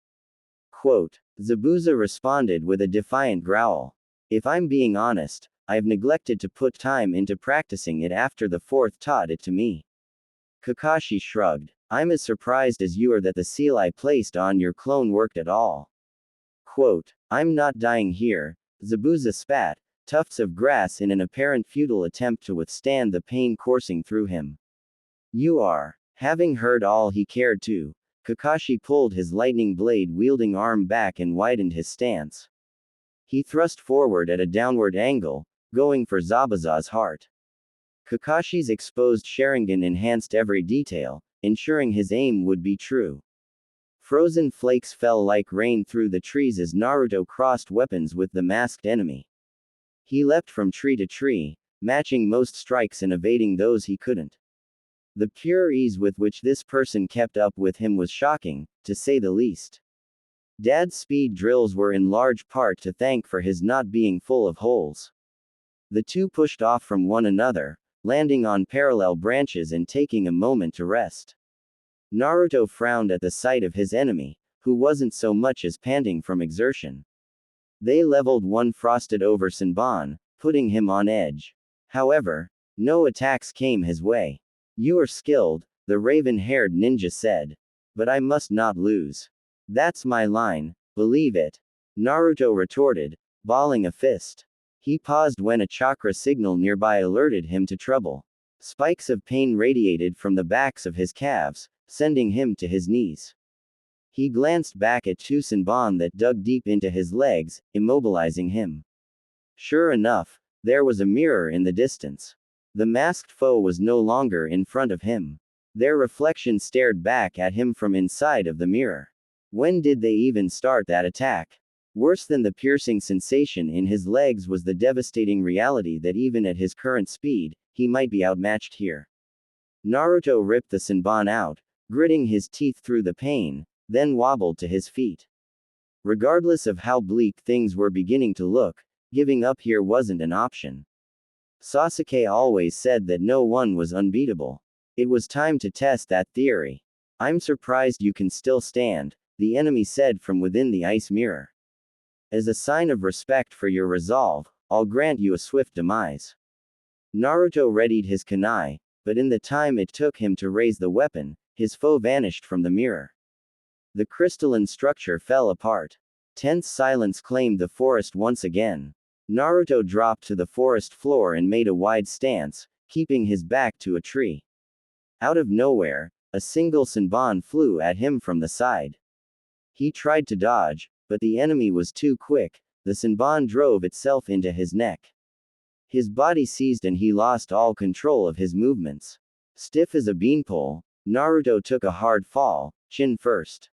Quote. Zabuza responded with a defiant growl. If I'm being honest, I've neglected to put time into practicing it after the 4th taught it to me. Kakashi shrugged. I'm as surprised as you are that the seal I placed on your clone worked at all. Quote. I'm not dying here. Zabuza spat, tufts of grass in an apparent futile attempt to withstand the pain coursing through him. You are. Having heard all he cared to, Kakashi pulled his lightning blade wielding arm back and widened his stance. He thrust forward at a downward angle, going for Zabuza's heart. Kakashi's exposed Sharingan enhanced every detail, ensuring his aim would be true. Frozen flakes fell like rain through the trees as Naruto crossed weapons with the masked enemy. He leapt from tree to tree, matching most strikes and evading those he couldn't. The pure ease with which this person kept up with him was shocking, to say the least. Dad's speed drills were in large part to thank for his not being full of holes. The two pushed off from one another, landing on parallel branches and taking a moment to rest. Naruto frowned at the sight of his enemy, who wasn't so much as panting from exertion. They leveled one frosted over Senbon, putting him on edge. However, no attacks came his way. You are skilled, the raven-haired ninja said. But I must not lose. That's my line, believe it. Naruto retorted, balling a fist. He paused when a chakra signal nearby alerted him to trouble. Spikes of pain radiated from the backs of his calves, sending him to his knees. He glanced back at two Senbon that dug deep into his legs, immobilizing him. Sure enough, there was a mirror in the distance. The masked foe was no longer in front of him. Their reflection stared back at him from inside of the mirror. When did they even start that attack? Worse than the piercing sensation in his legs was the devastating reality that even at his current speed, he might be outmatched here. Naruto ripped the Senbon out, gritting his teeth through the pain, then wobbled to his feet. Regardless of how bleak things were beginning to look, giving up here wasn't an option. Sasuke always said that no one was unbeatable. It was time to test that theory. I'm surprised you can still stand, the enemy said from within the ice mirror. As a sign of respect for your resolve, I'll grant you a swift demise. Naruto readied his kunai, but in the time it took him to raise the weapon, his foe vanished from the mirror. The crystalline structure fell apart. Tense silence claimed the forest once again. Naruto dropped to the forest floor and made a wide stance, keeping his back to a tree. Out of nowhere, a single Senbon flew at him from the side. He tried to dodge, but the enemy was too quick. The Senbon drove itself into his neck. His body seized and he lost all control of his movements. Stiff as a beanpole, Naruto took a hard fall, chin first.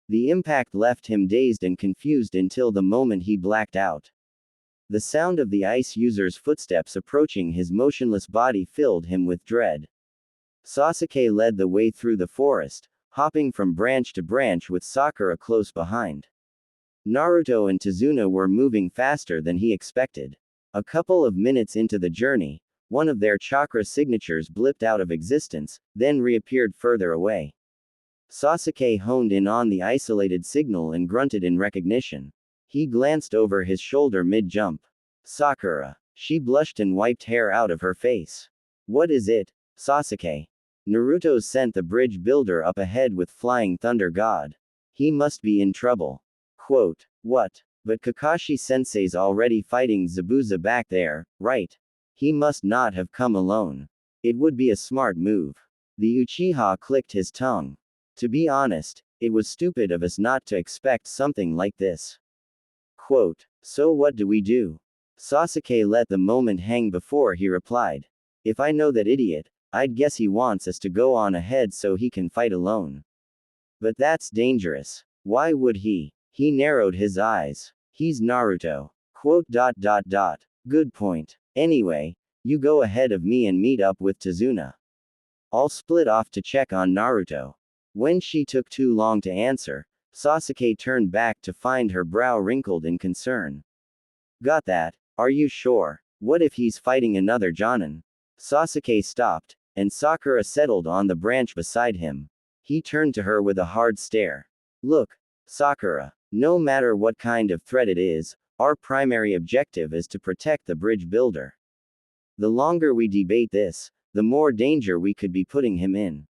The impact left him dazed and confused until the moment he blacked out. The sound of the ice user's footsteps approaching his motionless body filled him with dread. Sasuke led the way through the forest, hopping from branch to branch with Sakura close behind. Naruto and Tazuna were moving faster than he expected. A couple of minutes into the journey, one of their chakra signatures blipped out of existence, then reappeared further away. Sasuke honed in on the isolated signal and grunted in recognition. He glanced over his shoulder mid-jump. Sakura. She blushed and wiped hair out of her face. What is it, Sasuke? Naruto's sent the bridge builder up ahead with Flying Thunder God. He must be in trouble. Quote. What? But Kakashi-sensei's already fighting Zabuza back there, right? He must not have come alone. It would be a smart move. The Uchiha clicked his tongue. To be honest, it was stupid of us not to expect something like this. Quote. So what do we do? Sasuke let the moment hang before he replied. If I know that idiot, I'd guess he wants us to go on ahead so he can fight alone. But that's dangerous. Why would he? He narrowed his eyes. He's Naruto. Quote. Good point. Anyway, you go ahead of me and meet up with Tazuna. I'll split off to check on Naruto. When she took too long to answer, Sasuke turned back to find her brow wrinkled in concern. Got that? Are you sure? What if he's fighting another Jonin? Sasuke stopped, and Sakura settled on the branch beside him. He turned to her with a hard stare. Look, Sakura, no matter what kind of threat it is, our primary objective is to protect the bridge builder. The longer we debate this, the more danger we could be putting him in.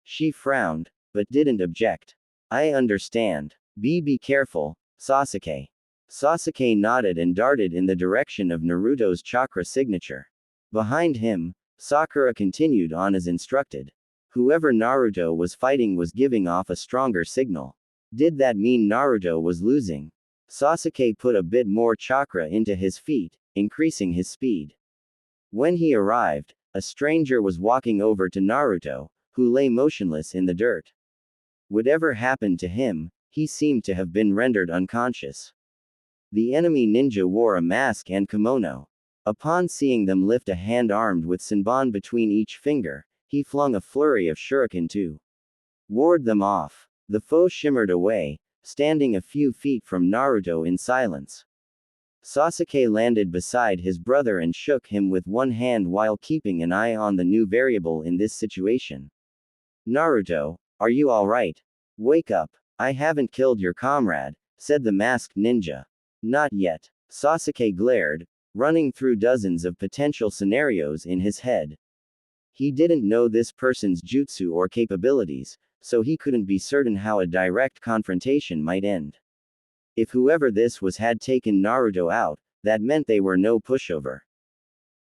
She frowned, but didn't object. I understand. Be careful, Sasuke. Sasuke nodded and darted in the direction of Naruto's chakra signature. Behind him, Sakura continued on as instructed. Whoever Naruto was fighting was giving off a stronger signal. Did that mean Naruto was losing? Sasuke put a bit more chakra into his feet, increasing his speed. When he arrived, a stranger was walking over to Naruto, who lay motionless in the dirt. Whatever happened to him, he seemed to have been rendered unconscious. The enemy ninja wore a mask and kimono. Upon seeing them lift a hand armed with Senbon between each finger, he flung a flurry of shuriken to ward them off. The foe shimmered away, standing a few feet from Naruto in silence. Sasuke landed beside his brother and shook him with one hand while keeping an eye on the new variable in this situation. Naruto, are you alright? Wake up. I haven't killed your comrade, said the masked ninja. Not yet. Sasuke glared, running through dozens of potential scenarios in his head. He didn't know this person's jutsu or capabilities, so he couldn't be certain how a direct confrontation might end. If whoever this was had taken Naruto out, that meant they were no pushover.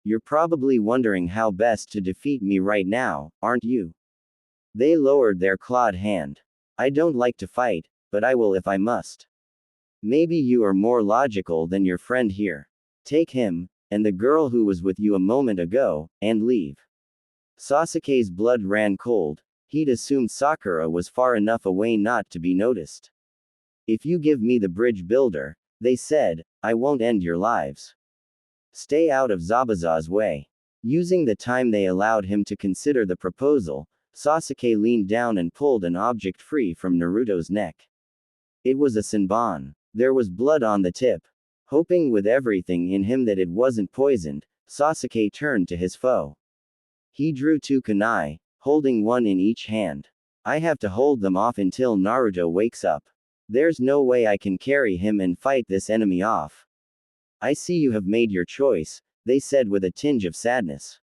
You're probably wondering how best to defeat me right now, aren't you? They lowered their clawed hand. I don't like to fight, but I will if I must. Maybe you are more logical than your friend here. Take him, and the girl who was with you a moment ago, and leave. Sasuke's blood ran cold. He'd assumed Sakura was far enough away not to be noticed. If you give me the bridge builder, they said, I won't end your lives. Stay out of Zabuza's way. Using the time they allowed him to consider the proposal, Sasuke leaned down and pulled an object free from Naruto's neck. It was a Senbon. There was blood on the tip. Hoping with everything in him that it wasn't poisoned, Sasuke turned to his foe. He drew two kunai, holding one in each hand. I have to hold them off until Naruto wakes up. There's no way I can carry him and fight this enemy off. I see you have made your choice, they said with a tinge of sadness.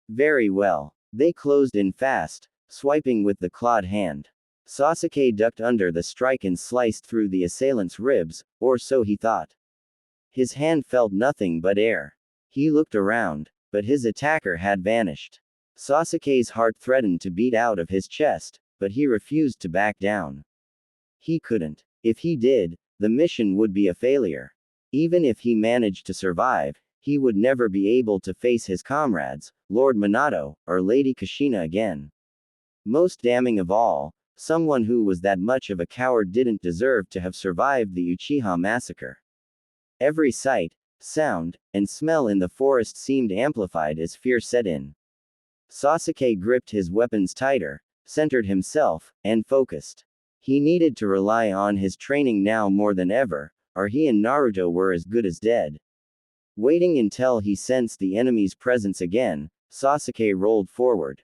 Very well. They closed in fast, swiping with the clawed hand. Sasuke ducked under the strike and sliced through the assailant's ribs, or so he thought. His hand felt nothing but air. He looked around, but his attacker had vanished. Sasuke's heart threatened to beat out of his chest, but he refused to back down. He couldn't. If he did, the mission would be a failure. Even if he managed to survive, he would never be able to face his comrades, Lord Minato, or Lady Kushina again. Most damning of all, someone who was that much of a coward didn't deserve to have survived the Uchiha massacre. Every sight, sound, and smell in the forest seemed amplified as fear set in. Sasuke gripped his weapons tighter, centered himself, and focused. He needed to rely on his training now more than ever, or he and Naruto were as good as dead. Waiting until he sensed the enemy's presence again, Sasuke rolled forward.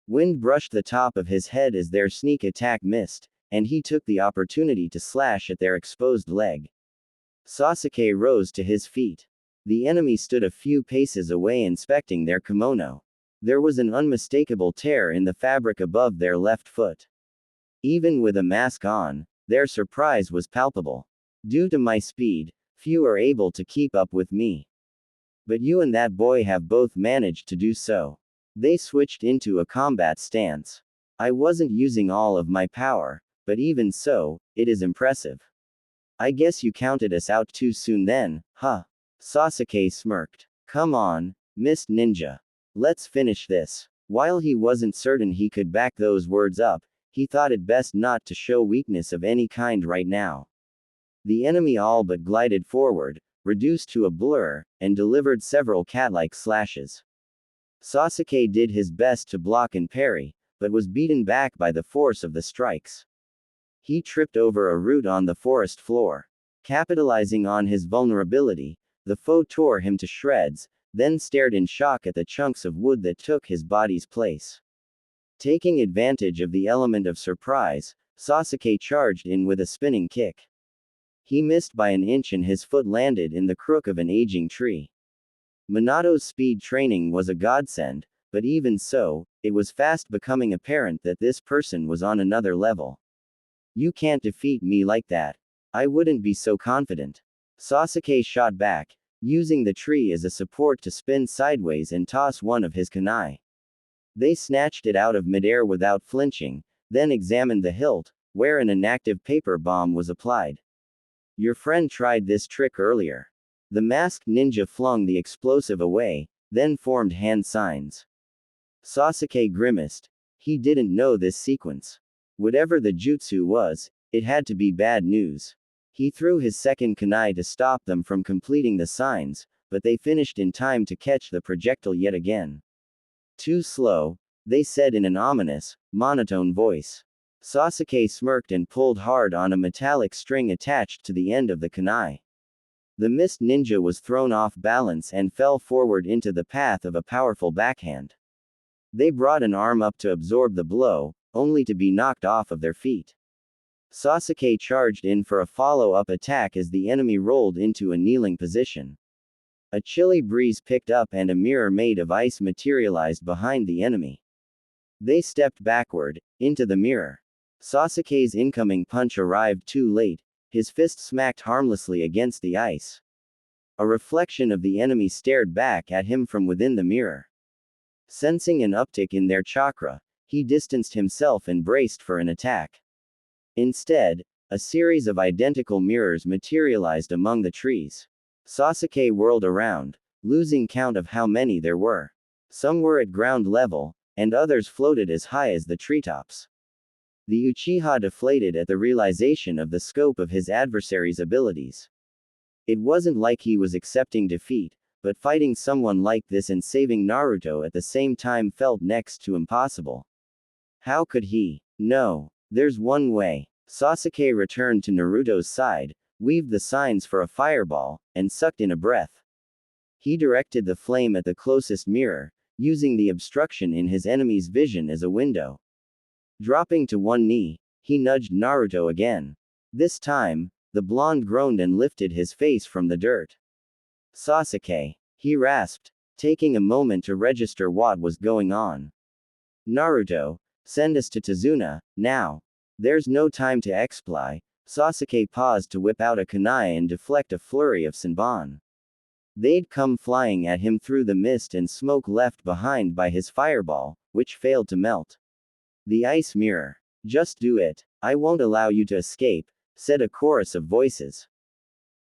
Wind brushed the top of his head as their sneak attack missed, and he took the opportunity to slash at their exposed leg. Sasuke rose to his feet. The enemy stood a few paces away inspecting their kimono. There was an unmistakable tear in the fabric above their left foot. Even with a mask on, their surprise was palpable. Due to my speed, few are able to keep up with me. But you and that boy have both managed to do so. They switched into a combat stance. I wasn't using all of my power, but even so, it is impressive. I guess you counted us out too soon then, huh? Sasuke smirked. Come on, Mist Ninja. Let's finish this. While he wasn't certain he could back those words up, he thought it best not to show weakness of any kind right now. The enemy all but glided forward, reduced to a blur, and delivered several cat-like slashes. Sasuke did his best to block and parry, but was beaten back by the force of the strikes. He tripped over a root on the forest floor. Capitalizing on his vulnerability, the foe tore him to shreds, then stared in shock at the chunks of wood that took his body's place. Taking advantage of the element of surprise, Sasuke charged in with a spinning kick. He missed by an inch and his foot landed in the crook of an aging tree. Minato's speed training was a godsend, but even so, it was fast becoming apparent that this person was on another level. You can't defeat me like that. I wouldn't be so confident. Sasuke shot back, using the tree as a support to spin sideways and toss one of his kunai. They snatched it out of midair without flinching, then examined the hilt, where an inactive paper bomb was applied. Your friend tried this trick earlier. The masked ninja flung the explosive away, then formed hand signs. Sasuke grimaced. He didn't know this sequence. Whatever the jutsu was, it had to be bad news. He threw his second kunai to stop them from completing the signs, but they finished in time to catch the projectile yet again. Too slow, they said in an ominous, monotone voice. Sasuke smirked and pulled hard on a metallic string attached to the end of the kunai. The mist ninja was thrown off balance and fell forward into the path of a powerful backhand. They brought an arm up to absorb the blow, only to be knocked off of their feet. Sasuke charged in for a follow-up attack as the enemy rolled into a kneeling position. A chilly breeze picked up and a mirror made of ice materialized behind the enemy. They stepped backward, into the mirror. Sasuke's incoming punch arrived too late, his fist smacked harmlessly against the ice. A reflection of the enemy stared back at him from within the mirror. Sensing an uptick in their chakra, he distanced himself and braced for an attack. Instead, a series of identical mirrors materialized among the trees. Sasuke whirled around, losing count of how many there were. Some were at ground level, and others floated as high as the treetops. The Uchiha deflated at the realization of the scope of his adversary's abilities. It wasn't like he was accepting defeat, but fighting someone like this and saving Naruto at the same time felt next to impossible. How could he? No. There's one way. Sasuke returned to Naruto's side, weaved the signs for a fireball, and sucked in a breath. He directed the flame at the closest mirror, using the obstruction in his enemy's vision as a window. Dropping to one knee, he nudged Naruto again. This time, the blonde groaned and lifted his face from the dirt. Sasuke, he rasped, taking a moment to register what was going on. Naruto, send us to Tazuna, now. There's no time to exply. Sasuke paused to whip out a kunai and deflect a flurry of senbon. They'd come flying at him through the mist and smoke left behind by his fireball, which failed to melt. The ice mirror. Just do it. I won't allow you to escape, said a chorus of voices.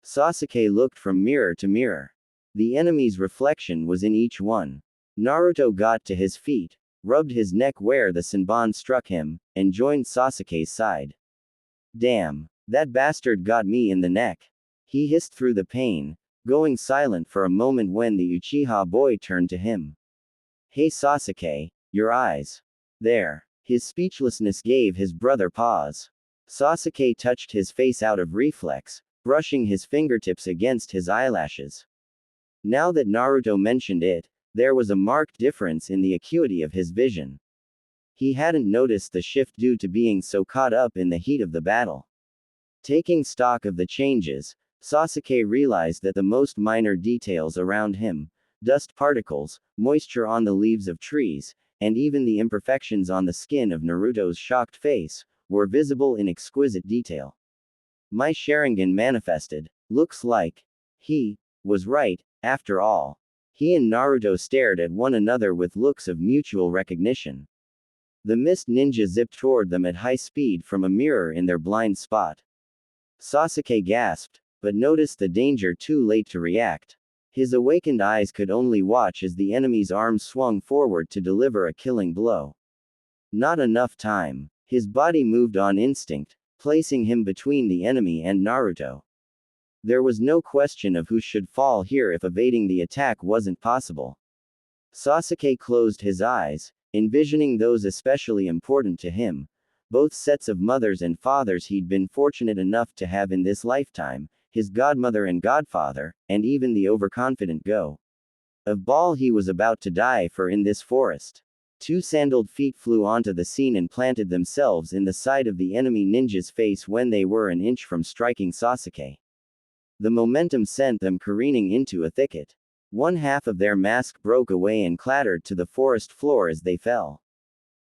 Sasuke looked from mirror to mirror. The enemy's reflection was in each one. Naruto got to his feet, rubbed his neck where the senbon struck him, and joined Sasuke's side. Damn, that bastard got me in the neck. He hissed through the pain, going silent for a moment when the Uchiha boy turned to him. Hey Sasuke, your eyes. There. His speechlessness gave his brother pause. Sasuke touched his face out of reflex, brushing his fingertips against his eyelashes. Now that Naruto mentioned it, there was a marked difference in the acuity of his vision. He hadn't noticed the shift due to being so caught up in the heat of the battle. Taking stock of the changes, Sasuke realized that the most minor details around him, dust particles, moisture on the leaves of trees, and even the imperfections on the skin of Naruto's shocked face, were visible in exquisite detail. My Sharingan manifested. Looks like he was right, after all. He and Naruto stared at one another with looks of mutual recognition. The mist ninja zipped toward them at high speed from a mirror in their blind spot. Sasuke gasped, but noticed the danger too late to react. His awakened eyes could only watch as the enemy's arm swung forward to deliver a killing blow. Not enough time. His body moved on instinct, placing him between the enemy and Naruto. There was no question of who should fall here if evading the attack wasn't possible. Sasuke closed his eyes, envisioning those especially important to him, both sets of mothers and fathers he'd been fortunate enough to have in this lifetime, his godmother and godfather, and even the overconfident of Ball he was about to die for in this forest. Two sandaled feet flew onto the scene and planted themselves in the side of the enemy ninja's face when they were an inch from striking Sasuke. The momentum sent them careening into a thicket. One half of their mask broke away and clattered to the forest floor as they fell.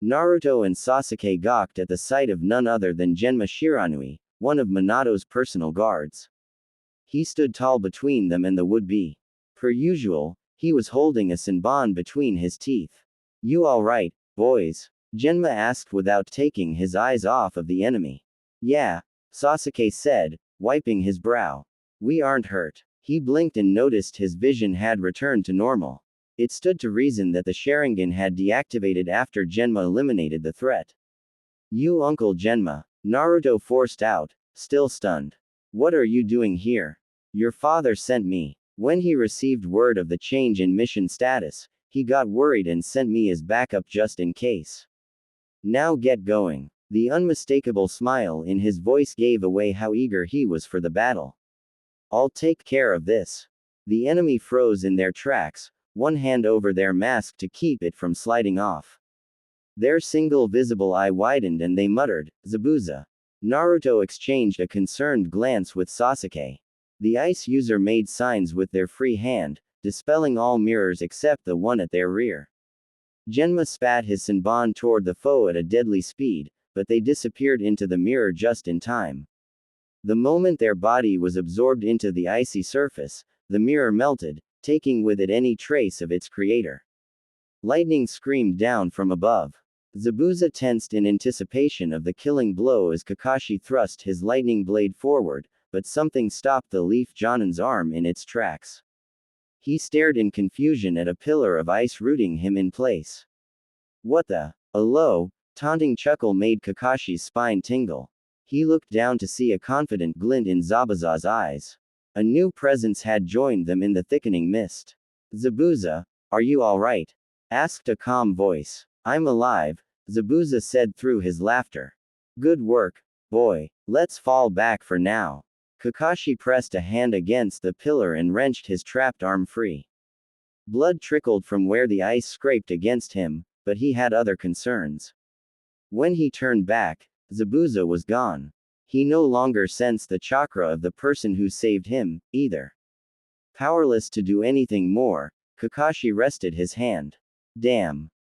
Naruto and Sasuke gawked at the sight of none other than Genma Shiranui, one of Minato's personal guards. He stood tall between them and the would-be. Per usual, he was holding a Senbon between his teeth. "You all right, boys?" Genma asked without taking his eyes off of the enemy. "Yeah," Sasuke said, wiping his brow. "We aren't hurt." He blinked and noticed his vision had returned to normal. It stood to reason that the Sharingan had deactivated after Genma eliminated the threat. "You Uncle Genma," Naruto forced out, still stunned. "What are you doing here?" "Your father sent me. When he received word of the change in mission status, he got worried and sent me as backup just in case. Now get going." The unmistakable smile in his voice gave away how eager he was for the battle. "I'll take care of this." The enemy froze in their tracks, one hand over their mask to keep it from sliding off. Their single visible eye widened and they muttered, "Zabuza." Naruto exchanged a concerned glance with Sasuke. The ice user made signs with their free hand, dispelling all mirrors except the one at their rear. Genma spat his Senbon toward the foe at a deadly speed, but they disappeared into the mirror just in time. The moment their body was absorbed into the icy surface, the mirror melted, taking with it any trace of its creator. Lightning screamed down from above. Zabuza tensed in anticipation of the killing blow as Kakashi thrust his lightning blade forward, but something stopped the Leaf Jonin's arm in its tracks. He stared in confusion at a pillar of ice rooting him in place. "What the?" A low, taunting chuckle made Kakashi's spine tingle. He looked down to see a confident glint in Zabuza's eyes. A new presence had joined them in the thickening mist. "Zabuza, are you all right?" asked a calm voice. "I'm alive," Zabuza said through his laughter. "Good work, boy. Let's fall back for now." Kakashi pressed a hand against the pillar and wrenched his trapped arm free. Blood trickled from where the ice scraped against him, but he had other concerns. When he turned back, Zabuza was gone. He no longer sensed the chakra of the person who saved him, either. Powerless to do anything more, Kakashi rested his hand. "Damn.